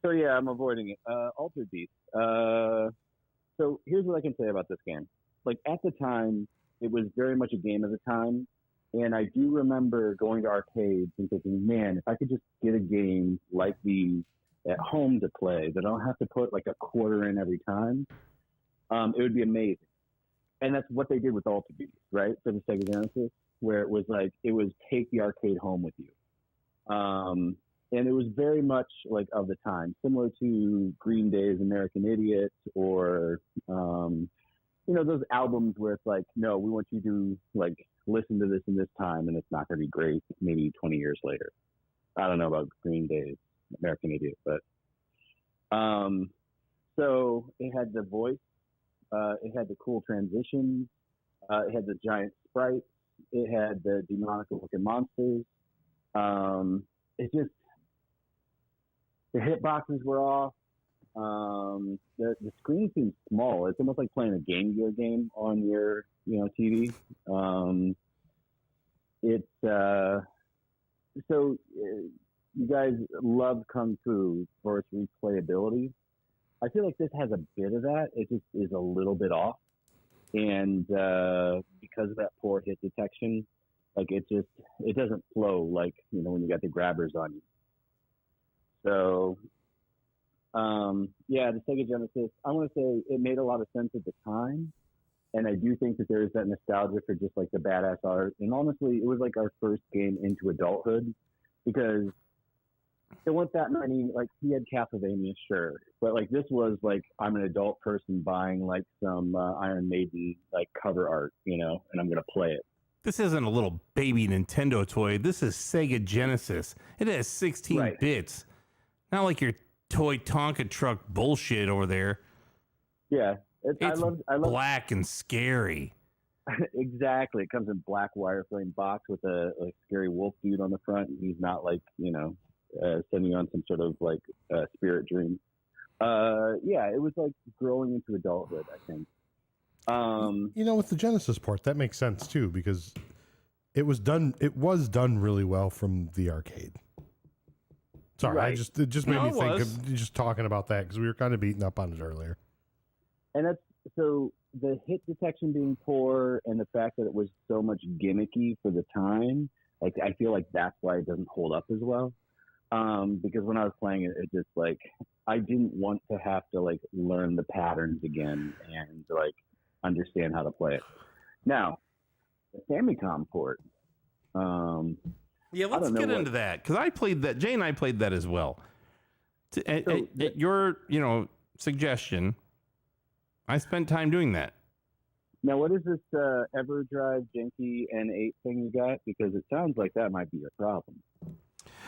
So yeah, I'm avoiding it. Altered Beast. So here's what I can say about this game. Like at the time, it was very much a game of the time, and I do remember going to arcades and thinking, man, if I could just get a game like these at home to play, that I don't have to put like a quarter in every time, it would be amazing. And that's what they did with Altered Beast, right? For the Sega Genesis, where it was like it was take the arcade home with you. And it was very much like of the time, similar to Green Day's American Idiot or, those albums where it's like, no, we want you to like listen to this in this time and it's not going to be great maybe 20 years later. I don't know about Green Day's American Idiot, but, so it had the voice, it had the cool transitions, it had the giant sprites, it had the demonical looking monsters. It just, the hitboxes were off. The screen seems small. It's almost like playing a Game Gear game on your, TV. So you guys love Kung Fu for its replayability. I feel like this has a bit of that. It just is a little bit off. And because of that poor hit detection, like it doesn't flow like, when you got the grabbers on you. So, the Sega Genesis, I want to say it made a lot of sense at the time. And I do think that there is that nostalgia for just like the badass art. And honestly, it was like our first game into adulthood because there weren't that many, like he had Castlevania, sure. But like this was like, I'm an adult person buying like some Iron Maiden like cover art, and I'm going to play it. This isn't a little baby Nintendo toy. This is Sega Genesis. It has 16 bits. Not like your toy Tonka truck bullshit over there. Yeah. I love black and scary. Exactly. It comes in black wireframe box with a scary wolf dude on the front. He's not like, sending you on some sort of like spirit dream. Yeah, it was like growing into adulthood, I think. With the Genesis port, that makes sense too, because it was done really well from the arcade. Sorry, Right. it just made me think was. of just talking about that because we were kind of beating up on it earlier. And that's so the hit detection being poor and the fact that it was so much gimmicky for the time, like I feel like that's why it doesn't hold up as well. Because when I was playing it, it just like I didn't want to have to like learn the patterns again and like understand how to play it. Now, the Famicom port. Yeah, let's get into that because I played that. Jay and I played that as well. At your suggestion, I spent time doing that. Now, what is this EverDrive Janky N8 thing you got? Because it sounds like that might be your problem.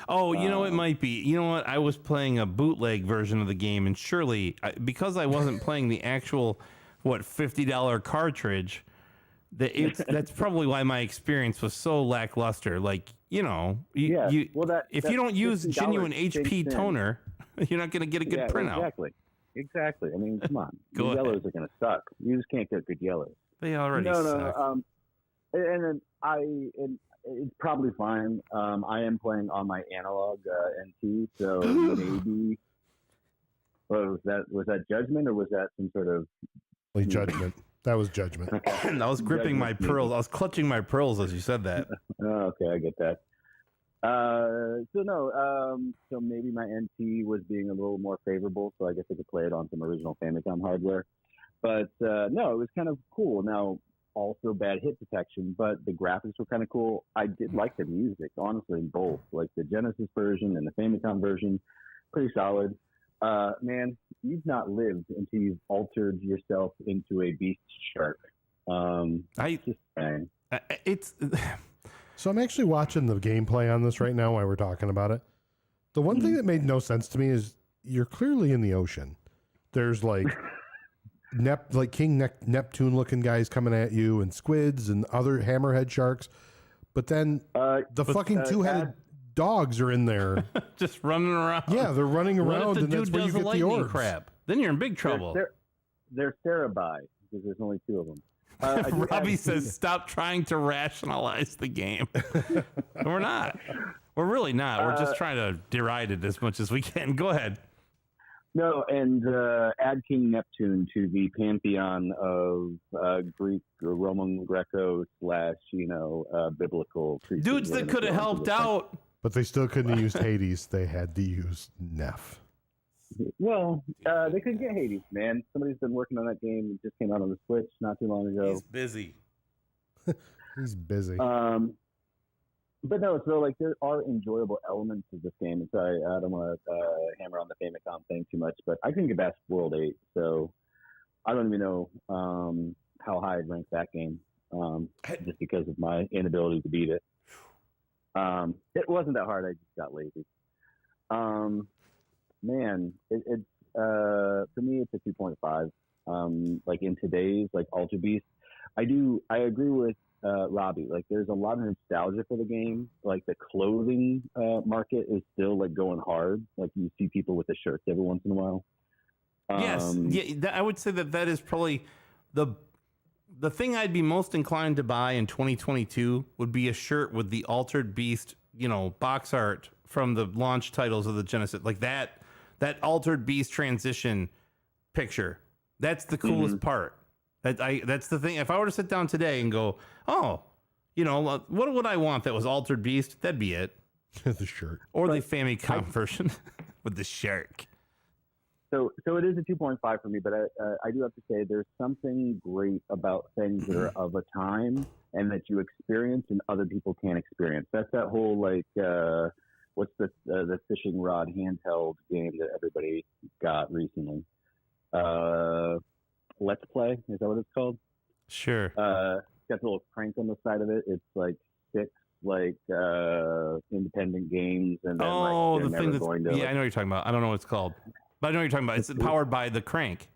Oh, it might be. You know what? I was playing a bootleg version of the game, and surely, because I wasn't playing the actual, $50 cartridge, that's probably why my experience was so lackluster. Like, if you don't use genuine HP toner, you're not going to get a good printout. Exactly. I mean, come on. Go the ahead. yellows are going to suck. You just can't get good yellows. They already suck. And then it's probably fine. I am playing on my analog NT, so maybe. Was that Judgment or was that some sort of Judgment? That was Judgment. I was gripping my pearls. I was clutching my pearls as you said that. Okay, I get that. So maybe my NT was being a little more favorable, so I guess I could play it on some original Famicom hardware. But no, it was kind of cool. Now, also bad hit detection, but the graphics were kind of cool. I did like the music, honestly, both. Like the Genesis version and the Famicom version, pretty solid. Man, you've not lived until you've altered yourself into a beast shark. So I'm actually watching the gameplay on this right now while we're talking about it. The one thing that made no sense to me is you're clearly in the ocean. There's like King Neptune looking guys coming at you and squids and other hammerhead sharks. But then fucking two-headed dogs are in there. Just running around. Yeah, they're running around and that's where you get the orbs. Crap. Then you're in big trouble. They're Cerebi because there's only two of them. Robbie says, stop trying to rationalize the game. We're not. We're really not. We're just trying to deride it as much as we can. Go ahead. No, and add King Neptune to the pantheon of Greek or Roman Greco / biblical creatures. Dudes that could have helped out. But they still couldn't have used Hades. They had to use Neph. Well, they could get Hades, man. Somebody's been working on that game. It just came out on the Switch not too long ago. He's busy. He's busy. But no, so like there are enjoyable elements of this game. Sorry, I don't want to hammer on the Famicom thing too much, but I couldn't get past World 8, so I don't even know how high I'd rank that game, just because of my inability to beat it. It wasn't that hard. I just got lazy. Man, it's for me it's a 2.5. Like in today's like Ultra Beast, I agree with Robbie. Like there's a lot of nostalgia for the game. Like the clothing market is still like going hard. Like you see people with the shirts every once in a while. Yes, I would say that is probably the thing I'd be most inclined to buy in 2022 would be a shirt with the Altered Beast, box art from the launch titles of the Genesis, like that Altered Beast transition picture. That's the coolest part. That's the thing. If I were to sit down today and go, what would I want that was Altered Beast? That'd be it. The shirt. Or the Famicom version with the shark. So it is a 2.5 for me, but I do have to say there's something great about things that are of a time and that you experience and other people can't experience. That's that whole like what's the fishing rod handheld game that everybody got recently? Let's Play, is that what it's called? Sure. It's got the little crank on the side of it. It's like 6 independent games, and then the thing that's I know what you're talking about. I don't know what it's called, but I know what you're talking about. It's powered by the crank.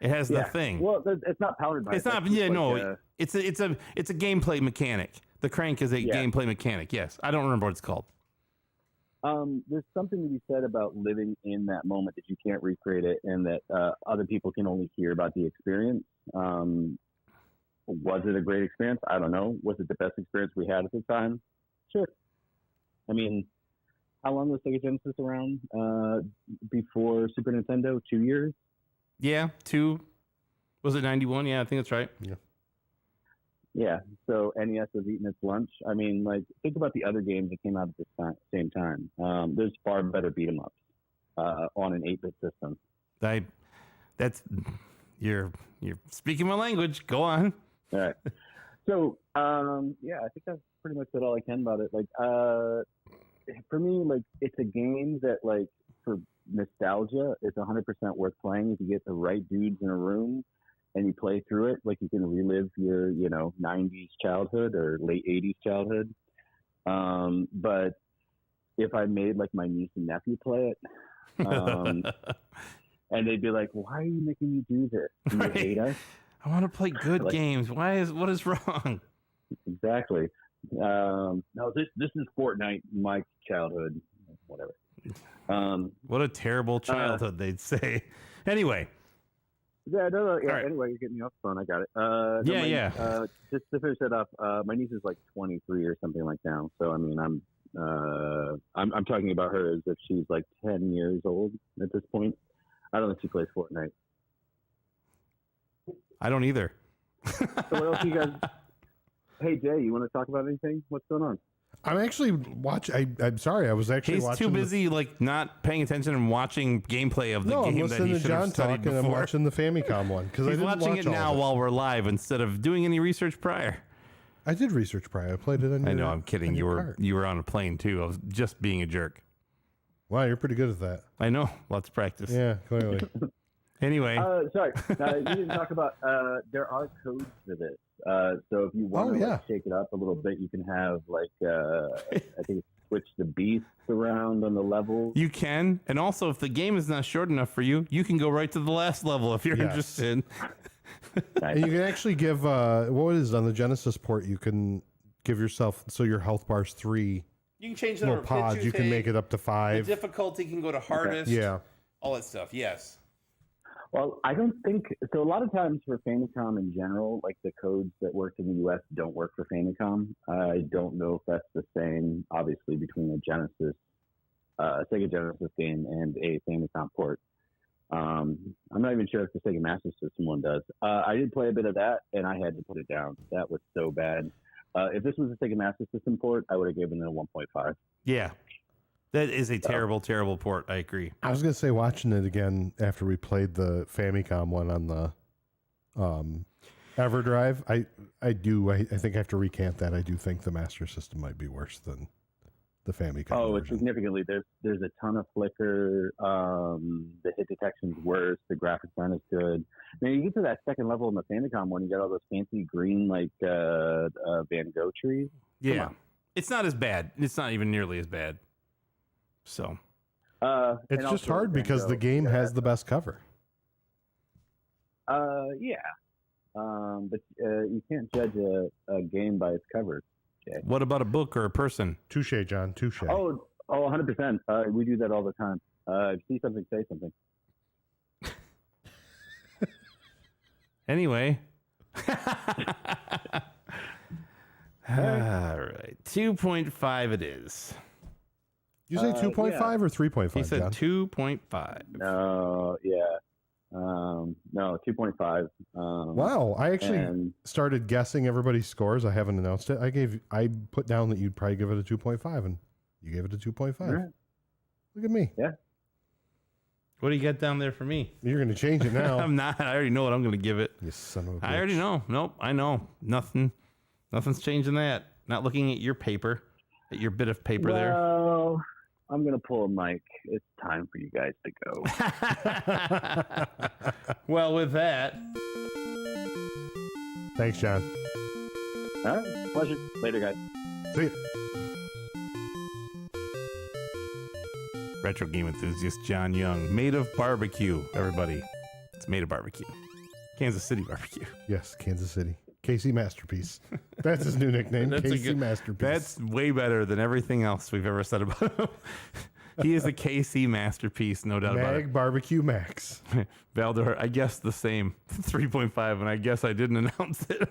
It has the thing. Well, it's not powered by. It's not. Yeah, no. It's a gameplay mechanic. The crank is a gameplay mechanic. Yes, I don't remember what it's called. There's something to be said about living in that moment that you can't recreate it, and that other people can only hear about the experience. Was it a great experience? I don't know. Was it the best experience we had at the time? Sure. I mean, how long was Sega Genesis around before Super Nintendo? 2 years? Yeah, 2. Was it 91? Yeah, I think that's right. Yeah. Yeah. So NES was eating its lunch. I mean, like, think about the other games that came out at the same time. There's far better beat 'em ups on an 8-bit system. You're speaking my language. Go on. All right. So, yeah, I think that's pretty much all I can about it. Like, for me, like, it's a game that, like, for nostalgia, it's 100% worth playing if you get the right dudes in a room and you play through it. Like, you can relive your, 90s childhood or late 80s childhood. But if I made, like, my niece and nephew play it, and they'd be like, "Why are you making me do this? Do you hate us?" I want to play good games. What is wrong? Exactly. No, this is Fortnite, my childhood, whatever. What a terrible childhood, they'd say. Anyway. Yeah, no, yeah. Right. Anyway, you're getting me off the phone. I got it. Yeah. Just to finish that up, my niece is like 23 or something like now. So I mean, I'm talking about her as if she's like 10 years old at this point. I don't think she plays Fortnite. I don't either. So what else you guys? Hey Jay, you want to talk about anything? What's going on? I'm actually watching. I'm sorry, I was actually He's watching. too busy, like, not paying attention and watching gameplay of the I'm game that listening he to should John have studied talk, and I'm before. watching the Famicom one because I He's didn't watching watch it all now of it. while we're live instead of doing any research prior. I did research prior. I played it on. I know, I'm kidding. You were on a plane too. I was just being a jerk. Wow, you're pretty good at that. I know. Lots of practice. Yeah, clearly. Anyway. Sorry, you didn't talk about. There are codes for this. So if you want to shake it up a little bit, you can have like I think switch the beasts around on the level. You can, and also if the game is not short enough for you, you can go right to the last level if you're interested. And you can actually give what is on the Genesis port. You can give yourself your health bar's 3. You can change the little pods. You can make it up to 5. The difficulty can go to hardest. Yeah, all that stuff. Yes. Well, I don't think so. A lot of times for Famicom in general, like the codes that work in the U.S. don't work for Famicom. I don't know if that's the same, obviously, between a Genesis, Sega Genesis game and a Famicom port. I'm not even sure if the Sega Master System one does. I did play a bit of that, and I had to put it down. That was so bad. If this was a Sega Master System port, I would have given it a 1.5. Yeah. That is a terrible, terrible port. I agree. I was gonna say watching it again after we played the Famicom one on the EverDrive. I think I have to recant that. I do think the Master System might be worse than the Famicom. Oh, version. it's significantly. There's a ton of flicker. The hit detection's worse. The graphics aren't as good. Now you get to that second level in the Famicom one, you got all those fancy green Van Gogh trees. Yeah, it's not as bad. It's not even nearly as bad. So it's just hard because the game has the best cover. Yeah. But you can't judge a game by its cover. Okay. What about a book or a person? Touche, John. Touche. Oh, 100%. We do that all the time. If you see something, say something. Anyway. All right. 2.5 it is. You say 2.5 or 3.5? He said John? 2.5. No, yeah. No, 2.5. Wow, I actually started guessing everybody's scores. I haven't announced it. I put down that you'd probably give it a 2.5, and you gave it a 2.5. Right. Look at me. Yeah. What do you got down there for me? You're going to change it now. I'm not. I already know what I'm going to give it. You son of a bitch. I already know. Nope, I know. Nothing's changing that. Not looking at your paper, at your bit of paper there. Well, I'm going to pull a mic. It's time for you guys to go. Well, with that. Thanks, John. All right. Pleasure. Later, guys. See ya. Retro game enthusiast John Young. Made of barbecue, everybody. It's made of barbecue. Kansas City barbecue. Yes, Kansas City. KC Masterpiece. That's his new nickname, That's a Casey good- Masterpiece. That's way better than everything else we've ever said about him. He is a KC masterpiece, no doubt about it. Mag Barbecue Max. Valdor, I guess the same, 3.5, and I guess I didn't announce it.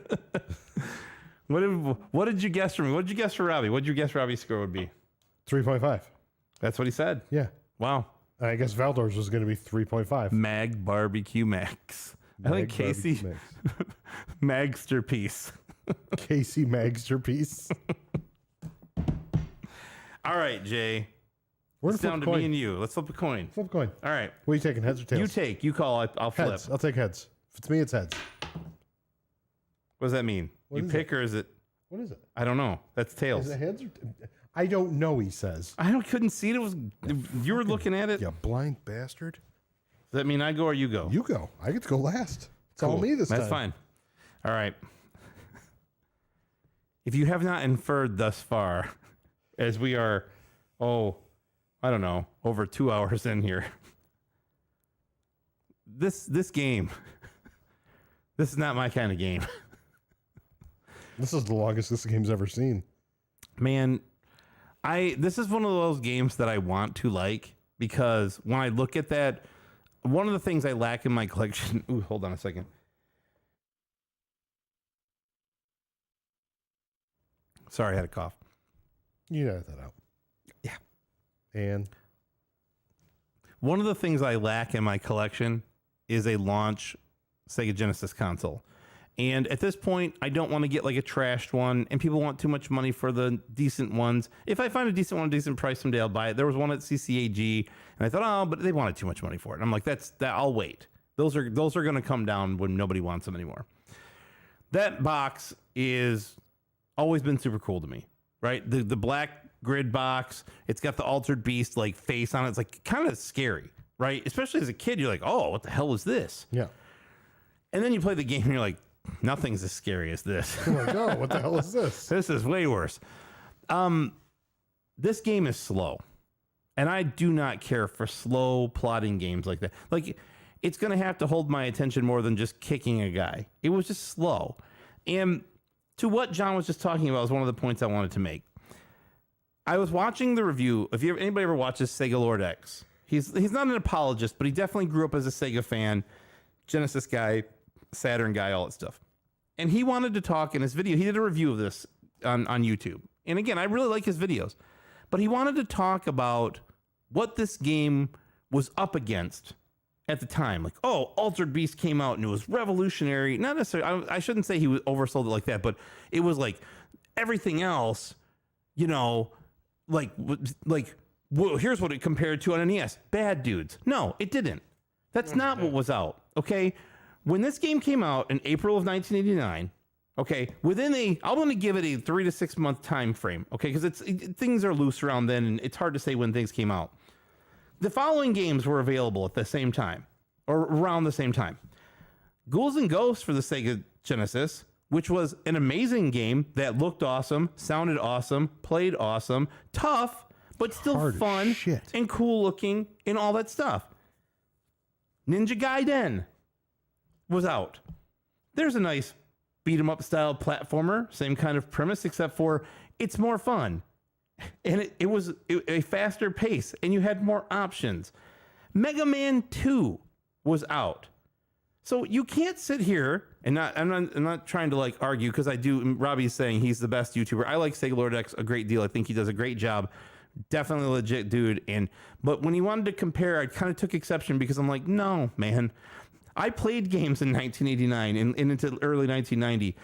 What did you guess for me? What did you guess for Robbie? What did you guess Robbie's score would be? 3.5. That's what he said. Yeah. Wow. I guess Valdor's was going to be 3.5. Mag Barbecue Max. I think Casey Magsterpiece. Casey Magsterpiece. All right, Jay. We're It's going down to to flip a me coin. and you. Let's flip a coin. Flip a coin. All right. What are you taking, heads or tails? You take. You call. I'll flip. Heads. I'll take heads. If it's me, it's heads. What does that mean? What You is pick or is it? What is it? I don't know. That's tails. Is it heads or I don't know, he says. Couldn't see it. It was you were looking at it. You blind bastard. Does that mean I go or you go? You go. I get to go last. It's all Cool. me this time. That's fine. All right. If you have not inferred thus far, as we are, I don't know, over 2 hours in here, this game, this is not my kind of game. This is the longest this game's ever seen. Man, this is one of those games that I want to like because when I look at that, one of the things I lack in my collection. Ooh, hold on a second. Sorry, I had a cough. You edit that out. Yeah. And One of the things I lack in my collection is a launch Sega Genesis console. And at this point, I don't want to get like a trashed one, and people want too much money for the decent ones. If I find a decent one, a decent price someday, I'll buy it. There was one at CCAG, and I thought, but they wanted too much money for it. And I'm like, that I'll wait. Those are going to come down when nobody wants them anymore. That box is always been super cool to me, right? The black grid box. It's got the Altered Beast like face on it. It's like kind of scary, right? Especially as a kid, you're like, oh, what the hell is this? yeah. And then you play the game, and you're like, nothing's as scary as this. I'm like, oh, what the hell is this? This is way worse. This game is slow, and I do not care for slow plotting games like that. Like, it's going to have to hold my attention more than just kicking a guy. It was just slow. And to what John was just talking about was one of the points I wanted to make. I was watching the review. If anybody ever watches Sega Lord X, he's not an apologist, but he definitely grew up as a Sega fan, Genesis guy, Saturn guy, all that stuff. And he wanted to talk in his video. He did a review of this on YouTube. And again, I really like his videos. But he wanted to talk about what this game was up against at the time. Like, Altered Beast came out and it was revolutionary. Not necessarily, I shouldn't say he oversold it like that, but it was like everything else, well, here's what it compared to on an NES. Bad dudes. No, it didn't. That's not what was out. Okay. When this game came out in April of 1989, okay, I'm going to give it a 3 to 6 month time frame, okay, because things are loose around then, and it's hard to say when things came out. The following games were available at the same time, or around the same time: Ghouls and Ghosts for the Sega Genesis, which was an amazing game that looked awesome, sounded awesome, played awesome, tough, but still Hard as fun shit. and cool looking and all that stuff. Ninja Gaiden was out. There's a nice beat 'em up style platformer, same kind of premise, except for it's more fun. And it was a faster pace, and you had more options. Mega Man 2 was out. So you can't sit here and I'm not trying to like argue, because I do. Robbie's saying he's the best YouTuber. I like Sega Lord X a great deal. I think he does a great job. Definitely a legit dude. But when he wanted to compare, I kind of took exception, because I'm like, no, man. I played games in 1989 and into early 1990.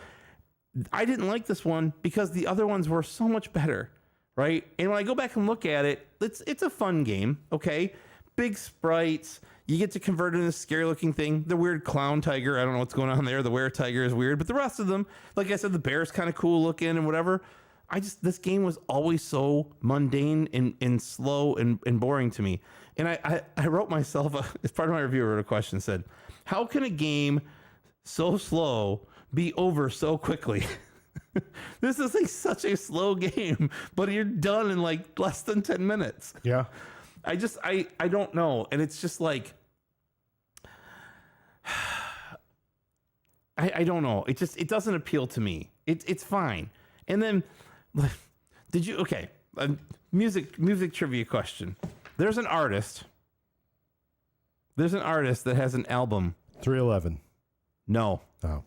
I didn't like this one because the other ones were so much better, right? And when I go back and look at it, it's a fun game, okay? Big sprites. You get to convert it into a scary looking thing. The weird clown tiger, I don't know what's going on there. The were tiger is weird, but the rest of them, like I said, the bear's kind of cool looking and whatever. This game was always so mundane and slow and boring to me. And I wrote myself, as part of my review, I wrote a question, said, how can a game so slow be over so quickly? This is like such a slow game, but you're done in like less than 10 minutes. Yeah. I don't know. And it's just like, I don't know. It doesn't appeal to me. It's fine. And then, did you? Okay, music trivia question. There's an artist. There's an artist that has an album. 311. No. Oh.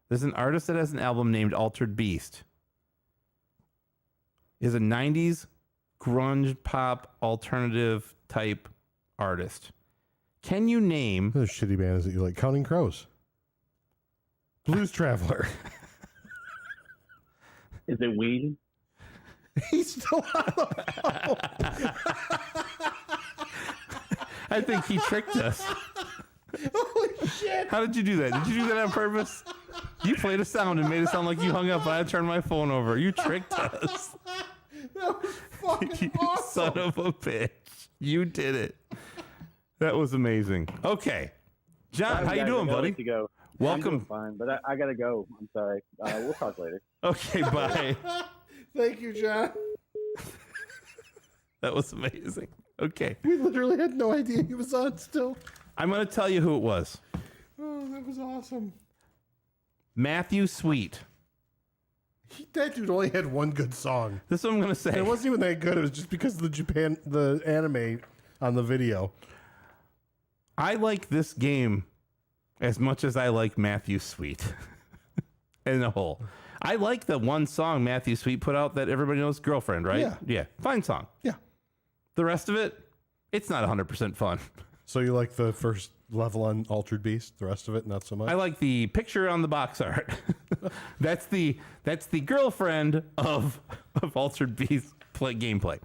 There's an artist that has an album named Altered Beast. Is a 90s grunge pop alternative type artist. Can you name Those shitty bands that you like? Counting Crows. Blues Traveler. Is it weed? He's still on the phone. I think he tricked us. Holy shit. How did you do that? Did you do that on purpose? You played a sound and made it sound like you hung up and I turned my phone over. You tricked us. That was fucking You awesome. son of a bitch. You did it. That was amazing. Okay. John, how you Guys, doing, I gotta buddy? let you go. Welcome. I'm doing fine, but I gotta go. I'm sorry. We'll talk later. Okay, bye. Thank you, John. That was amazing. Okay. We literally had no idea he was on still. I'm going to tell you who it was. Oh, that was awesome. Matthew Sweet. That dude only had one good song. This is what I'm going to say. It wasn't even that good. It was just because of the anime on the video. I like this game as much as I like Matthew Sweet in the whole. I like the one song Matthew Sweet put out that everybody knows, Girlfriend, right? Yeah. Fine song. Yeah. The rest of it, it's not 100% fun. So you like the first level on Altered Beast, the rest of it not so much? I like the picture on the box art. that's the girlfriend of Altered Beast gameplay.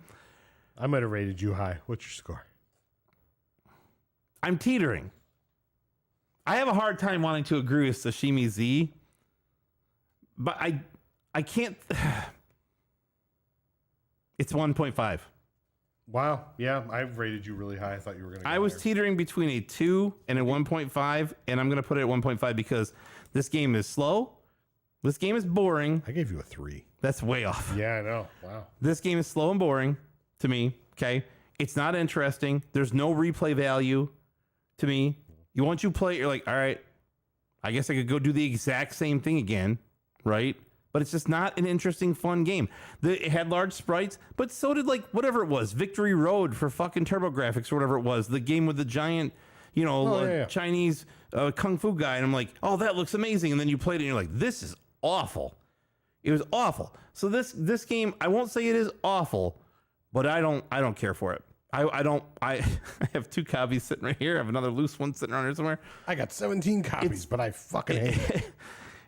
I might have rated you high. What's your score? I'm teetering. I have a hard time wanting to agree with Sashimi Z, but I can't. It's 1.5. Wow. Yeah, I rated you really high. I thought you were going to go I was higher. teetering between a 2 and a 1.5, and I'm going to put it at 1.5 because this game is slow. This game is boring. I gave you a 3. That's way off. Yeah, I know. Wow. This game is slow and boring to me. Okay. It's not interesting. There's no replay value to me. Once you play it, you're like, all right, I guess I could go do the exact same thing again. Right. But it's just not an interesting, fun game. It had large sprites, but so did like whatever it was, Victory Road for fucking TurboGrafx or whatever it was. The game with the giant, Chinese kung fu guy. And I'm like, oh, that looks amazing. And then you played it and you're like, this is awful. It was awful. So this game, I won't say it is awful, but I don't care for it. I have 2 copies sitting right here. I have another loose one sitting around here somewhere. I got 17 copies, but I fucking hate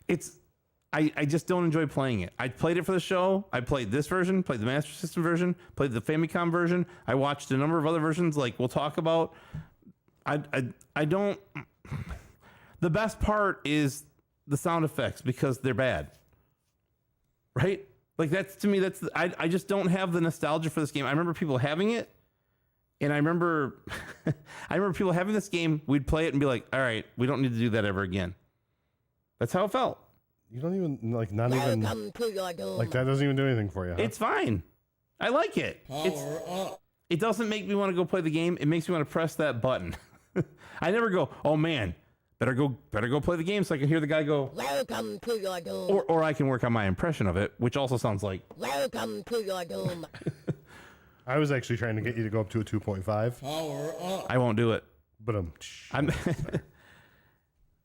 it. I just don't enjoy playing it. I played it for the show. I played this version, played the Master System version, played the Famicom version. I watched a number of other versions like we'll talk about. I don't. The best part is the sound effects because they're bad. Right? Like that's to me, I just don't have the nostalgia for this game. I remember people having it. And I remember people having this game. We'd play it and be like, all right, we don't need to do that ever again. That's how it felt. You don't even, like, not even, Welcome to your doom. like, that doesn't even do anything for you, huh? It's fine. I like it. Power up. It doesn't make me want to go play the game. It makes me want to press that button. I never go, oh man, better go play the game so I can hear the guy go, Welcome to your doom. or I can work on my impression of it, which also sounds like, Welcome to your doom. I was actually trying to get you to go up to a 2.5, Power up. I won't do it. but I'm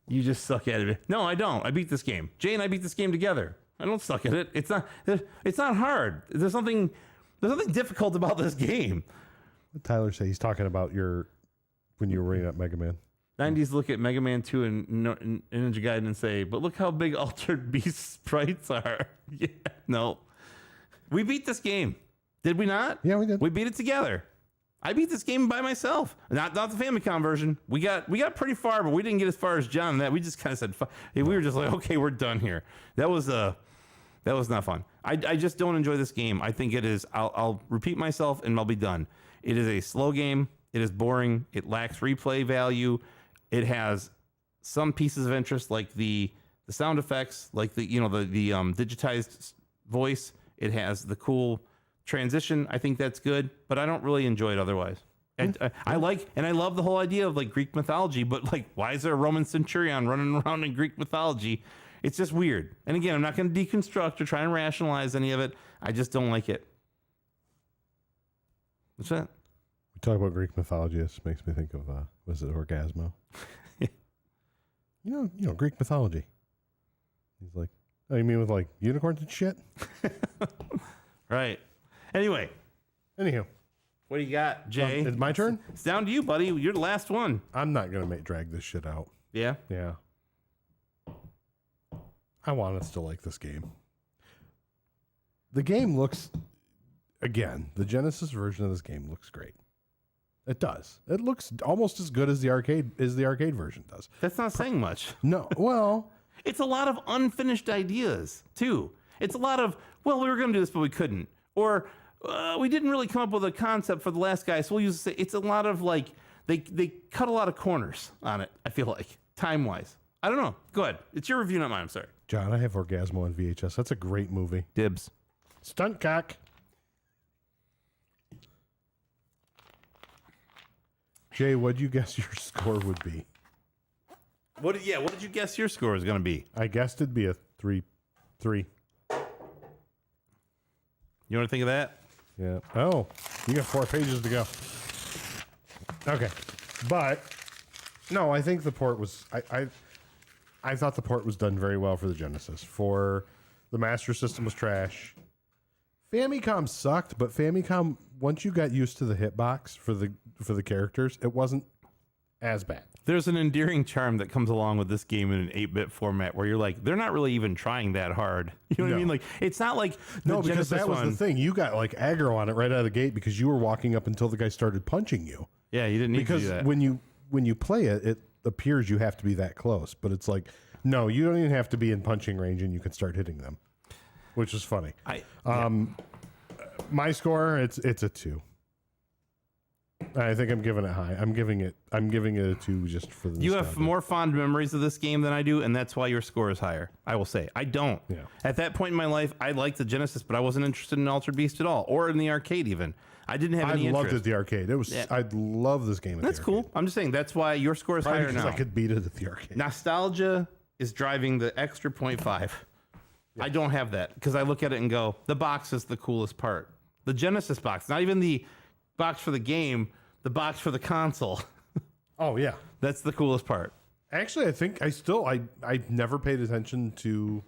You just suck at it. No, I don't. I beat this game. Jay and I beat this game together. I don't suck at it. It's not hard. There's nothing difficult about this game. what Tyler say? He's talking about when you were rating up Mega Man. 90s look at Mega Man 2 and Ninja Gaiden and say, but look how big Altered Beast sprites are. Yeah, no. We beat this game. Did we not? Yeah, we did. We beat it together. I beat this game by myself. Not the Famicom version. We got pretty far, but we didn't get as far as John and that. We just kind of said, we were just like, okay, we're done here. That was not fun. I just don't enjoy this game. I think it is, I'll repeat myself and I'll be done. It is a slow game. It is boring. It lacks replay value. It has some pieces of interest like the sound effects, like the digitized voice. It has the cool transition. I think that's good, but I don't really enjoy it otherwise. And I love the whole idea of like Greek mythology, but like, why is there a Roman centurion running around in Greek mythology? It's just weird. And again, I'm not going to deconstruct or try and rationalize any of it. I just don't like it. What's that? We talk about Greek mythology. This makes me think of was it Orgasmo? you know Greek mythology. He's like, oh, you mean with like unicorns and shit? Right. Anyway. Anywho. What do you got, Jay? It's my turn? It's down to you, buddy. You're the last one. I'm not going to drag this shit out. Yeah? Yeah. I want us to like this game. The game looks, again, the Genesis version of this game looks great. It does. It looks almost as good as the arcade version does. That's not saying much. No, well, It's a lot of unfinished ideas, too. It's a lot of, well, we were going to do this, but we couldn't. Or we didn't really come up with a concept for the last guy, so we'll use it. It's a lot of, like, they cut a lot of corners on it, I feel like, time-wise. I don't know. Go ahead. It's your review, not mine. I'm sorry. John, I have Orgasmo on VHS. That's a great movie. Dibs. Stunt cock. Jay, what'd you guess your score would be? What did you guess your score was going to be? I guessed it'd be a 3. You want to think of that? Yeah. Oh, you got 4 pages to go. Okay. But, no, I think the port was... I thought the port was done very well for the Genesis. For the Master System was trash. Famicom sucked, but Famicom, once you got used to the hitbox for the characters, it wasn't as bad. There's an endearing charm that comes along with this game in an 8-bit format where you're like, they're not really even trying that hard. You know what I mean? Like, it's not like the No, because Genesis that was one. the thing. You got like aggro on it right out of the gate because you were walking up until the guy started punching you. Yeah, you didn't need to do Because that. when you play it, it appears you have to be that close, but it's like, no, you don't even have to be in punching range and you can start hitting them, which is funny. My score, it's a 2. I think I'm giving it high. I'm giving it a 2 just for the You have nostalgia. more fond memories of this game than I do, and that's why your score is higher. I will say. I don't. Yeah. At that point in my life, I liked the Genesis, but I wasn't interested in Altered Beast at all, or in the arcade even. I didn't have I any loved it interest. at the arcade. It was I'd love this game at That's the cool. arcade. I'm just saying that's why your score is Probably higher because now. I could beat it at the arcade. Nostalgia is driving the extra 0.5. I don't have that because I look at it and go, the box is the coolest part. The Genesis box, not even the box for the game, the box for the console. Oh yeah. That's the coolest part. Actually, I think I never paid attention to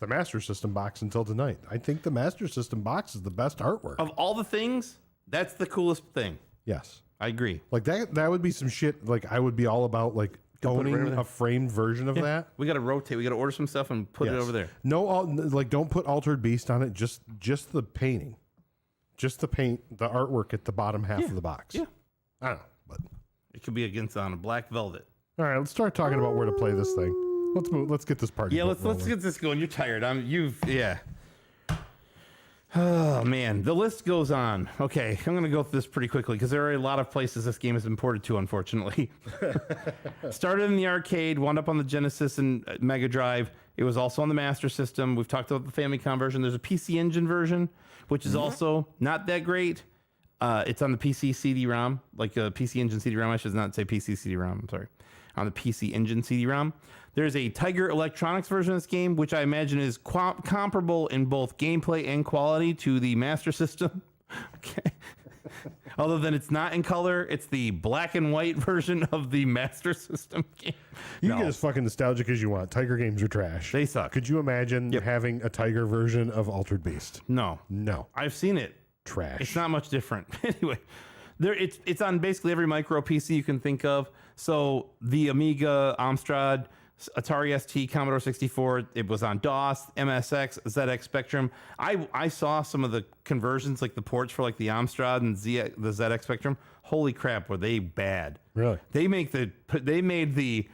the Master System box until tonight. I think the Master System box is the best artwork. Of all the things, that's the coolest thing. Yes. I agree. Like that would be some shit like I would be all about like put it right over owning there. a framed version of that. We got to rotate. We got to order some stuff and put it Yes. over there. No, like don't put Altered Beast on it. Just the painting, just the paint, the artwork at the bottom half of the box. Yeah. I don't know, but It could be against on a black velvet. all right. Let's start talking about where to play this thing. Let's move. Let's get this party. Yeah, let's rolling. get this going. You're tired. Oh man, the list goes on. Okay, I'm gonna go through this pretty quickly because there are a lot of places this game has been ported to, unfortunately. Started in the arcade, wound up on the Genesis and Mega Drive. It was also on the Master System. We've talked about the Famicom version. There's a PC Engine version, which is also not that great. It's on the PC CD-ROM, like a PC Engine CD-ROM. I should not say PC CD-ROM. I'm sorry. On the PC Engine CD-ROM. There's a Tiger Electronics version of this game, which I imagine is comparable in both gameplay and quality to the Master System. Okay. Other than it's not in color, it's the black and white version of the Master System game. You can get as fucking nostalgic as you want. Tiger games are trash. They suck. Could you imagine having a Tiger version of Altered Beast? No. No. I've seen it. Trash. It's not much different. Anyway, it's on basically every micro PC you can think of. So the Amiga, Amstrad, Atari ST, Commodore 64, it was on DOS, MSX, ZX Spectrum. I saw some of the conversions, like the ports for like the Amstrad and the ZX Spectrum. Holy crap, were they bad. Really? They made the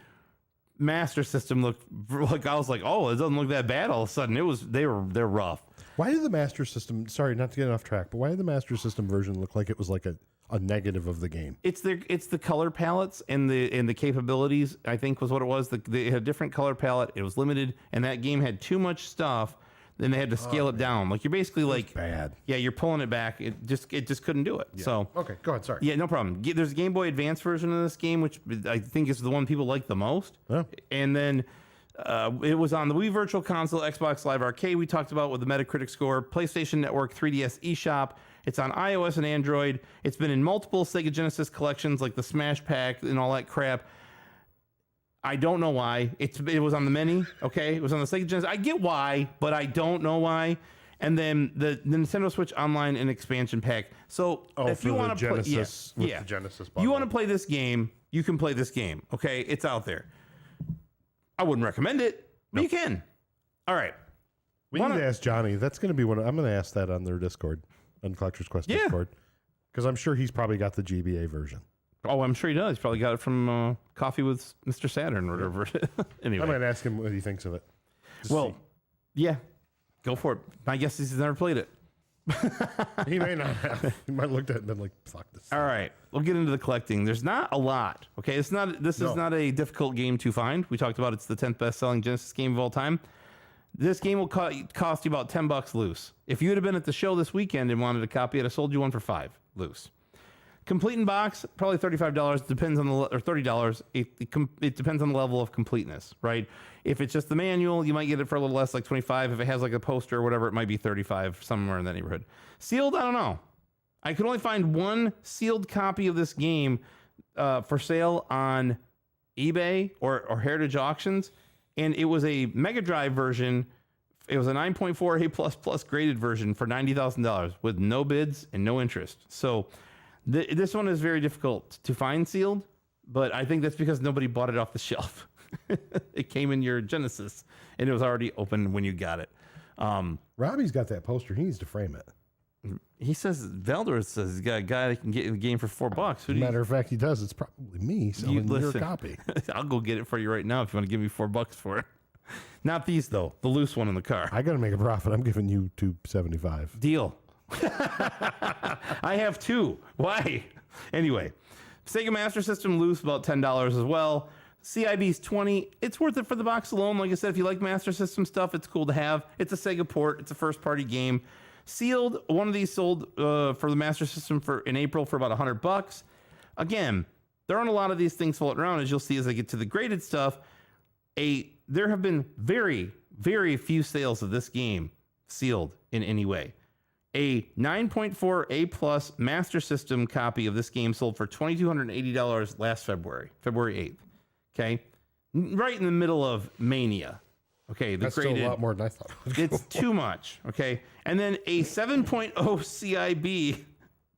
Master System look like, I was like, oh, it doesn't look that bad all of a sudden. They're rough. Why did the Master System, sorry, not to get off track, but why did the Master System version look like it was like a negative of the game? It's the color palettes and the capabilities, I think was what it was. They had a different color palette. It was limited, and that game had too much stuff. Then they had to scale it down. Like you're basically like bad. Yeah, you're pulling it back. It just couldn't do it. So Okay, go ahead, sorry. yeah, no problem. There's a Game Boy Advance version of this game, which I think is the one people like the most. Yeah. And then It was on the Wii Virtual Console, Xbox Live Arcade, we talked about with the Metacritic score, PlayStation Network, 3DS eShop. It's on iOS and Android. It's been in multiple Sega Genesis collections like the Smash Pack and all that crap. I don't know why. It was on the Mini, okay? It was on the Sega Genesis. I get why, but I don't know why. And then the Nintendo Switch Online and expansion pack. So if you want to play, the Genesis bundle. You want to play this game, you can play this game, okay? It's out there. I wouldn't recommend it, but you can. All right. We need to ask Johnny. That's going to be one. I'm going to ask that on their Discord, on Collector's Quest Discord, because I'm sure he's probably got the GBA version. Oh, I'm sure he does. He's probably got it from Coffee with Mr. Saturn or whatever. Anyway, I might ask him what he thinks of it. Yeah, go for it. My guess is he's never played it. He may not have. He might have looked at it and been like, fuck this. All right, we'll get into the collecting. There's not a lot. Okay, this is not a difficult game to find. We talked about it's the 10th best-selling Genesis game of all time. This game will cost you about $10 loose. If you would have been at the show this weekend and wanted a copy, I'd have sold you one for $5 loose. Complete in box, probably $35. Depends on or $30. It depends on the level of completeness, right? If it's just the manual, you might get it for a little less, like $25. If it has like a poster or whatever, it might be $35, somewhere in that neighborhood. Sealed, I don't know. I could only find one sealed copy of this game for sale on eBay or Heritage Auctions, and it was a Mega Drive version. It was a 9.4 A++ graded version for $90,000 with no bids and no interest. So this one is very difficult to find sealed, but I think that's because nobody bought it off the shelf. It came in your Genesis, and it was already open when you got it. Robbie's got that poster. He needs to frame it. He says, Valdor says he's got a guy that can get the game for $4. Matter of fact, he does. It's probably me selling your copy. I'll go get it for you right now if you want to give me $4 for it. Not these, though. The loose one in the car. I got to make a profit. I'm giving you $275. Deal. I have two. Why? Anyway, Sega Master System loose, about $10 as well. CIB's $20. It's worth it for the box alone. Like I said, if you like Master System stuff, it's cool to have. It's a Sega port. It's a first-party game. Sealed, one of these sold for the Master System in April for about $100. Again, there aren't a lot of these things floating around, as you'll see as I get to the graded stuff. There have been very, very few sales of this game sealed in any way. A 9.4 A+ Master System copy of this game sold for $2,280 last February 8th. Okay, right in the middle of Mania. Okay, that's still a lot more than I thought. It's too much. Okay, and then a 7.0 CIB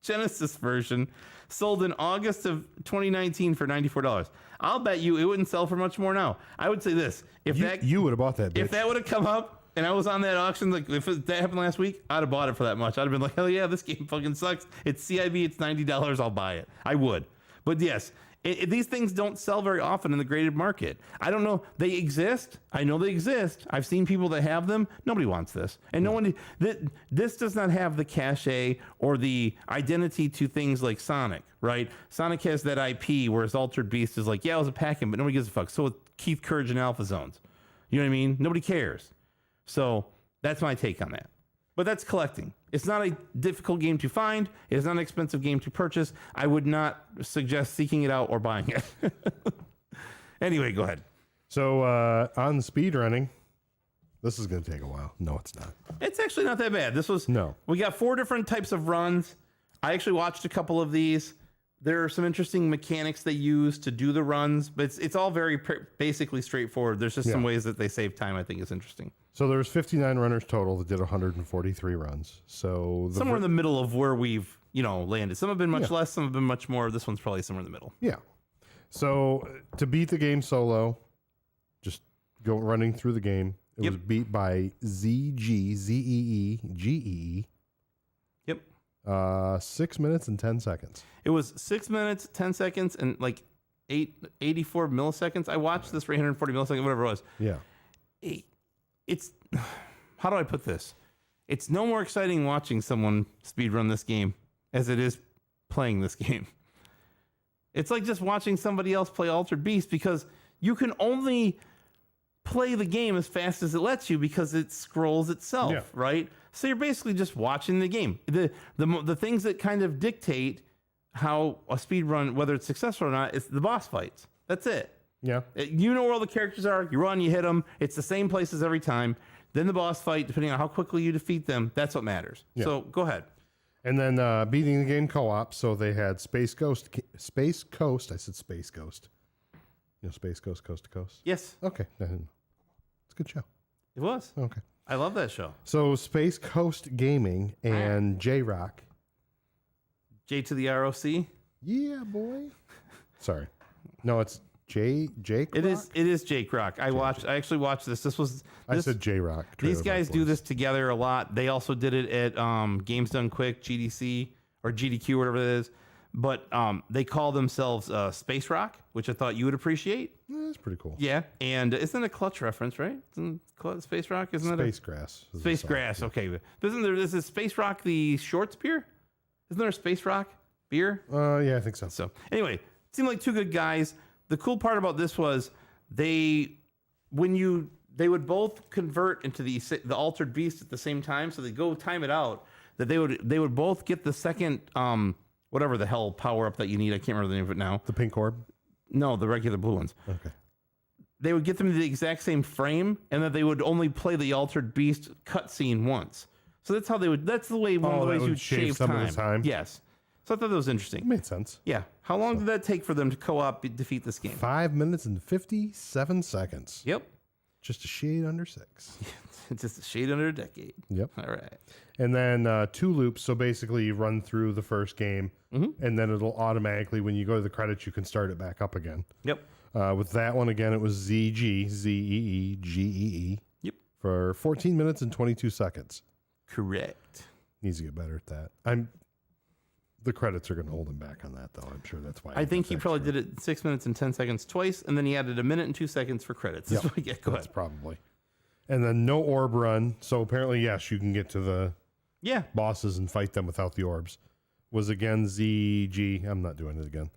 Genesis version sold in August of 2019 for $94. I'll bet you it wouldn't sell for much more now. I would say this: you would have bought that, bitch. If that would have come up and I was on that auction, like if that happened last week, I'd have bought it for that much. I'd have been like, hell yeah, this game fucking sucks. It's CIB, it's $90. I'll buy it. I would. But yes, these things don't sell very often in the graded market. I don't know. They exist. I know they exist. I've seen people that have them. Nobody wants this. And no one, this does not have the cachet or the identity to things like Sonic, right? Sonic has that IP, whereas Altered Beast is like, yeah, it was a pack-in, but nobody gives a fuck. So with Keith Courage and Alpha Zones. You know what I mean? Nobody cares. So that's my take on that. But that's collecting. It's not a difficult game to find. It is not an expensive game to purchase. I would not suggest seeking it out or buying it. Anyway, go ahead. So on speedrunning, this is going to take a while. No, it's not. It's actually not that bad. We got 4 different types of runs. I actually watched a couple of these. There are some interesting mechanics they use to do the runs, but it's all very basically straightforward. There's just some ways that they save time I think is interesting. So there's 59 runners total that did 143 runs. So somewhere in the middle of where we've, landed. Some have been much less, some have been much more. This one's probably somewhere in the middle. Yeah. So to beat the game solo, just go running through the game. It was beat by ZGZEEGEE. Yep. 6 minutes and 10 seconds. It was 6 minutes, 10 seconds, and like 84 milliseconds. I watched this for 840 milliseconds, whatever it was. Yeah. It's, how do I put this? It's no more exciting watching someone speedrun this game as it is playing this game. It's like just watching somebody else play Altered Beast, because you can only play the game as fast as it lets you because it scrolls itself, right? So you're basically just watching the game. The things that kind of dictate how a speed run, whether it's successful or not, is the boss fights. That's it. Yeah. You know where all the characters are. You run, you hit them. It's the same places every time. Then the boss fight, depending on how quickly you defeat them, that's what matters. Yeah. So go ahead. And then beating the game co-op. So they had Space Coast. I said Space Ghost. You know, Space Ghost Coast to Coast. Yes, Okay. It's a good show. it was. Okay. I love that show. So Space Coast Gaming and J-Rock. J to the ROC. Yeah, boy. Sorry. No, it's Jake It Rock? is Jake Rock. I actually watched this. I said J-Rock. These guys do this together a lot. They also did it at Games Done Quick, GDC or GDQ, whatever it is. But they call themselves Space Rock, which I thought you would appreciate. Yeah, that's pretty cool. Yeah, and isn't it a Clutch reference, right? Isn't Space Rock? Isn't it Space Grass. is the Space song. Grass? Okay, isn't there? Is Space Rock the Shorts beer? Isn't there a Space Rock beer? Yeah, I think so. So anyway, seemed like two good guys. The cool part about this was they would both convert into the altered beast at the same time. So they go time it out. That they would both get the second whatever the hell power up that you need. I can't remember the name of it now. The pink orb? No, the regular blue ones. Okay. They would get them to the exact same frame, and that they would only play the altered beast cutscene once. So that's how they would. That's the way one of the that ways would you would shave shave some time. of the time. Yes. So I thought that was It interesting. made sense. Yeah. How long did that take for them to co-op defeat this game? 5 minutes and 57 seconds. Yep. Just a shade under 6. Just a shade under a decade. Yep. All right. And then 2 loops. So basically, you run through the first game, and then it'll automatically, when you go to the credits, you can start it back up again. Yep. With that one, again, it was ZEEGEE Yep. for 14 minutes and 22 seconds. Correct. Needs to get better at that. The credits are going to hold him back on that, though. I'm sure that's why. I think he probably did it 6 minutes and 10 seconds twice, and then he added a minute and 2 seconds for credits. Yep. Yeah, go That's ahead. probably. And then no orb run. So apparently, yes, you can get to the Yeah. bosses and fight them without the orbs. Was again ZG. I'm not doing it again.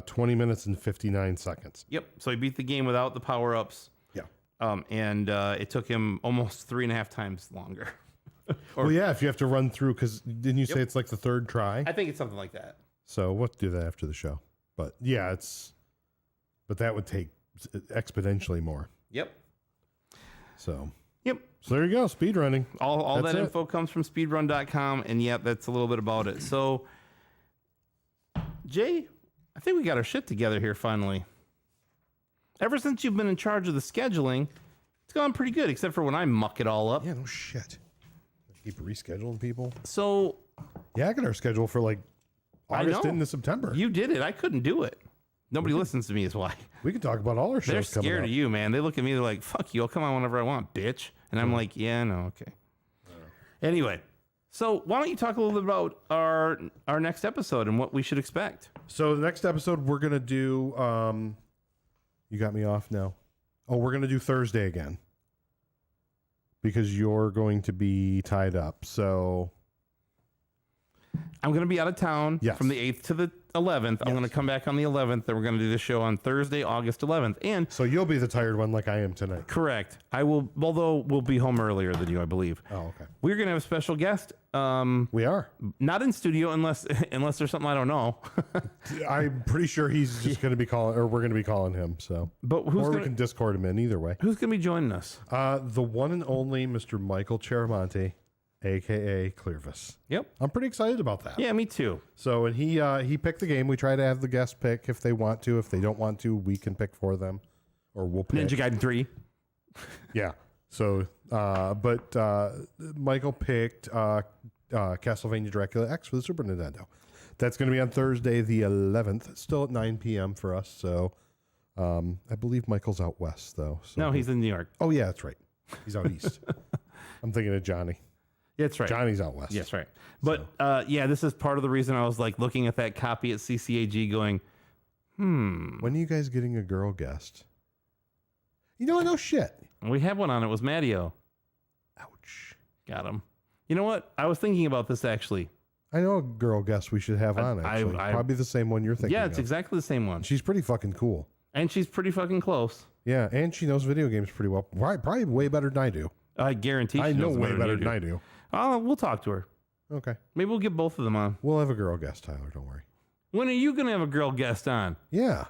20 minutes and 59 seconds. Yep. So he beat the game without the power-ups. Yeah. And it took him almost 3.5 times longer. Well, yeah, if you have to run through, because didn't you say it's like the third try? I think it's something like that. So we'll do that after the show. But yeah, but that would take exponentially more. Yep. So Yep. there you go, speed running. All That's that it. info comes from speedrun.com, and yep, that's a little bit about it. So, Jay, I think we got our shit together here finally. Ever since you've been in charge of the scheduling, it's gone pretty good, except for when I muck it all up. Yeah, no shit. Keep rescheduling people. So, Yeah, I got our schedule for like August know. into September. you did it. I couldn't do it. Nobody listens to me is why. We can talk about all our They're shows coming scared up. of you, man. They look at me, they're like, fuck you, I'll come on whenever I want, bitch. And I'm like, yeah, no, okay. Anyway, so why don't you talk a little bit about our next episode and what we should expect? So the next episode we're gonna do. You got me off now. Oh, we're gonna do Thursday again because you're going to be tied up. So I'm going to be out of town Yes. from the 8th to the 11th. I'm going to come back on the 11th, and we're going to do the show on Thursday, August 11th. And so you'll be the tired one like I am tonight. correct, I will, although we'll be home earlier than you, I believe. Oh, okay. We're going to have a special guest, We are. not in studio unless there's something I don't know. I'm pretty sure he's just going to be calling, or we're going to be calling him. So, But who's or we going can Discord him in either way. to be joining us? The one and only Mr. Michael Cheramonte, aka Clearvis. Yep. I'm pretty excited about that. Yeah, me too. So, and he picked the game. We try to have the guest pick if they want to. If they don't want to, we can pick for them, or we'll pick. Ninja Gaiden 3. Yeah. So, but Michael picked Castlevania Dracula X for the Super Nintendo. That's going to be on Thursday, the 11th, still at 9 p.m. for us. So, I believe Michael's out west, though. So No, he's in New York. Oh, yeah, that's right. He's out east. I'm thinking of Johnny. Yeah, that's right. Johnny's out west. Yes, right. But yeah, this is part of the reason I was like looking at that copy at CCAG going, When are you guys getting a girl guest? You know, no shit. we had one on. It was Matteo. Ouch. Got him. You know what? I was thinking about this actually. I know a girl guest we should have on, actually. Probably the same one you're thinking Yeah, it's of. exactly the same one. She's pretty fucking cool. And she's pretty fucking close. Yeah, and she knows video games pretty well. Probably way better than I do. I guarantee I she know knows way better you than do. I do. We'll talk to her. Okay. Maybe we'll get both of them on. We'll have a girl guest, Tyler. Don't worry. When are you going to have a girl guest on? Yeah.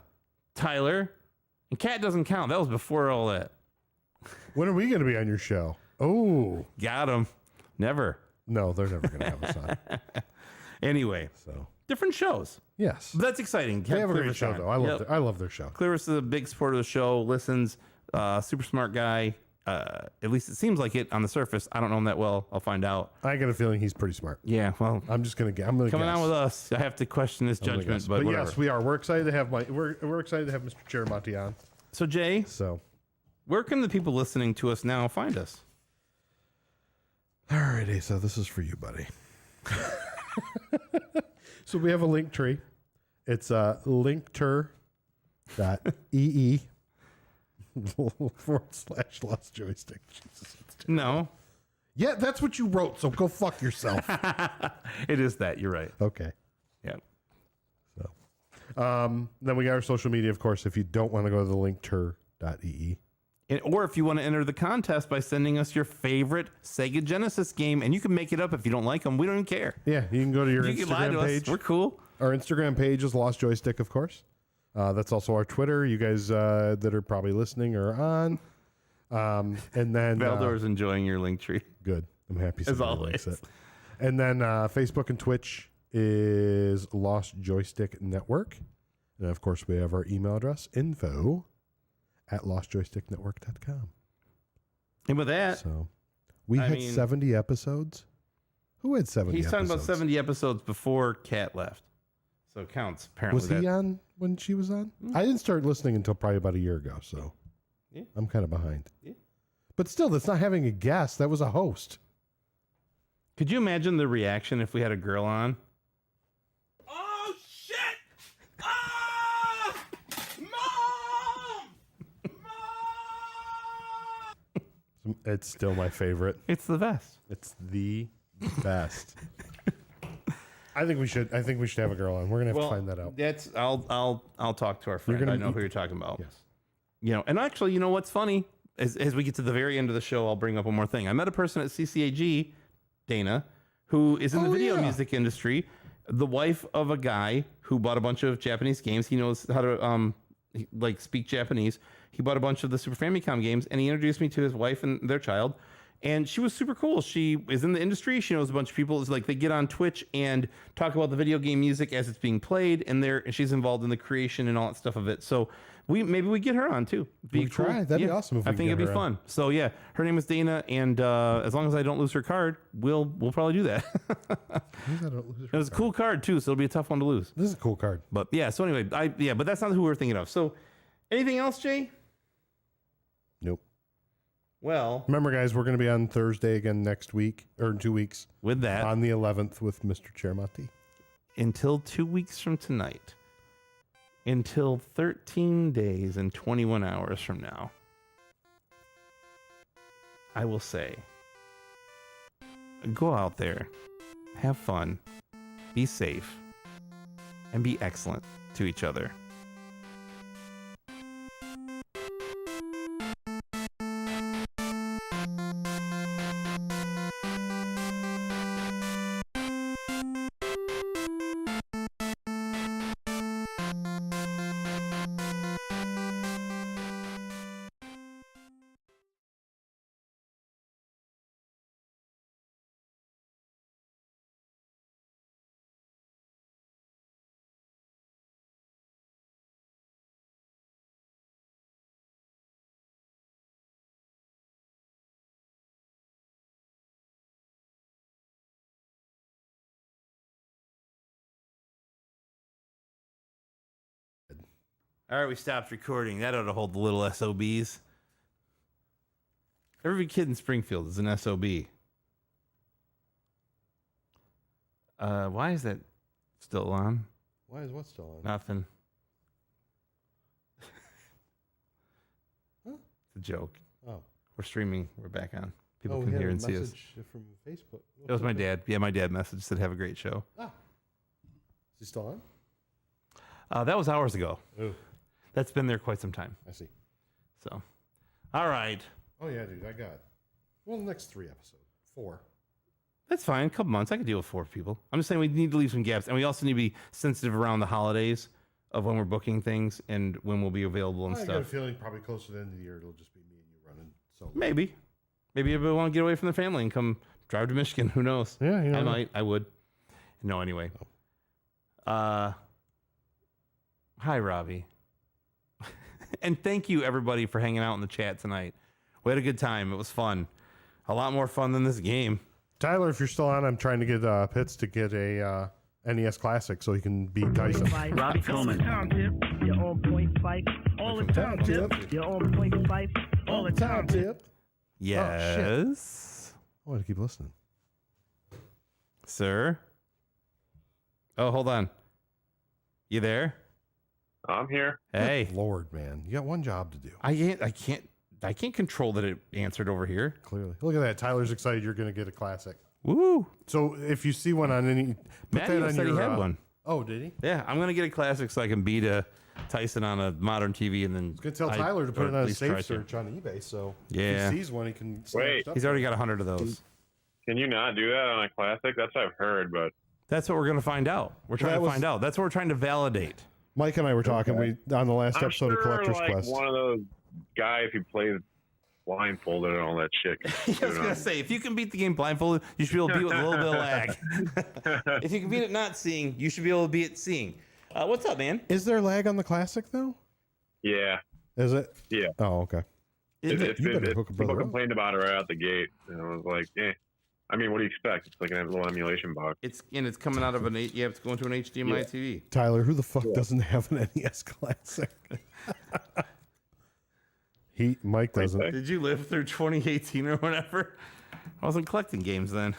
Tyler, And Cat doesn't count. That was before all that. When are we going to be on your show? Oh, Got him. Never. no, they're never going to have us on. Anyway, So different shows. yes, But that's exciting. they have a Clear great was show on. though. I love their show. Clear's a big supporter of the show. Listens. Super smart guy. At least it seems like it on the surface. I don't know him that well. I'll find out. I get a feeling he's pretty smart. Yeah. Well, I'm just going to get. I'm going to coming guess. on with us, I have to question his I'm gonna judgment. guess. But whatever. yes, we are. We're excited to have we're excited to have Mr. Chermonti on. So Jay, So where can the people listening to us now find us? all right, Asa, this is for you, buddy. So we have a link tree. It's linkter.ee / lost joystick. Jesus. No, Yeah, that's what you wrote. So go fuck yourself. it is that. You're right. Okay. Yeah. So, then we got our social media, of course. If you don't want to go to the linkter.ee. Or if you want to enter the contest by sending us your favorite Sega Genesis game, and you can make it up if you don't like them. We don't even care. Yeah, you can go to your You can lie to Instagram page. us. We're cool. Our Instagram page is Lost Joystick, of course. That's also our Twitter. You guys that are probably listening are on. And then Valdor's enjoying your link tree. good. I'm happy. As somebody always. likes it. And then Facebook and Twitch is Lost Joystick Network. And of course, we have our email address, info@lostjoysticknetwork.com. And with that, So we I had mean- 70 episodes. Who had 70 he's episodes? talking about 70 episodes before Cat left. So it counts, apparently. Was he on when she was on? I didn't start listening until probably about a year ago, so Yeah. I'm kind of behind. Yeah. But still, that's not having a guest. That was a host. Could you imagine the reaction if we had a girl on? Oh, shit! Ah! Mom! It's still my favorite. It's the best. It's the best. I think we should have a girl on. We're gonna have to find that out. That's I'll talk to our friend. gonna- I know who you're talking about. Yes. You know, and actually, you know what's funny? As we get to the very end of the show, I'll bring up one more thing. I met a person at CCAG, Dana, who is in the video music industry, the wife of a guy who bought a bunch of Japanese games. He knows how to speak Japanese. He bought a bunch of the Super Famicom games, and he introduced me to his wife and their child. And she was super cool. She is in the industry. She knows a bunch of people. It's like they get on Twitch and talk about the video game music as it's being played, and she's involved in the creation and all that stuff of it. So maybe we get her on too. We try. That'd be awesome if we I can think get it'd be her fun. So yeah, her name is Dana, and as long as I don't lose her card, we'll probably do that. It was a cool card too, so it'll be a tough one to lose. This is a cool card. But yeah, so anyway, but that's not who we're thinking of. So anything else, Jay? Nope. Well, Remember, guys, we're going to be on Thursday again next week, or in 2 weeks, with that, on the 11th with Mr. Chermonti. until 2 weeks from tonight, until 13 days and 21 hours from now, I will say, go out there, have fun, be safe, and be excellent to each other. All right, we stopped recording. That ought to hold the little SOBs. Every kid in Springfield is an SOB. Why is that still on? Why is what still on? Nothing. Huh? It's a joke. Oh. We're streaming. We're back on. People we can had hear a and see us. message from Facebook. It was my dad. Yeah, my dad messaged said have a great show. Ah. Is he still on? That was hours ago. Oh, That's been there quite some time. I see. So, all right. Oh, yeah, dude. I got, well, the next 3 episodes. 4. That's fine. A couple months. I could deal with 4 people. I'm just saying we need to leave some gaps. And we also need to be sensitive around the holidays. of when we're booking things and when we'll be available and I got a stuff. feeling probably close to the end of the year, it'll just be me and you running. So Maybe if we want to get away from the family and come drive to Michigan. Who knows? yeah, you know, I might. I would. No, anyway. Hi, Robbie. And thank you, everybody, for hanging out in the chat tonight. We had a good time. It was fun. A lot more fun than this game. Tyler, if you're still on, I'm trying to get Pitts to get a NES Classic so he can beat Tyson. Robbie Coleman. You're on point fight all the time, Tip. You're on point fight all the time, Tip. Yes. I want to keep listening. Sir? Oh, hold on. You there? I'm here. Hey. Good Lord, man. You got one job to do. I can't control that it answered over here. Clearly. Look at that. Tyler's excited you're going to get a Classic. Woo. So if you see one on any... Put Matthew that on said your, he had one. Oh, did he? Yeah, I'm going to get a Classic so I can beat Tyson on a modern TV and then... I was going to tell Tyler to put or it at on a least try safe to. search on eBay, so Yeah. if he sees one, he can... Wait. snatch it up. He's already got 100 of those. Can you not do that on a Classic? That's what I've heard, but That's what we're going to find out. We're trying to find out. That's what we're trying to validate. Mike and I were talking on the last I'm episode sure of Collector's like Quest. one of those guys who plays blindfolded and all that shit. I was going to say, if you can beat the game blindfolded, you should be able to beat it with a little bit of lag. If you can beat it not seeing, you should be able to beat it seeing. What's up, man? Is there lag on the Classic, though? Yeah. Is it? Yeah. Oh, okay. You better hook a people brother up. complained about it right out the gate, and I was like, I mean, what do you expect? It's like a little emulation box. It's coming out of an you have to go into an HDMI TV. Tyler, who the fuck doesn't have an NES Classic? Mike doesn't. Did you live through 2018 or whatever? I wasn't collecting games then.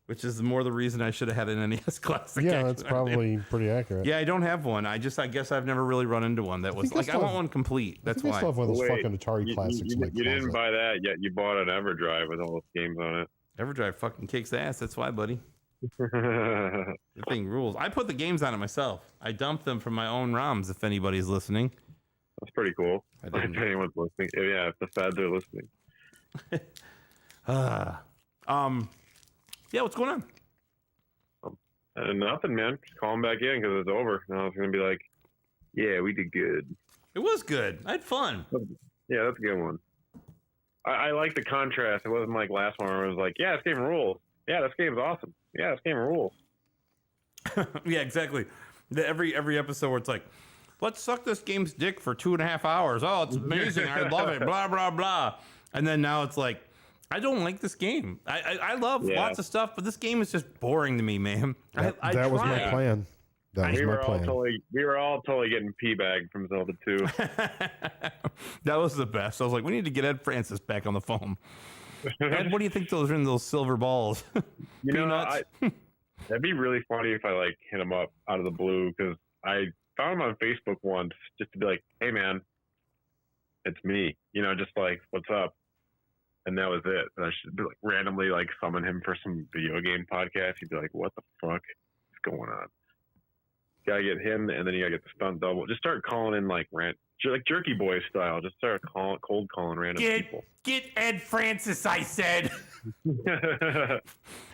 Which is more the reason I should have had an NES Classic. Yeah, actually. that's probably pretty accurate. Yeah, I don't have one. I guess I've never really run into one that was think I like, I still want have- one complete. That's I think I why. still have one of those Wait, fucking Atari Classics in my You didn't closet. buy that yet. You bought an EverDrive with all those games on it. EverDrive fucking kicks ass. That's why, buddy. That's The thing rules. I put the games on it myself. I dumped them from my own ROMs. If anybody's listening. pretty cool. I If didn't. anyone's listening. Yeah, if the feds are listening. Yeah. What's going on? Nothing, man. Just call them back in because it's over. Now it's going to be like, yeah, we did good. It was good. I had fun. Yeah, that's a good one. I like the contrast. It wasn't like last one where it was like, yeah, this game rules. Yeah, this game's awesome. Yeah, this game rules. Yeah, exactly. Every episode where it's like, let's suck this game's dick for 2.5 hours. Oh, it's amazing. I love it. Blah, blah, blah. And then now it's like, I don't like this game. I love lots of stuff, but this game is just boring to me, man. That was my tried. plan. That was We my were all plan. totally getting pee-bagged from Zelda 2. That was the best. I was like, we need to get Ed Francis back on the phone. Ed, what do you think those are in those silver balls? You know, Peanuts? that'd be really funny if I like hit him up out of the blue because I found him on Facebook once just to be like, hey man, it's me. You know, just like, what's up? And that was it. And I should be like randomly like summon him for some video game podcast. He'd be like, what the fuck is going on? Gotta get him, and then you gotta get the stunt double. Just start calling in like Jerky Boy style. Just start cold calling random people. Get Ed Francis, I said.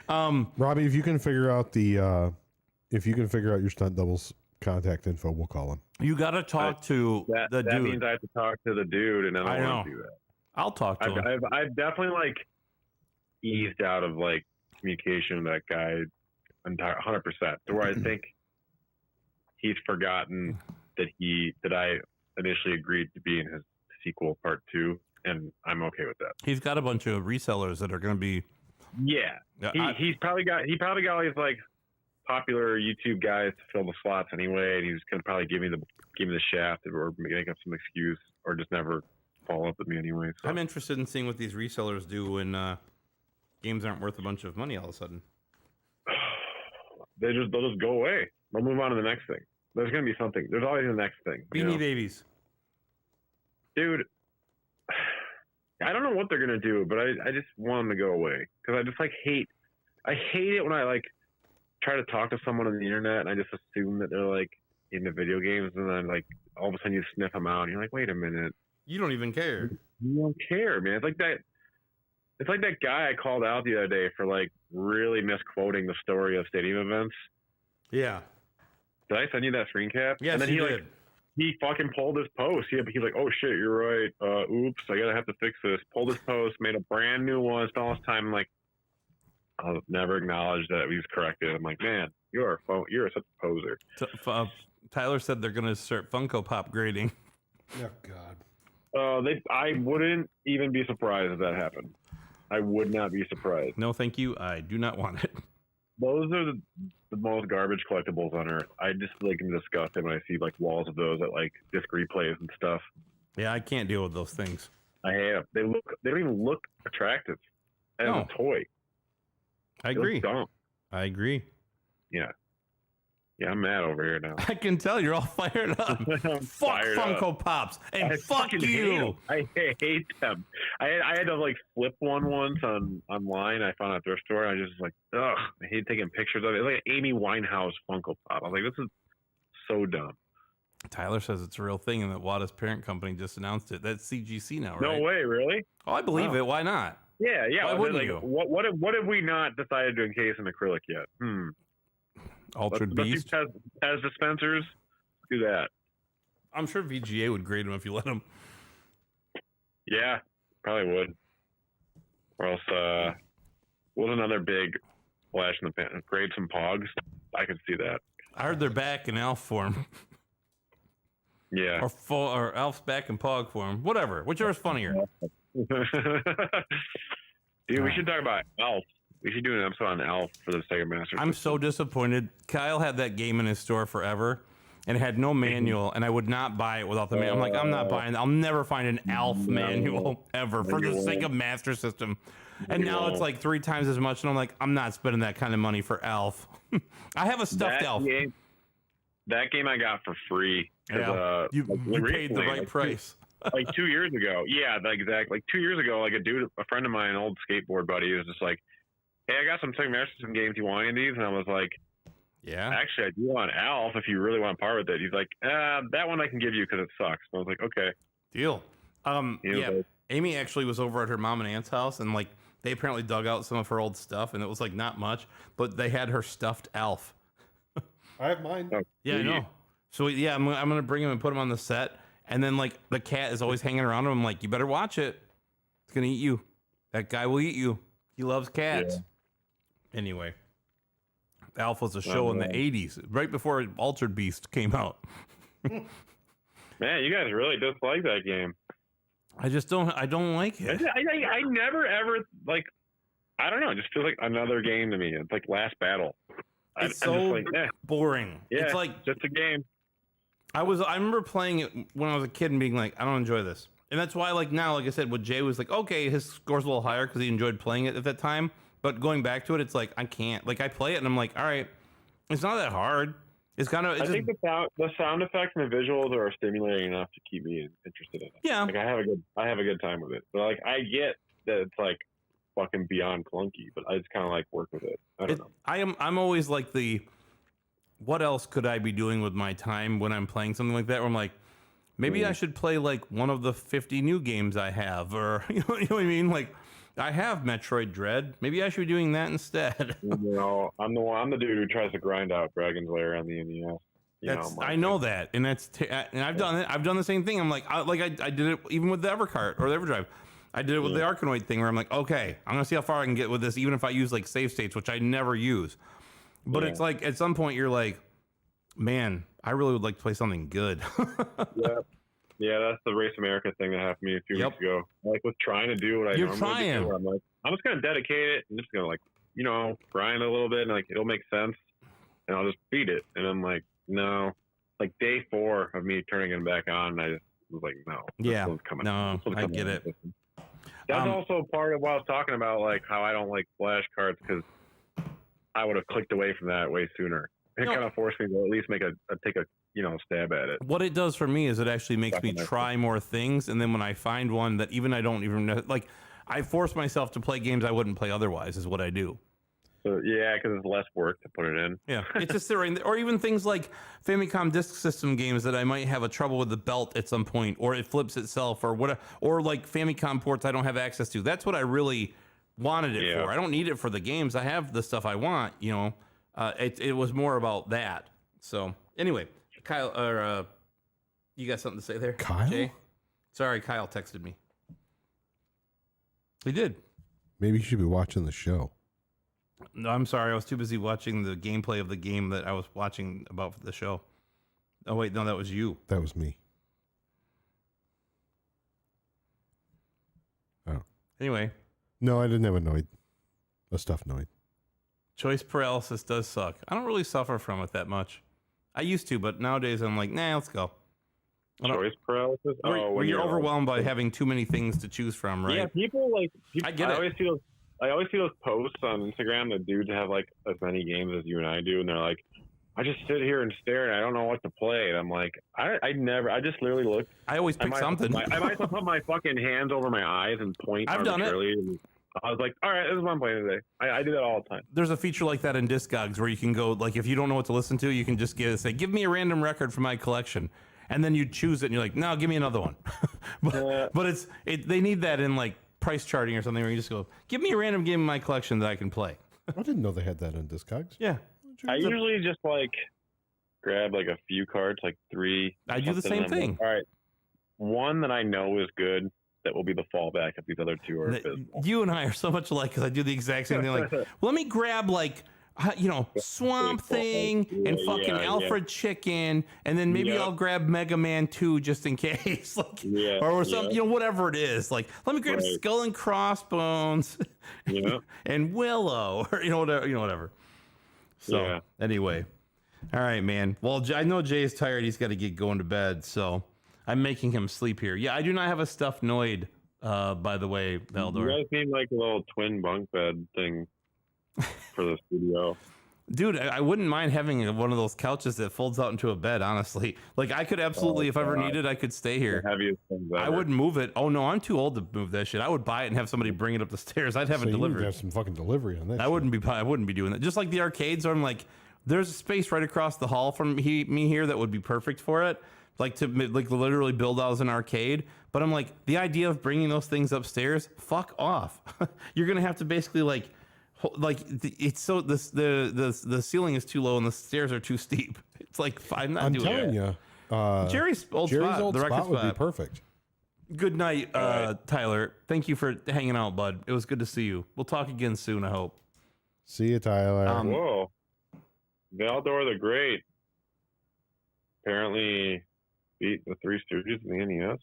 Robbie, if you can figure out your stunt double's contact info, we'll call him. You got to talk to the that dude. means I have to talk to the dude, and I I don't know. want to do that. I'll talk to him. I've definitely like eased out of like communication with that guy 100%. To where I think he's forgotten that I initially agreed to be in his sequel part 2, and I'm okay with that. He's got a bunch of resellers that are going to be. Yeah, he's probably got all these like popular YouTube guys to fill the slots anyway, and he's gonna probably give me the shaft or make up some excuse or just never follow up with me anyway. So. I'm interested in seeing what these resellers do when games aren't worth a bunch of money all of a sudden. They'll just go away. They'll move on to the next thing. There's gonna be something. There's always the next thing. Beanie Babies. Dude, I don't know what they're gonna do, but I just want them to go away because I just like hate. I hate it when I like try to talk to someone on the internet and I just assume that they're like into video games, and then like all of a sudden you sniff them out and you're like, wait a minute, You don't even care. you don't care, man. It's like that. It's like that guy I called out the other day for like really misquoting the story of stadium events. Yeah. Did I send you that screen cap? Yes, and then you he did. he fucking pulled his post. He's like, oh shit, you're right. Oops, I gotta have to fix this. Pulled his post, made a brand new one. Spent all this time. I'm like, I'll never acknowledge that he was corrected. I'm like, man, you're such a poser. Tyler said they're gonna start Funko Pop grading. Oh God. I wouldn't even be surprised if that happened. I would not be surprised. No, thank you. I do not want it. Those are the most garbage collectibles on earth. I just like am disgusted when I see like walls of those at like disc replays and stuff. Yeah, I can't deal with those things. I have. They don't even look attractive as No. a toy. I They look agree. dumb. I agree. Yeah. Yeah, I'm mad over here now. I can tell you're all fired up. I'm Fuck fired Funko up. Pops and I fuck fucking hate you. them. I hate them. I had to like flip one once online. I found at a thrift store. I just like, ugh, I hate taking pictures of it. It's like an Amy Winehouse Funko Pop. I was like, this is so dumb. Tyler says it's a real thing and that Wada's parent company just announced it. That's CGC now, right? No way, really? Oh, I believe Wow. it. Why not? Yeah. Why wouldn't like, you? What have we not decided to encase in acrylic yet? Altered Let's Beast. do Pez dispensers. Do that. I'm sure VGA would grade them if you let them. Yeah, probably would. Or else, what's another big flash in the pan? Grade some Pogs. I could see that. I heard they're back in Elf form. Yeah. or Elf's back in Pog form. Whatever. Whichever's funnier. Dude, we should talk about Elf. We should do an episode on Elf for the Sega Master I'm System. so disappointed. Kyle had that game in his store forever and it had no manual, and I would not buy it without the manual. I'm like, I'm not buying it. I'll never find an Elf manual ever for the Sega Master System. And now it's like 3 times as much, and I'm like, I'm not spending that kind of money for Elf. I have a stuffed Elf. That game I got for free. Yeah, you paid the right price. Like 2 years ago. Yeah, exactly. Like 2 years ago, like a friend of mine, an old skateboard buddy, was just like, hey, I got some Sega Master System games. You want any of these? And I was like, yeah, actually, I do want Alf if you really want to part with it. He's like, that one I can give you because it sucks. And I was like, okay. Deal. Yeah, like, Amy actually was over at her mom and aunt's house, and like they apparently dug out some of her old stuff, and it was like not much, but they had her stuffed Elf. I have mine. oh, Yeah, I know. So yeah, I'm gonna bring him and put him on the set, and then like the cat is always hanging around him. I'm like, you better watch it. It's gonna eat you. That guy will eat you. He loves cats. Yeah. Anyway, Alf was a show in the 80s, right before Altered Beast came out. Man, you guys really dislike that game. I don't like it. I never ever like. I don't know. It just feels like another game to me. It's like Last Battle. It's I'm so just like, boring. Yeah, it's like just a game. I remember playing it when I was a kid and being like, I don't enjoy this. And that's why, like now, like I said, with Jay was like, okay, his score's a little higher because he enjoyed playing it at that time. But going back to it, it's like I can't. Like I play it and I'm like, all right, it's not that hard. It's kind of. I think the sound effects and the visuals are stimulating enough to keep me interested in it. Yeah. Like I have a good time with it. But like I get that it's like fucking beyond clunky, but I just kind of like work with it. I don't know. I'm always like what else could I be doing with my time when I'm playing something like that? Where I'm like, maybe I should play like one of the 50 new games I have, or you know what I mean? Like I have Metroid Dread. Maybe I should be doing that instead. I'm the dude who tries to grind out Dragon's Lair on the NES. I know that, and and I've done it. I've done the same thing. I'm like, I did it even with the Evercart or the Everdrive. I did it with the Arkanoid thing where I'm like, okay, I'm gonna see how far I can get with this, even if I use like save states, which I never use. But it's like at some point you're like, man, I really would like to play something good. Yeah, that's the Race America thing that happened to me a few weeks ago. Like with trying to do what I normally do, where I'm like, I'm just gonna dedicate it. I'm just gonna like, grind a little bit, and like it'll make sense, and I'll just beat it. And I'm like, no. Like day 4 of me turning it back on, I just was like, no. I get it. That's also part of what I was talking about, like how I don't like flash cards because I would have clicked away from that way sooner. It kind of forced me to at least take a stab at it. What it does for me is it actually makes me try more things, and then when I find one that even I don't even know, like I force myself to play games I wouldn't play otherwise. Is what I do. So yeah, because it's less work to put it in. Yeah, it's just there, or even things like Famicom Disk System games that I might have a trouble with the belt at some point, or it flips itself, or what, or like Famicom ports I don't have access to. That's what I really wanted it for. I don't need it for the games. I have the stuff I want. It was more about that. So anyway, Kyle, or you got something to say there, Kyle? Jay? Sorry, Kyle texted me. He did. Maybe you should be watching the show. No, I'm sorry. I was too busy watching the gameplay of the game that I was watching about the show. Oh, wait. No, that was you. That was me. Oh. Anyway. No, I didn't have a stuffed Noid. Choice paralysis does suck. I don't really suffer from it that much. I used to, but nowadays I'm like, nah, let's go. Choice paralysis? Where you're overwhelmed by having too many things to choose from, right? Yeah, people I get it. I always see those posts on Instagram that dudes have like as many games as you and I do, and they're like, I just sit here and stare and I don't know what to play. And I'm like, I just literally look. I always pick something. I might put my fucking hands over my eyes and point I've done it. And I was like, all right, this is what I'm playing today. I do that all the time. There's a feature like that in Discogs where you can go, like, if you don't know what to listen to, you can just say, give me a random record from my collection. And then you choose it and you're like, no, give me another one. but they need that in like price charting or something where you just go, give me a random game in my collection that I can play. I didn't know they had that in Discogs. Yeah. I usually just like grab like a few cards, like 3. I do the same thing. Like, all right. One that I know is good that will be the fallback if these other 2 are abysmal. You and I are so much alike because I do the exact same thing. Like, let me grab like, Swamp Thing and fucking Alfred Chicken, and then maybe I'll grab Mega Man 2 just in case, or something, whatever it is. Like, let me grab Skull and Crossbones, and Willow, or whatever. So anyway, all right, man. Well, I know Jay's tired; he's got to get going to bed, so I'm making him sleep here. Yeah, I do not have a stuffed Noid, by the way, Valdor. You guys need like a little twin bunk bed thing for the studio. Dude, I wouldn't mind having one of those couches that folds out into a bed, honestly. Like, I could absolutely, if ever needed, I could stay here. The heaviest things ever. I wouldn't move it. Oh, no, I'm too old to move that shit. I would buy it and have somebody bring it up the stairs. I'd have it You delivered. need to have some fucking delivery on that. I wouldn't be doing that. Just like the arcades, where I'm like, there's a space right across the hall from me here that would be perfect for it. Like, to literally build out as an arcade. But I'm like, the idea of bringing those things upstairs, fuck off. You're going to have to basically it's so the ceiling is too low and the stairs are too steep. It's like, I'm not doing it. I'm telling you, Jerry's old spot, the record spot would be perfect. Good night, Tyler. Thank you for hanging out, bud. It was good to see you. We'll talk again soon, I hope. See you, Tyler. Whoa, Valdor the Great apparently beat the Three Stooges in the NES.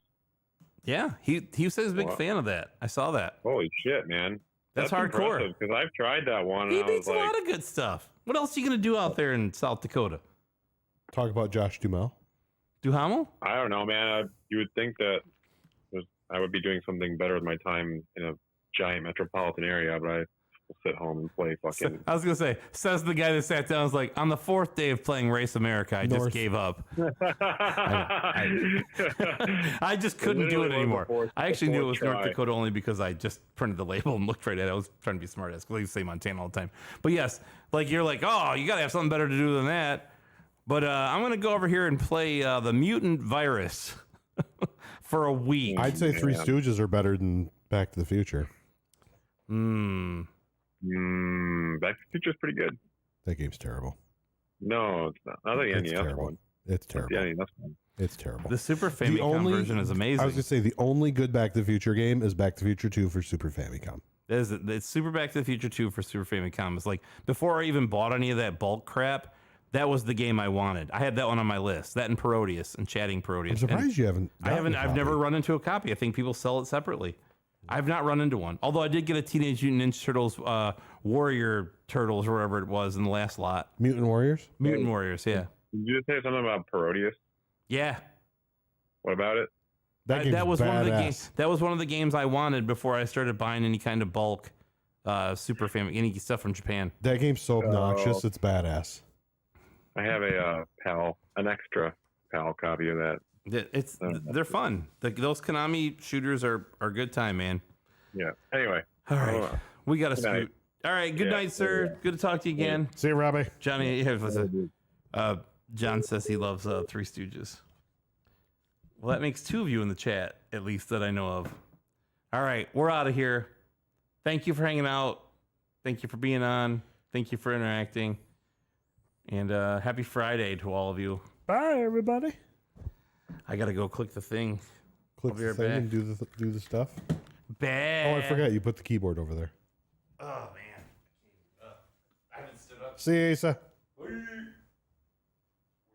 Yeah, he says he's a big fan of that. I saw that. Holy shit, man. That's hardcore. Because I've tried that one. He beats a lot of good stuff. What else are you going to do out there in South Dakota? Talk about Josh Duhamel. Duhamel? I don't know, man. You would think that I would be doing something better with my time in a giant metropolitan area, but I will sit home and play fucking... I was going to say, says the guy that sat down, was like, on the 4th day of playing Race America, I just gave up. I just couldn't do it anymore. I actually knew it was North Dakota only because I just printed the label and looked right at it. I was trying to be smart ass because I used to say Montana all the time. But yes, like, you're like, oh, you got to have something better to do than that. But I'm going to go over here and play the Mutant Virus for a week. I'd say Three Stooges are better than Back to the Future. Back to the Future is pretty good. That game's terrible. No, it's not. Not the NES one. It's terrible. Yeah, that's one. It's terrible. The Super Famicom version is amazing. I was going to say the only good Back to the Future game is Back to the Future 2 for Super Famicom. It's Super Back to the Future 2 for Super Famicom. It's like, before I even bought any of that bulk crap, that was the game I wanted. I had that one on my list. That and Parodius and Chatting Parodius. I'm surprised you haven't. I've never run into a copy. I think people sell it separately. I've not run into one. Although I did get a Teenage Mutant Ninja Turtles Warrior Turtles or whatever it was in the last lot. Mutant Warriors? Mutant Warriors, yeah. Did you just say something about Parodius? Yeah. What about it? That was one of the games. That was one of the games I wanted before I started buying any kind of bulk Super Famicom, any stuff from Japan. That game's so obnoxious, it's badass. I have an extra PAL copy of that. They're fun. Those Konami shooters are good time, man. Yeah. Anyway. All right. We got to scoot. All right. Good night, sir. Yeah. Good to talk to you again. See you, Robbie. Johnny. John says he loves Three Stooges. Well, that makes 2 of you in the chat, at least that I know of. All right. We're out of here. Thank you for hanging out. Thank you for being on. Thank you for interacting. And happy Friday to all of you. Bye, everybody. I gotta go click the thing. Click I'll be the right thing back. and do the stuff. Bad. Oh, I forgot you put the keyboard over there. Oh man, I haven't stood up. See you, Asa.